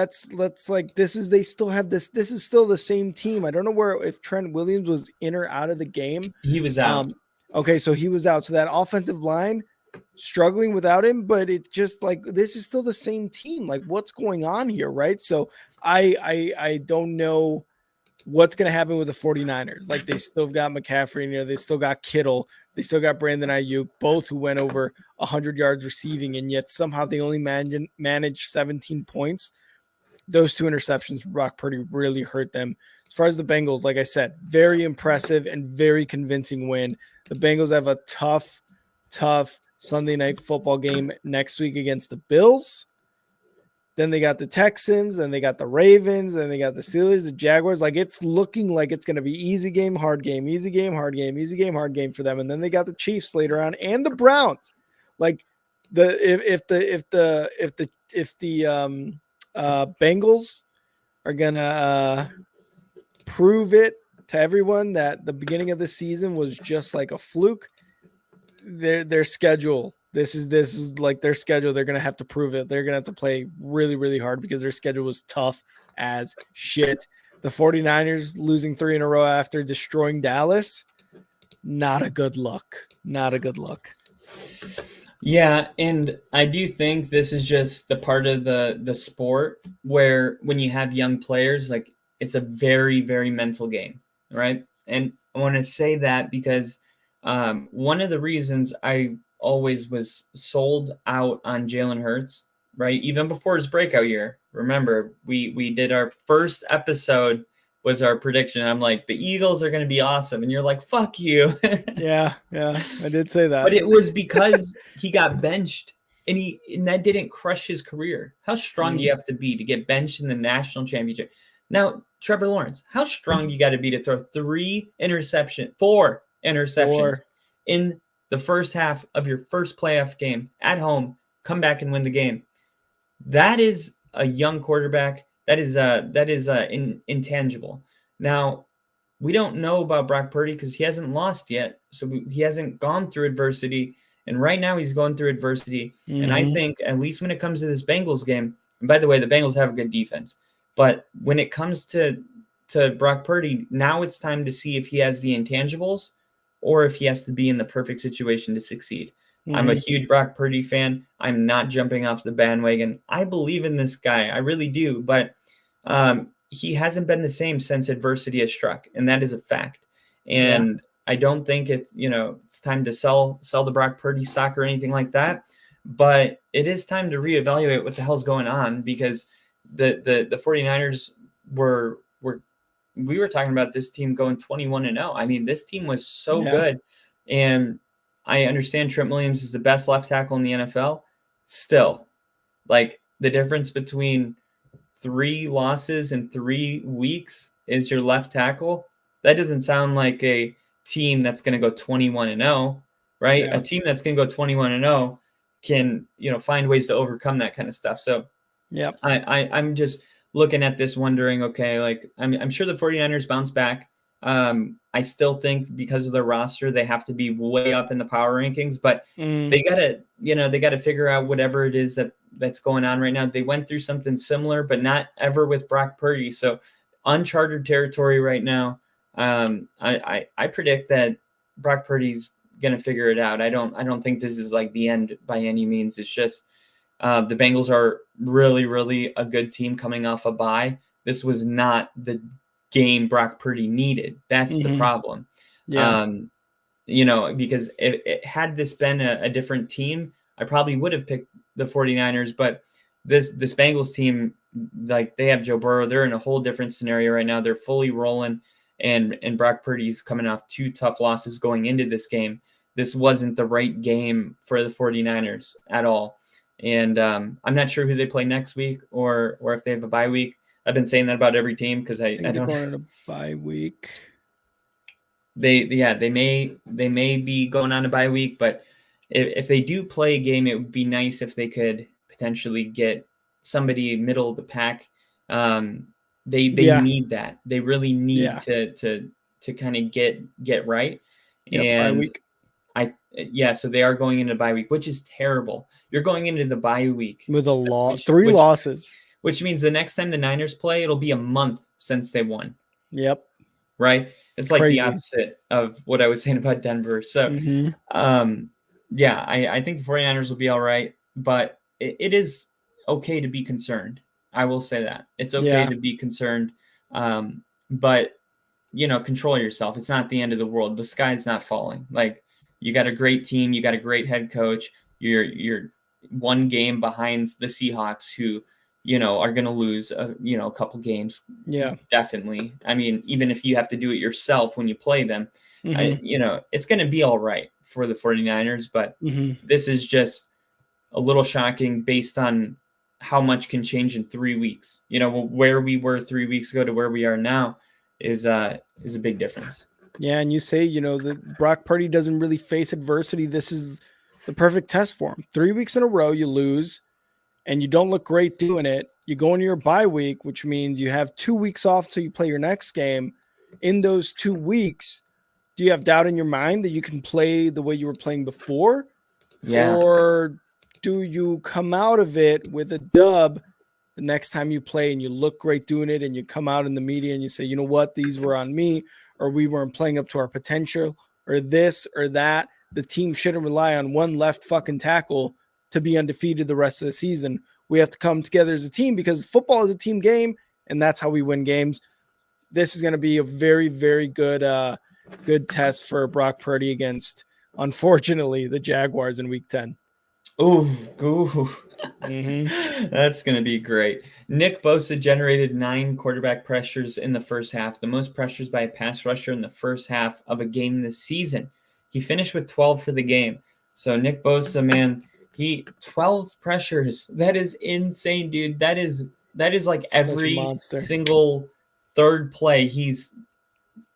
like they still have this is still the same team. I don't know where if Trent Williams was in or out of the game. He was out. Okay, so he was out. So that offensive line struggling without him, but it's just like this is still the same team. Like what's going on here, right? So I don't know what's going to happen with the 49ers. Like they still got McCaffrey in here, they still got Kittle, they still got Brandon Ayuk, both who went over 100 yards receiving, and yet somehow they only managed 17 points. Those 2 interceptions from Brock Purdy really hurt them. As far as the Bengals, like I said, very impressive and very convincing win. The Bengals have a tough Sunday night football game next week against the Bills. Then they got the Texans, then they got the Ravens, then they got the Steelers, the Jaguars. Like it's looking like it's going to be easy game, hard game, easy game, hard game, easy game, hard game for them. And then they got the Chiefs later on and the Browns. Like if the Bengals are gonna prove it to everyone that the beginning of the season was just like a fluke, their schedule. This is like their schedule. They're gonna have to prove it. They're gonna have to play really, really hard because their schedule was tough as shit. The 49ers losing 3 in a row after destroying Dallas. Not a good look. Not a good look. Yeah, and I do think this is just the part of the sport where when you have young players, like it's a very, very mental game, right? And I want to say that because one of the reasons I always was sold out on Jalen Hurts, right? Even before his breakout year. Remember, we did our first episode was our prediction. I'm like, the Eagles are going to be awesome. And you're like, fuck you. Yeah, I did say that. But it was because he got benched and that didn't crush his career. How strong do you have to be to get benched in the national championship? Now, Trevor Lawrence, how strong you got to be to throw 4 interceptions in the first half of your first playoff game at home, come back and win the game? That is a young quarterback. That is intangible. Now, we don't know about Brock Purdy because he hasn't lost yet. So he hasn't gone through adversity. And right now he's going through adversity. Mm-hmm. And I think at least when it comes to this Bengals game, and by the way, the Bengals have a good defense. But when it comes to Brock Purdy, now it's time to see if he has the intangibles or if he has to be in the perfect situation to succeed. Mm-hmm. I'm a huge Brock Purdy fan. I'm not jumping off the bandwagon. I believe in this guy. I really do. But he hasn't been the same since adversity has struck, and that is a fact. And I don't think it's time to sell the Brock Purdy stock or anything like that. But it is time to reevaluate what the hell's going on, because the 49ers we were talking about this team going 21-0. I mean, this team was so good. And I understand Trent Williams is the best left tackle in the NFL. Still, like the difference between 3 losses in 3 weeks is your left tackle. That doesn't sound like a team that's going to go 21-0, right? Yeah. A team that's going to go 21-0 can, find ways to overcome that kind of stuff. So yeah, I'm just looking at this wondering, okay, like I'm sure the 49ers bounce back. I still think because of their roster, they have to be way up in the power rankings, but they gotta figure out whatever it is that's going on right now. They went through something similar, but not ever with Brock Purdy. So uncharted territory right now. I predict that Brock Purdy's gonna figure it out. I don't think this is like the end by any means. It's just the Bengals are really, really a good team coming off a bye. This was not the game Brock Purdy needed. That's the problem. Yeah. Because if it had this been a different team, I probably would have picked the 49ers, but this Bengals team, like they have Joe Burrow, they're in a whole different scenario right now. They're fully rolling. and Brock Purdy's coming off 2 tough losses going into this game. This wasn't the right game for the 49ers at all. And I'm not sure who they play next week or if they have a bye week. I've been saying that about every team because I think they're don't. going on a bye week. They may be going on a bye week, but if they do play a game, it would be nice if they could potentially get somebody middle of the pack. They need that. They really need to kind of get right. Yep, and bye week. So they are going into bye week, which is terrible. You're going into the bye week with a loss, 3 losses, which means the next time the Niners play, it'll be a month since they won. Yep. Right. It's like the opposite of what I was saying about Denver. So, I think the 49ers will be all right, but it is okay to be concerned. I will say that it's okay to be concerned. But control yourself. It's not the end of the world. The sky's not falling. Like, you got a great team. You got a great head coach. You're 1 game behind the Seahawks, who, are going to lose, a couple games. Yeah, definitely. I mean, even if you have to do it yourself when you play them, it's going to be all right for the 49ers. But this is just a little shocking based on how much can change in 3 weeks. Where we were 3 weeks ago to where we are now is a big difference. Yeah, and you say, that Brock Purdy doesn't really face adversity. This is the perfect test for him. 3 weeks in a row, you lose, and you don't look great doing it. You go into your bye week, which means you have 2 weeks off till you play your next game. In those 2 weeks, do you have doubt in your mind that you can play the way you were playing before? Yeah. Or do you come out of it with a dub the next time you play and you look great doing it, and you come out in the media and you say, you know what, these were on me, or we weren't playing up to our potential, or this or that. The team shouldn't rely on one left fucking tackle to be undefeated the rest of the season. We have to come together as a team, because football is a team game, and that's how we win games. This is going to be a very, very good test for Brock Purdy against, unfortunately, the Jaguars in Week 10. Ooh. That's going to be great. Nick Bosa generated 9 quarterback pressures in the first half, the most pressures by a pass rusher in the first half of a game this season. He finished with 12 for the game. So Nick Bosa, man, 12 pressures. That is insane, dude. That is like every single third play he's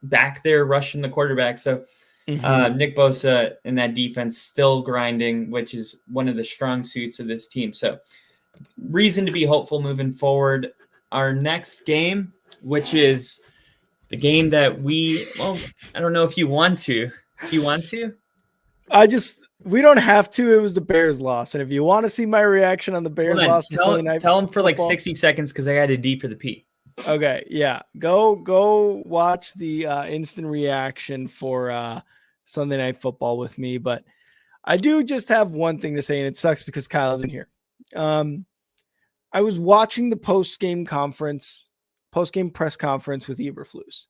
back there rushing the quarterback. So Nick Bosa and that defense still grinding, which is one of the strong suits of this team. So reason to be hopeful moving forward. Our next game, which is the game that I don't know if you want to. Do you want to? We don't have to. It was the Bears loss. And if you want to see my reaction on the Bears loss, tell them for like 60 seconds, because I got a D for the P. Okay. Yeah. Go watch the instant reaction for Sunday Night Football with me. But I do just have one thing to say, and it sucks because Kyle's in here. I was watching the post-game press conference with Eberflus.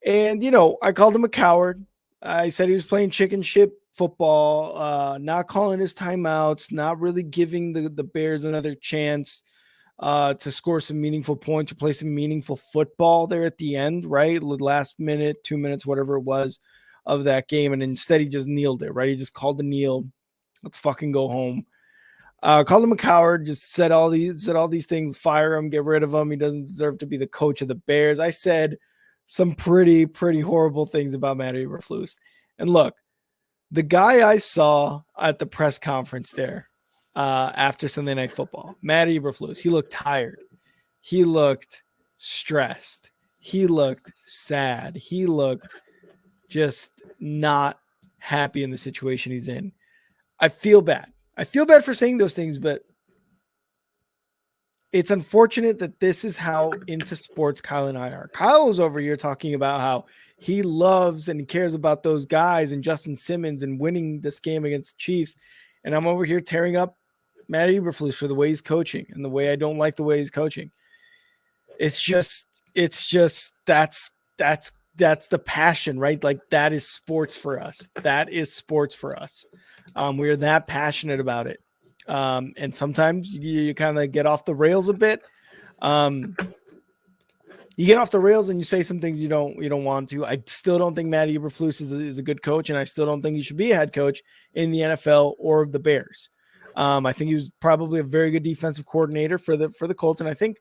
And, I called him a coward. I said he was playing chicken shit football, not calling his timeouts, not really giving the Bears another chance to score some meaningful points, to play some meaningful football there at the end, right? Last minute, 2 minutes, whatever it was of that game. And instead he just kneeled it, right? He just called the kneel. Let's fucking go home. Called him a coward, just said all these things, fire him, get rid of him. He doesn't deserve to be the coach of the Bears. I said some pretty horrible things about Matt Eberflus. And look, the guy I saw at the press conference there after Sunday Night Football, Matt Eberflus, he looked tired. He looked stressed. He looked sad. He looked just not happy in the situation he's in. I feel bad. I feel bad for saying those things, but it's unfortunate that this is how into sports Kyle and I are. Kyle was over here talking about how he loves and cares about those guys and Justin Simmons and winning this game against the Chiefs. And I'm over here tearing up Matt Eberflus for the way he's coaching and the way I don't like the way he's coaching. It's just that's the passion, right? Like, that is sports for us. That is sports for us. We're that passionate about it. And sometimes you kind of get off the rails a bit. you get off the rails and you say some things you don't want to. I still don't think Matty Eberflus is a good coach, and I still don't think he should be a head coach in the NFL or the Bears. I think he was probably a very good defensive coordinator for the Colts, and I think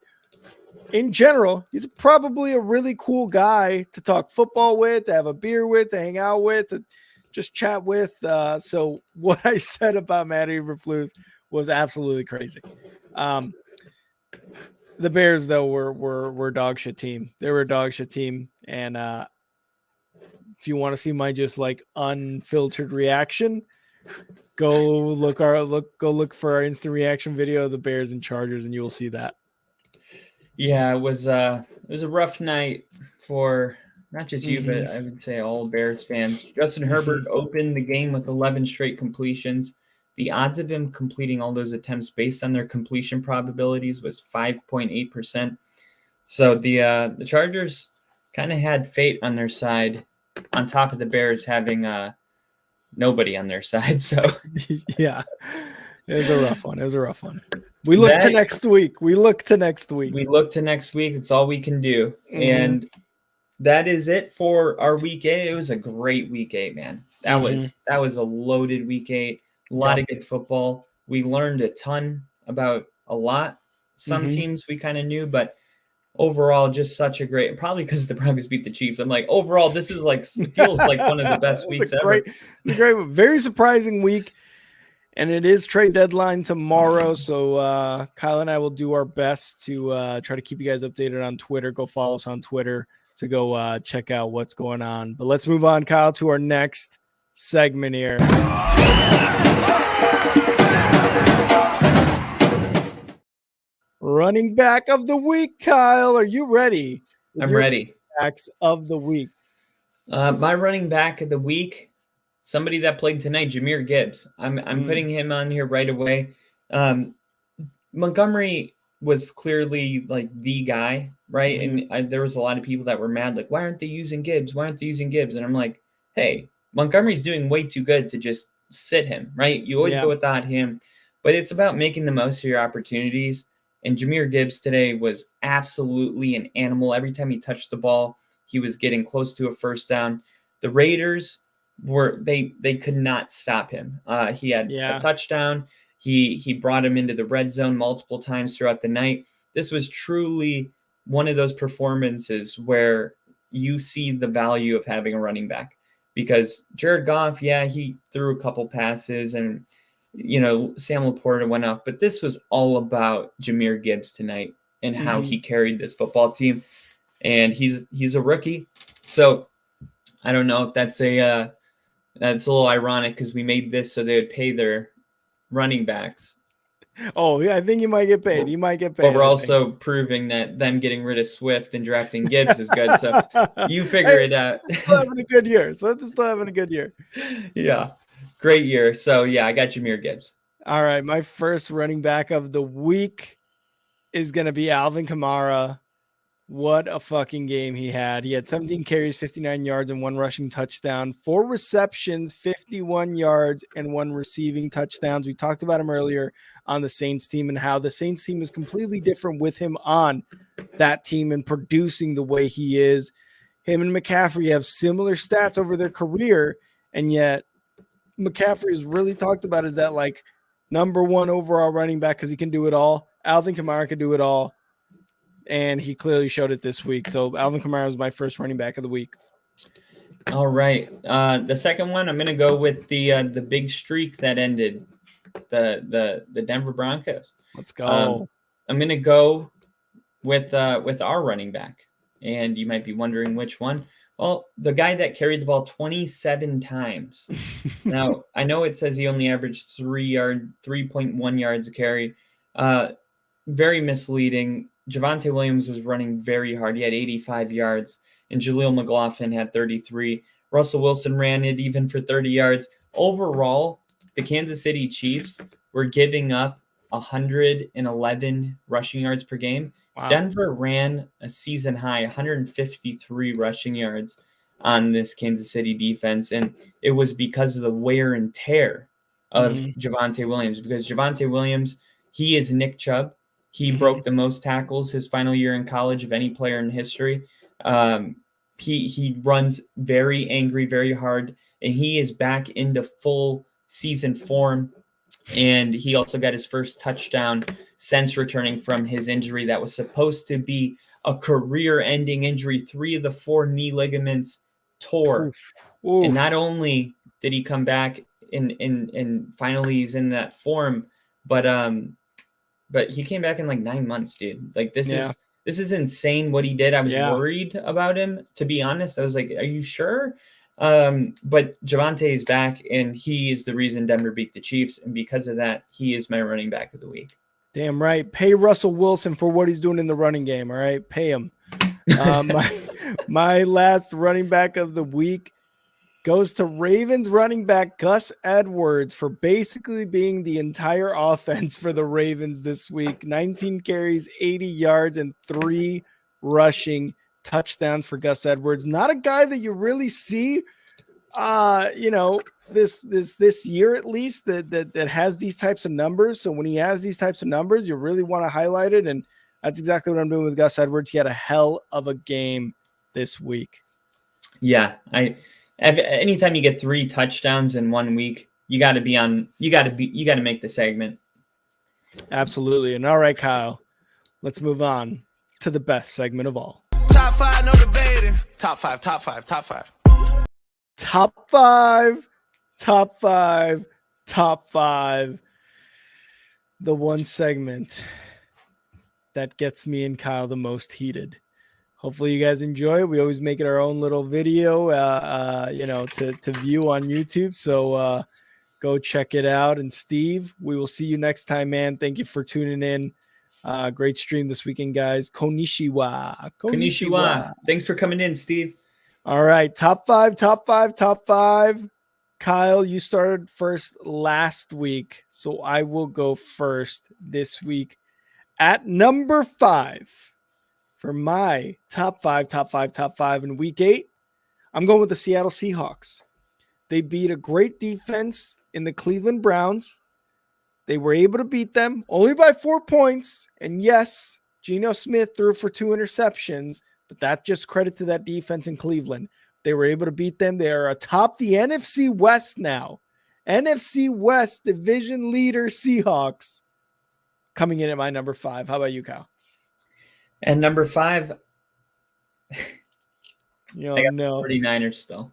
in general he's probably a really cool guy to talk football with, to have a beer with, to hang out with, to just chat with. So what I said about Matty Eberflus was absolutely crazy. The Bears, though, were dog shit team. They were a dog shit team, and if you want to see my just like unfiltered reaction, go look for our instant reaction video of the Bears and Chargers, and you will see that. Yeah, it was a rough night for not just you, but I would say all Bears fans. Justin Herbert opened the game with 11 straight completions. The odds of him completing all those attempts based on their completion probabilities was 5.8%. So the Chargers kind of had fate on their side, on top of the Bears having nobody on their side. So yeah, it was a rough one. We look to next week. It's all we can do. And that is it for our week 8. It was a great week 8, man. That was a loaded week 8. A lot of good football. We learned a ton about a lot. Some teams we kind of knew, but overall, just such a great. Probably because the Broncos beat the Chiefs. I'm like, overall, this is like feels like one of the best weeks ever. Great, very surprising week, and it is trade deadline tomorrow. So Kyle and I will do our best to try to keep you guys updated on Twitter. Go follow us on Twitter to go check out what's going on. But let's move on, Kyle, to our next segment here. Running back of the week, Kyle. Are you ready? I'm ready. Backs of the week. My running back of the week, somebody that played tonight, Jahmyr Gibbs. I'm putting him on here right away. Montgomery was clearly like the guy, right? And there was a lot of people that were mad, like, why aren't they using Gibbs? And I'm like, hey, Montgomery's doing way too good to just sit him, right? You always go without him, but it's about making the most of your opportunities. And Jahmyr Gibbs today was absolutely an animal. Every time he touched the ball, he was getting close to a first down. The Raiders they could not stop him. He had a touchdown. He brought him into the red zone multiple times throughout the night. This was truly one of those performances where you see the value of having a running back, because Jared Goff, he threw a couple passes and, Sam Laporta went off, but this was all about Jahmyr Gibbs tonight and how he carried this football team. And he's a rookie. So I don't know if that's a little ironic, because we made this so they would pay their running backs. Oh, yeah, I think you might get paid. But we're also proving that them getting rid of Swift and drafting Gibbs is good. So you figure it out. Still having a good year. Yeah. Great year. So, I got Jahmyr Gibbs. All right. My first running back of the week is going to be Alvin Kamara. What a fucking game he had. He had 17 carries, 59 yards, and 1 rushing touchdown, 4 receptions, 51 yards, and 1 receiving touchdowns. We talked about him earlier on the Saints team and how the Saints team is completely different with him on that team and producing the way he is. Him and McCaffrey have similar stats over their career, and yet McCaffrey is really talked about as that like number 1 overall running back because he can do it all. Alvin Kamara can do it all. And he clearly showed it this week. So Alvin Kamara was my first running back of the week. All right. The second one, I'm going to go with the big streak that ended, the Denver Broncos. Let's go. I'm going to go with our running back. And you might be wondering which one. Well, the guy that carried the ball 27 times. Now, I know it says he only averaged 3.1 yards a carry. Very misleading. Javonte Williams was running very hard. He had 85 yards, and Jaleel McLaughlin had 33. Russell Wilson ran it even for 30 yards. Overall, the Kansas City Chiefs were giving up 111 rushing yards per game. Wow. Denver ran a season high 153 rushing yards on this Kansas City defense, and it was because of the wear and tear of Javonte Williams, because Javonte Williams, he is Nick Chubb. He broke the most tackles his final year in college of any player in history. He runs very angry, very hard, and he is back into full season form. And he also got his first touchdown since returning from his injury that was supposed to be a career-ending injury. 3 of the 4 knee ligaments tore. Oof. And not only did he come back and finally he's in that form, but he came back in like 9 months, dude. Like this is insane what he did. I was worried about him, to be honest. I was like, are you sure? But Javonte is back, and he is the reason Denver beat the Chiefs, and because of that, he is my running back of the week. Damn right. Pay Russell Wilson for what he's doing in the running game, all right? Pay him. My last running back of the week goes to Ravens running back Gus Edwards for basically being the entire offense for the Ravens this week. 19 carries, 80 yards, and 3 rushing touchdowns for Gus Edwards. Not a guy that you really see, this year at least that has these types of numbers. So when he has these types of numbers, you really want to highlight it. And that's exactly what I'm doing with Gus Edwards. He had a hell of a game this week. Yeah, anytime you get 3 touchdowns in 1 week, you got to make the segment. Absolutely. And all right, Kyle, let's move on to the best segment of all. Top 5, no debating. Top 5, top 5, top 5. Top 5, top 5, top 5. The one segment that gets me and Kyle the most heated. Hopefully you guys enjoy it. We always make it our own little video, to view on YouTube. So go check it out. And Steve, we will see you next time, man. Thank you for tuning in. Great stream this weekend, guys. Konnichiwa. Konnichiwa. Thanks for coming in, Steve. All right. Top 5, top 5, top 5. Kyle, you started first last week, so I will go first this week at number 5. For my top 5 in week 8, I'm going with the Seattle Seahawks. They beat a great defense in the Cleveland Browns. They were able to beat them only by 4 points. And yes, Geno Smith threw for 2 interceptions, but that just credit to that defense in Cleveland. They were able to beat them. They are atop the NFC West now. NFC West division leader Seahawks coming in at my number 5. How about you, Kyle? And number 5, I got the 49ers still.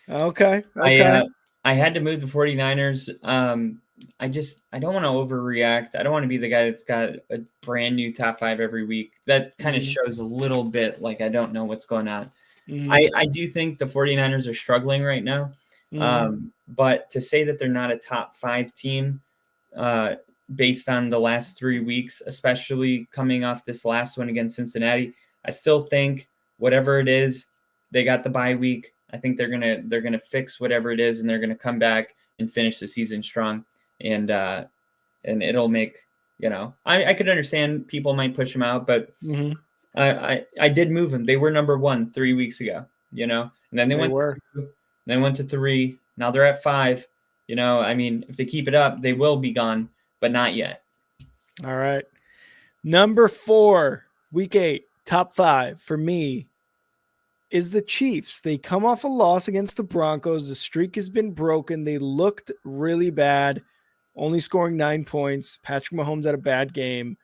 Okay. I had to move the 49ers. I don't want to overreact. I don't want to be the guy that's got a brand new top 5 every week. That kind of shows a little bit like I don't know what's going on. I do think the 49ers are struggling right now. But to say that they're not a top 5 team based on the last 3 weeks, especially coming off this last one against Cincinnati, I still think whatever it is, they got the bye week. I think they're gonna fix whatever it is, and they're gonna come back and finish the season strong. And it'll make, I could understand people might push them out, but I did move them. They were number 1 3 weeks ago, and then they went to 2, then went to 3. Now they're at 5. If they keep it up, they will be gone, but not yet. All right. Number 4, week 8, top 5 for me is the Chiefs. They come off a loss against the Broncos. The streak has been broken. They looked really bad, only scoring 9 points. Patrick Mahomes had a bad game.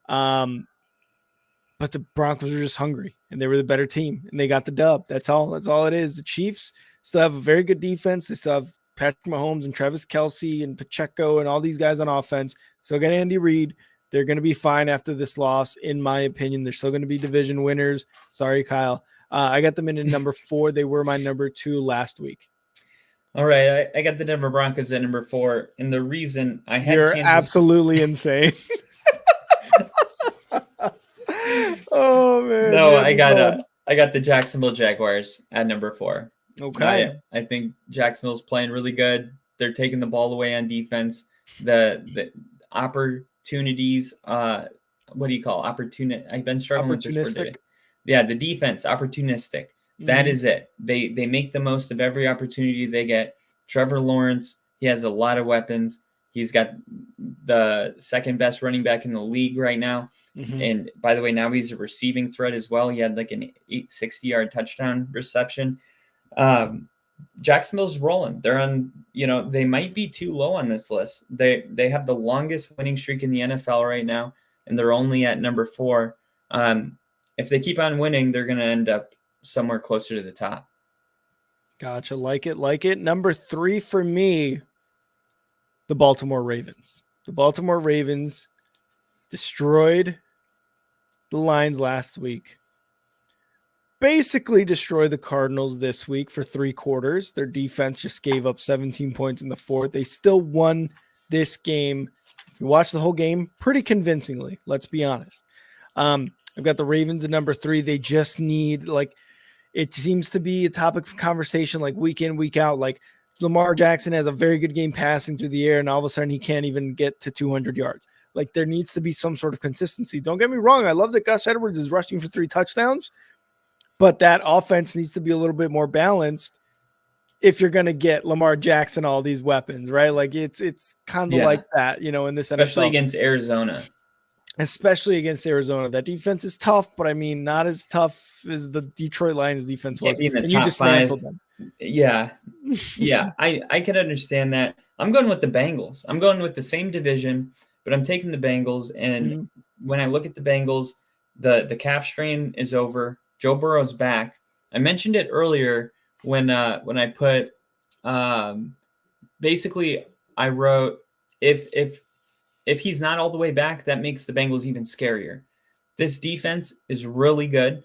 But the Broncos were just hungry, and they were the better team, and they got the dub. That's all it is. The Chiefs still have a very good defense. They still have Patrick Mahomes and Travis Kelce and Pacheco and all these guys on offense. Still got Andy Reid. They're going to be fine after this loss, in my opinion. They're still going to be division winners. Sorry, Kyle. I got them in at number 4. They were my number 2 last week. All right. I got the Denver Broncos at number 4. And the reason I had You're absolutely insane. Oh, man. No, I got the Jacksonville Jaguars at number 4. Okay. I think Jacksonville's playing really good. They're taking the ball away on defense. The opportunities, what do you call opportunity? I've been struggling with this word today. Yeah, the defense, opportunistic. That is it. They make the most of every opportunity they get. Trevor Lawrence, he has a lot of weapons. He's got the second best running back in the league right now. Mhm. And by the way, now he's a receiving threat as well. He had like an 860-yard touchdown reception. Jacksonville's rolling. They're on, they might be too low on this list. They have the longest winning streak in the NFL right now, and they're only at number 4. If they keep on winning, they're going to end up somewhere closer to the top. Gotcha. Like it. Number 3 for me, the Baltimore Ravens. The Baltimore Ravens destroyed the Lions last week. Basically destroyed the Cardinals this week for 3 quarters. Their defense just gave up 17 points in the 4th. They still won this game. If you watch the whole game, pretty convincingly, let's be honest. I've got the Ravens at number 3. They just need, it seems to be a topic of conversation week in, week out. Lamar Jackson has a very good game passing through the air, and all of a sudden he can't even get to 200 yards. There needs to be some sort of consistency. Don't get me wrong. I love that Gus Edwards is rushing for 3 touchdowns, but that offense needs to be a little bit more balanced if you're going to get Lamar Jackson all these weapons, right? It's kind of like that, in this especially NFL. against Arizona. Especially against Arizona. That defense is tough, but not as tough as the Detroit Lions defense was. And you dismantled 5. them. Yeah. I can understand that. I'm going with the Bengals. I'm going with the same division, but I'm taking the Bengals. And when I look at the Bengals, the calf strain is over. Joe Burrow's back. I mentioned it earlier when I put basically I wrote if he's not all the way back, that makes the Bengals even scarier. This defense is really good.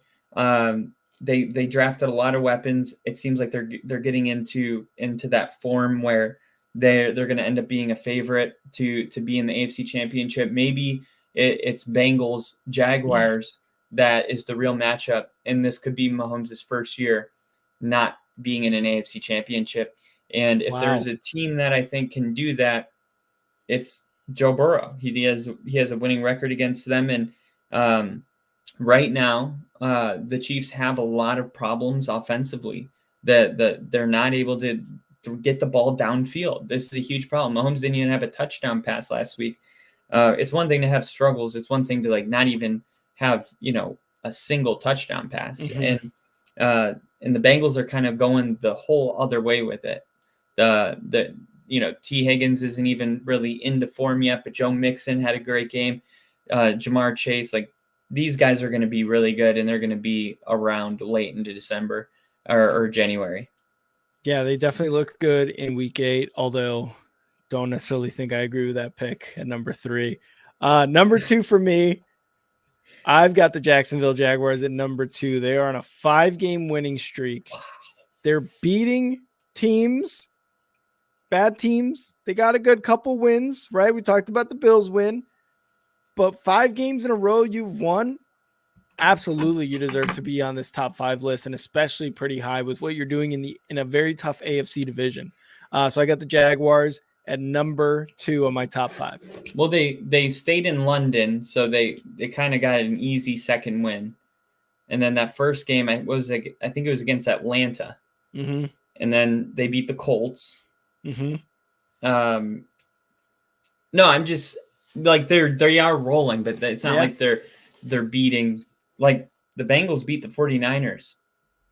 They drafted a lot of weapons. It seems like they're getting into that form where they're going to end up being a favorite to be in the AFC Championship. Maybe it's Bengals Jaguars that is the real matchup, and this could be Mahomes' first year not being in an AFC Championship. And if there's a team that I think can do that, it's Joe Burrow. He has a winning record against them, and right now the Chiefs have a lot of problems offensively that they're not able to get the ball downfield. This is a huge problem. Mahomes didn't even have a touchdown pass last week. It's one thing to have struggles. It's one thing to not even have a single touchdown pass. And the Bengals are kind of going the whole other way with it. T. Higgins isn't even really into form yet, but Joe Mixon had a great game. Jamar Chase, these guys are going to be really good, and they're going to be around late into December or January. Yeah, they definitely looked good in week 8, although don't necessarily think I agree with that pick at number 3. Number 2 for me, I've got the Jacksonville Jaguars at number 2. They are on a 5-game winning streak. They're beating teams, bad teams. They got a good couple wins, right? We talked about the Bills win, but 5 games in a row you've won. Absolutely, you deserve to be on this top 5 list, and especially pretty high with what you're doing in a very tough AFC division. So I got the Jaguars at number 2 on my top 5. Well, they stayed in London, so they kind of got an easy second win, and then that first game I think it was against Atlanta, and then they beat the Colts. No, I'm just they are rolling, but it's not like they're beating. The Bengals beat the 49ers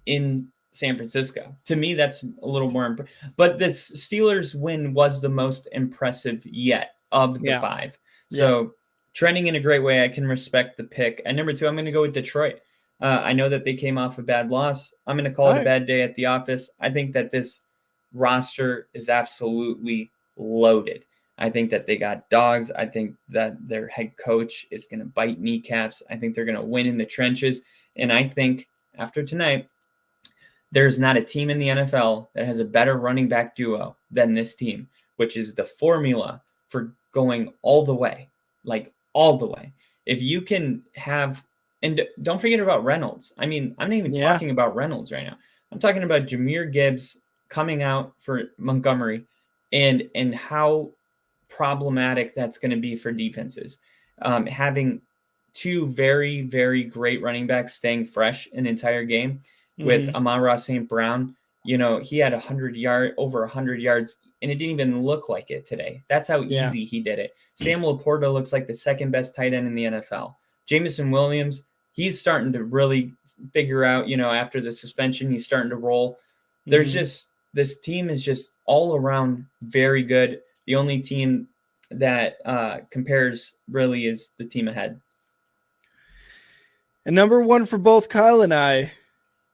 in San Francisco. To me, that's a little more but the Steelers win was the most impressive yet of the 5. So trending in a great way. I can respect the pick. At number 2, I'm going to go with Detroit. I know that they came off a bad loss. I'm going to call it a bad day at the office. I think that this roster is absolutely loaded. I think that they got dogs. I think that their head coach is going to bite kneecaps. I think they're going to win in the trenches. And I think after tonight, there's not a team in the NFL that has a better running back duo than this team, which is the formula for going all the way, all the way. If you can have, and don't forget about Reynolds. I mean, I'm not even talking about Reynolds right now. I'm talking about Jahmyr Gibbs coming out for Montgomery and how problematic that's going to be for defenses. Having 2 very, very great running backs staying fresh an entire game with Amon-Ra St. Brown. He had over 100 yards and it didn't even look like it today. That's how Yeah. easy he did it. Sam Laporta looks like the second best tight end in the NFL. Jameson Williams, he's starting to really figure out, after the suspension, he's starting to roll. There's just, this team is just all around very good. The only team that compares really is the team ahead. And number one for both Kyle and I,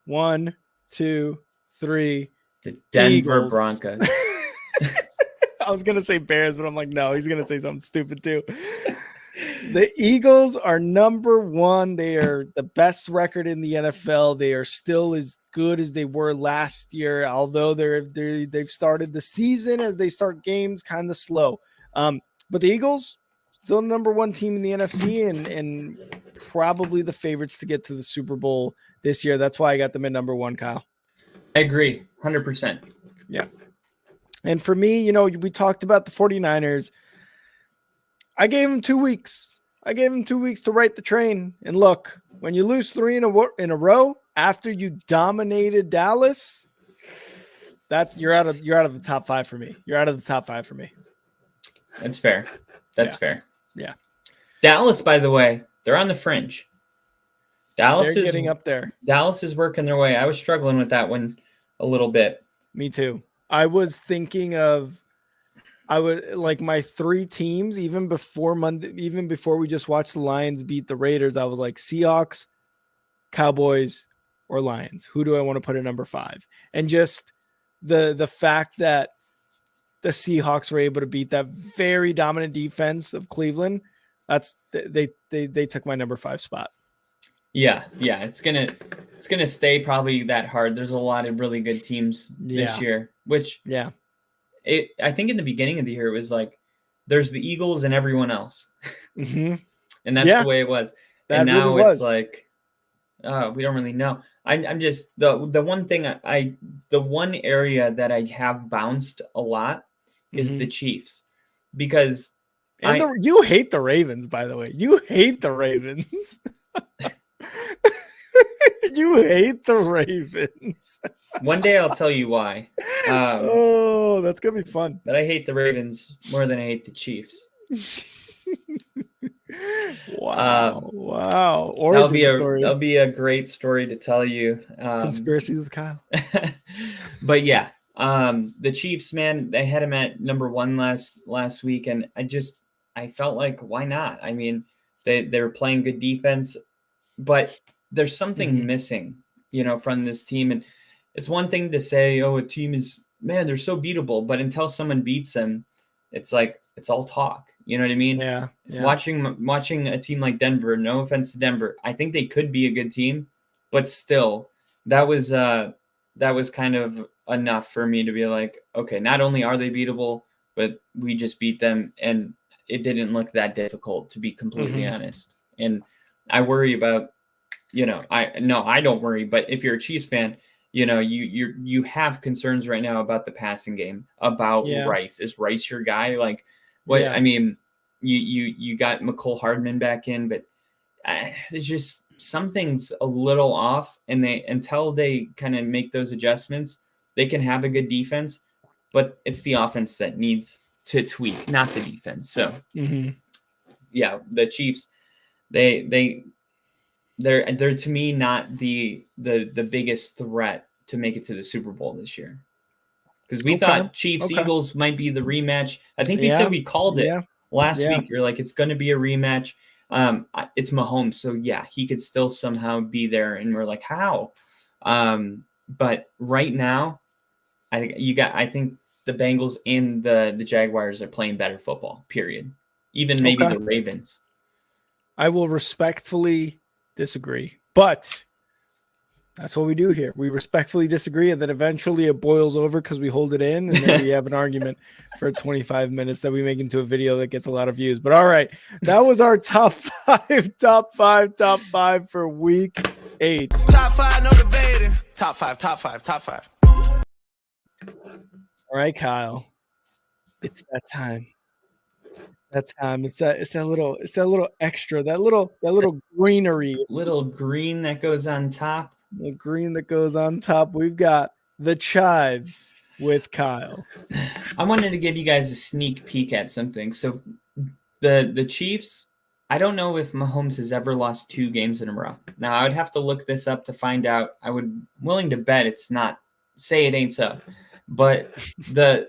1, 2, 3. The Denver Eagles. Broncos. I was going to say Bears, but I'm like, no, he's going to say something stupid too. The Eagles are number one. They are the best record in the NFL. They are still as good as they were last year, although they've started the season as they start games kind of slow. But the Eagles, still the number one team in the NFC and probably the favorites to get to the Super Bowl this year. That's why I got them at number one, Kyle. I agree, 100%. Yeah. And for me, we talked about the 49ers. I gave them 2 weeks. I gave them 2 weeks to right the train. And look, when you lose 3 in a row after you dominated Dallas, that you're out of the top 5 for me. You're out of the top 5 for me. That's fair. That's fair. Yeah. Dallas, by the way, they're on the fringe. Dallas They're is getting up there. Dallas is working their way. I was struggling with that one a little bit. Me too. I was thinking of my 3 teams, even before Monday, even before we just watched the Lions beat the Raiders. I was like Seahawks, Cowboys, or Lions. Who do I want to put at number 5? And just the fact that the Seahawks were able to beat that very dominant defense of Cleveland, they took my number 5 spot. Yeah, it's gonna stay probably that hard. There's a lot of really good teams this year, which I think in the beginning of the year it was like there's the Eagles and everyone else, and that's the way it was. And now it's like we don't really know. I'm just the one thing the one area that I have bounced a lot is the Chiefs, because you hate the Ravens, by the way. You hate the Ravens. You hate the Ravens. One day I'll tell you why. That's gonna be fun. But I hate the Ravens more than I hate the Chiefs. Wow. Origin story. That'll be a great story to tell you. Conspiracies with Kyle. But yeah, the Chiefs, man, they had him at number 1 last week, and I felt like, why not? I mean, they were playing good defense, but there's something missing, from this team. And it's one thing to say, a team is, man, they're so beatable, but until someone beats them, it's like, it's all talk. You know what I mean? Yeah. Watching a team like Denver, no offense to Denver, I think they could be a good team, but still, that was kind of enough for me to be like, okay, not only are they beatable, but we just beat them, and it didn't look that difficult, to be completely honest. And I worry about, I don't worry, but if you're a Chiefs fan, you have concerns right now about the passing game, about Rice. Is Rice your guy? Like, what? Yeah. I mean, you got McCole Hardman back in, but it's just something's a little off. And until they kind of make those adjustments, they can have a good defense, but it's the offense that needs to tweak, not the defense. So, yeah, the Chiefs, they're to me not the biggest threat to make it to the Super Bowl this year, because we thought Chiefs Eagles might be the rematch. I think they said we called it last week. You're like, it's going to be a rematch. It's Mahomes, so yeah, he could still somehow be there, and we're like, how? But right now, I think the Bengals and the Jaguars are playing better football. Period. Even maybe the Ravens. I will respectfully disagree, but that's what we do here. We respectfully disagree, and then eventually it boils over because we hold it in, and then we have an argument for 25 minutes that we make into a video that gets a lot of views. But all right, that was our top five for week 8. Top 5, no debating. Top 5. All right, Kyle, it's that time. It's that little extra, that little greenery, little green that goes on top. The green that goes on top. We've got the Chives with Kyle. I wanted to give you guys a sneak peek at something. So the Chiefs, I don't know if Mahomes has ever lost 2 games in a row. Now, I would have to look this up to find out. Willing to bet it's not. Say it ain't so. But the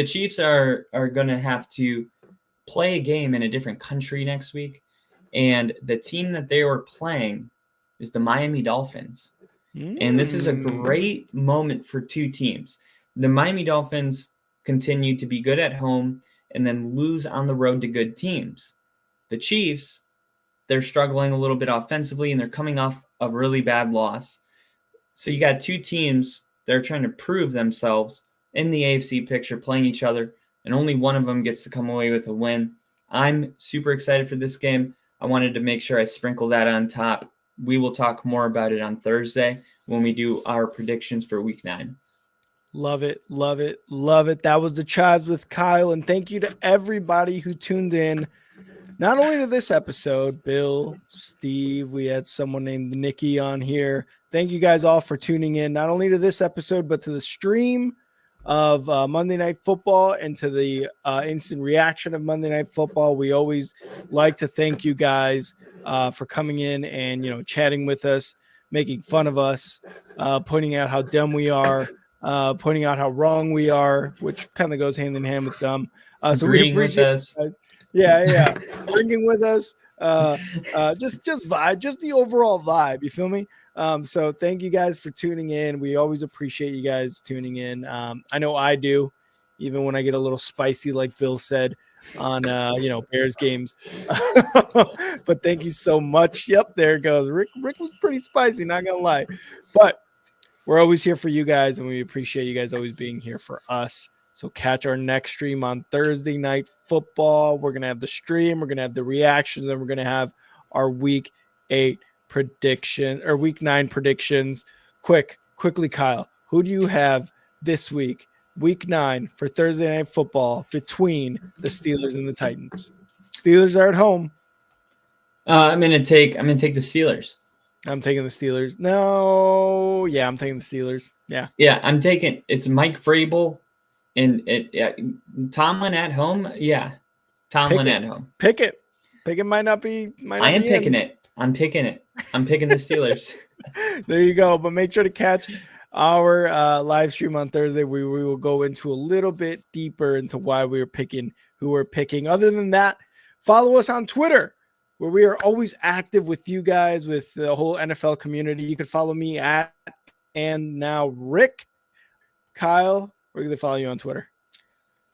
Chiefs are going to have to play a game in a different country next week. And the team that they were playing is the Miami Dolphins. And this is a great moment for 2 teams. The Miami Dolphins continue to be good at home and then lose on the road to good teams. The Chiefs, they're struggling a little bit offensively, and they're coming off a really bad loss. So you got 2 teams that are trying to prove themselves in the AFC picture, playing each other, and only one of them gets to come away with a win. I'm super excited for this game. I wanted to make sure I sprinkle that on top. We will talk more about it on Thursday when we do our predictions for Week 9. Love it, love it, love it. That was the Chives with Kyle, and thank you to everybody who tuned in. Not only to this episode, Bill, Steve, we had someone named Nikki on here. Thank you guys all for tuning in, not only to this episode, but to the stream of Monday Night Football and to the instant reaction of Monday Night Football. We always like to thank you guys for coming in and, chatting with us, making fun of us, pointing out how dumb we are, pointing out how wrong we are, which kind of goes hand in hand with dumb. So we appreciate us. Yeah. Drinking with us. Just vibe, just the overall vibe. You feel me? So thank you guys for tuning in. We always appreciate you guys tuning in. I know I do, even when I get a little spicy, like Bill said on, Bears games. But thank you so much. Yep, there it goes. Rick was pretty spicy, not gonna lie. But we're always here for you guys, and we appreciate you guys always being here for us. So catch our next stream on Thursday Night Football. We're going to have the stream. We're going to have the reactions, and we're going to have our Week 8 prediction or Week 9 predictions. Quickly, Kyle, who do you have this week, Week 9 for Thursday Night Football between the Steelers and the Titans? Steelers are at home. I'm gonna take the Steelers. I'm taking the Steelers. No, yeah, I'm taking the Steelers. Yeah, I'm taking. It's Mike Vrabel. And Tomlin at home, Tomlin at home. Pick it might not be. I am picking it. I'm picking it. I'm picking the Steelers. There you go. But make sure to catch our live stream on Thursday. We will go into a little bit deeper into why we are picking who we're picking. Other than that, follow us on Twitter, where we are always active with you guys, with the whole NFL community. You can follow me at and now Rick, Kyle. Where can they follow you on Twitter?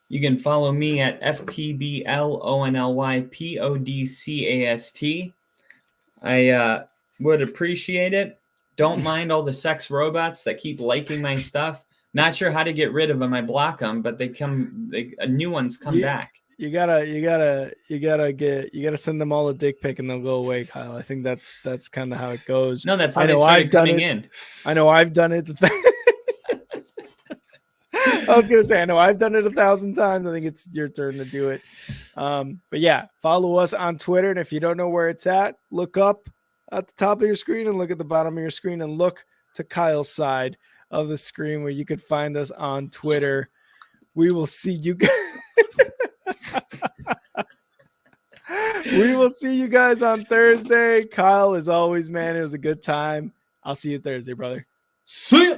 You can follow me at FTBLONLYPODCAST. I would appreciate it. Don't mind all the sex robots that keep liking my stuff. Not sure how to get rid of them. I block them, but new ones come back. You gotta send them all a dick pic and they'll go away, Kyle. I think that's kind of how it goes. No, that's how they started coming in. I know I've done it. I was going to say, I know I've done it 1,000 times. I think it's your turn to do it. But yeah, follow us on Twitter. And if you don't know where it's at, look up at the top of your screen and look at the bottom of your screen and look to Kyle's side of the screen where you can find us on Twitter. We will see you guys. We will see you guys on Thursday. Kyle, as always, man, it was a good time. I'll see you Thursday, brother. See ya.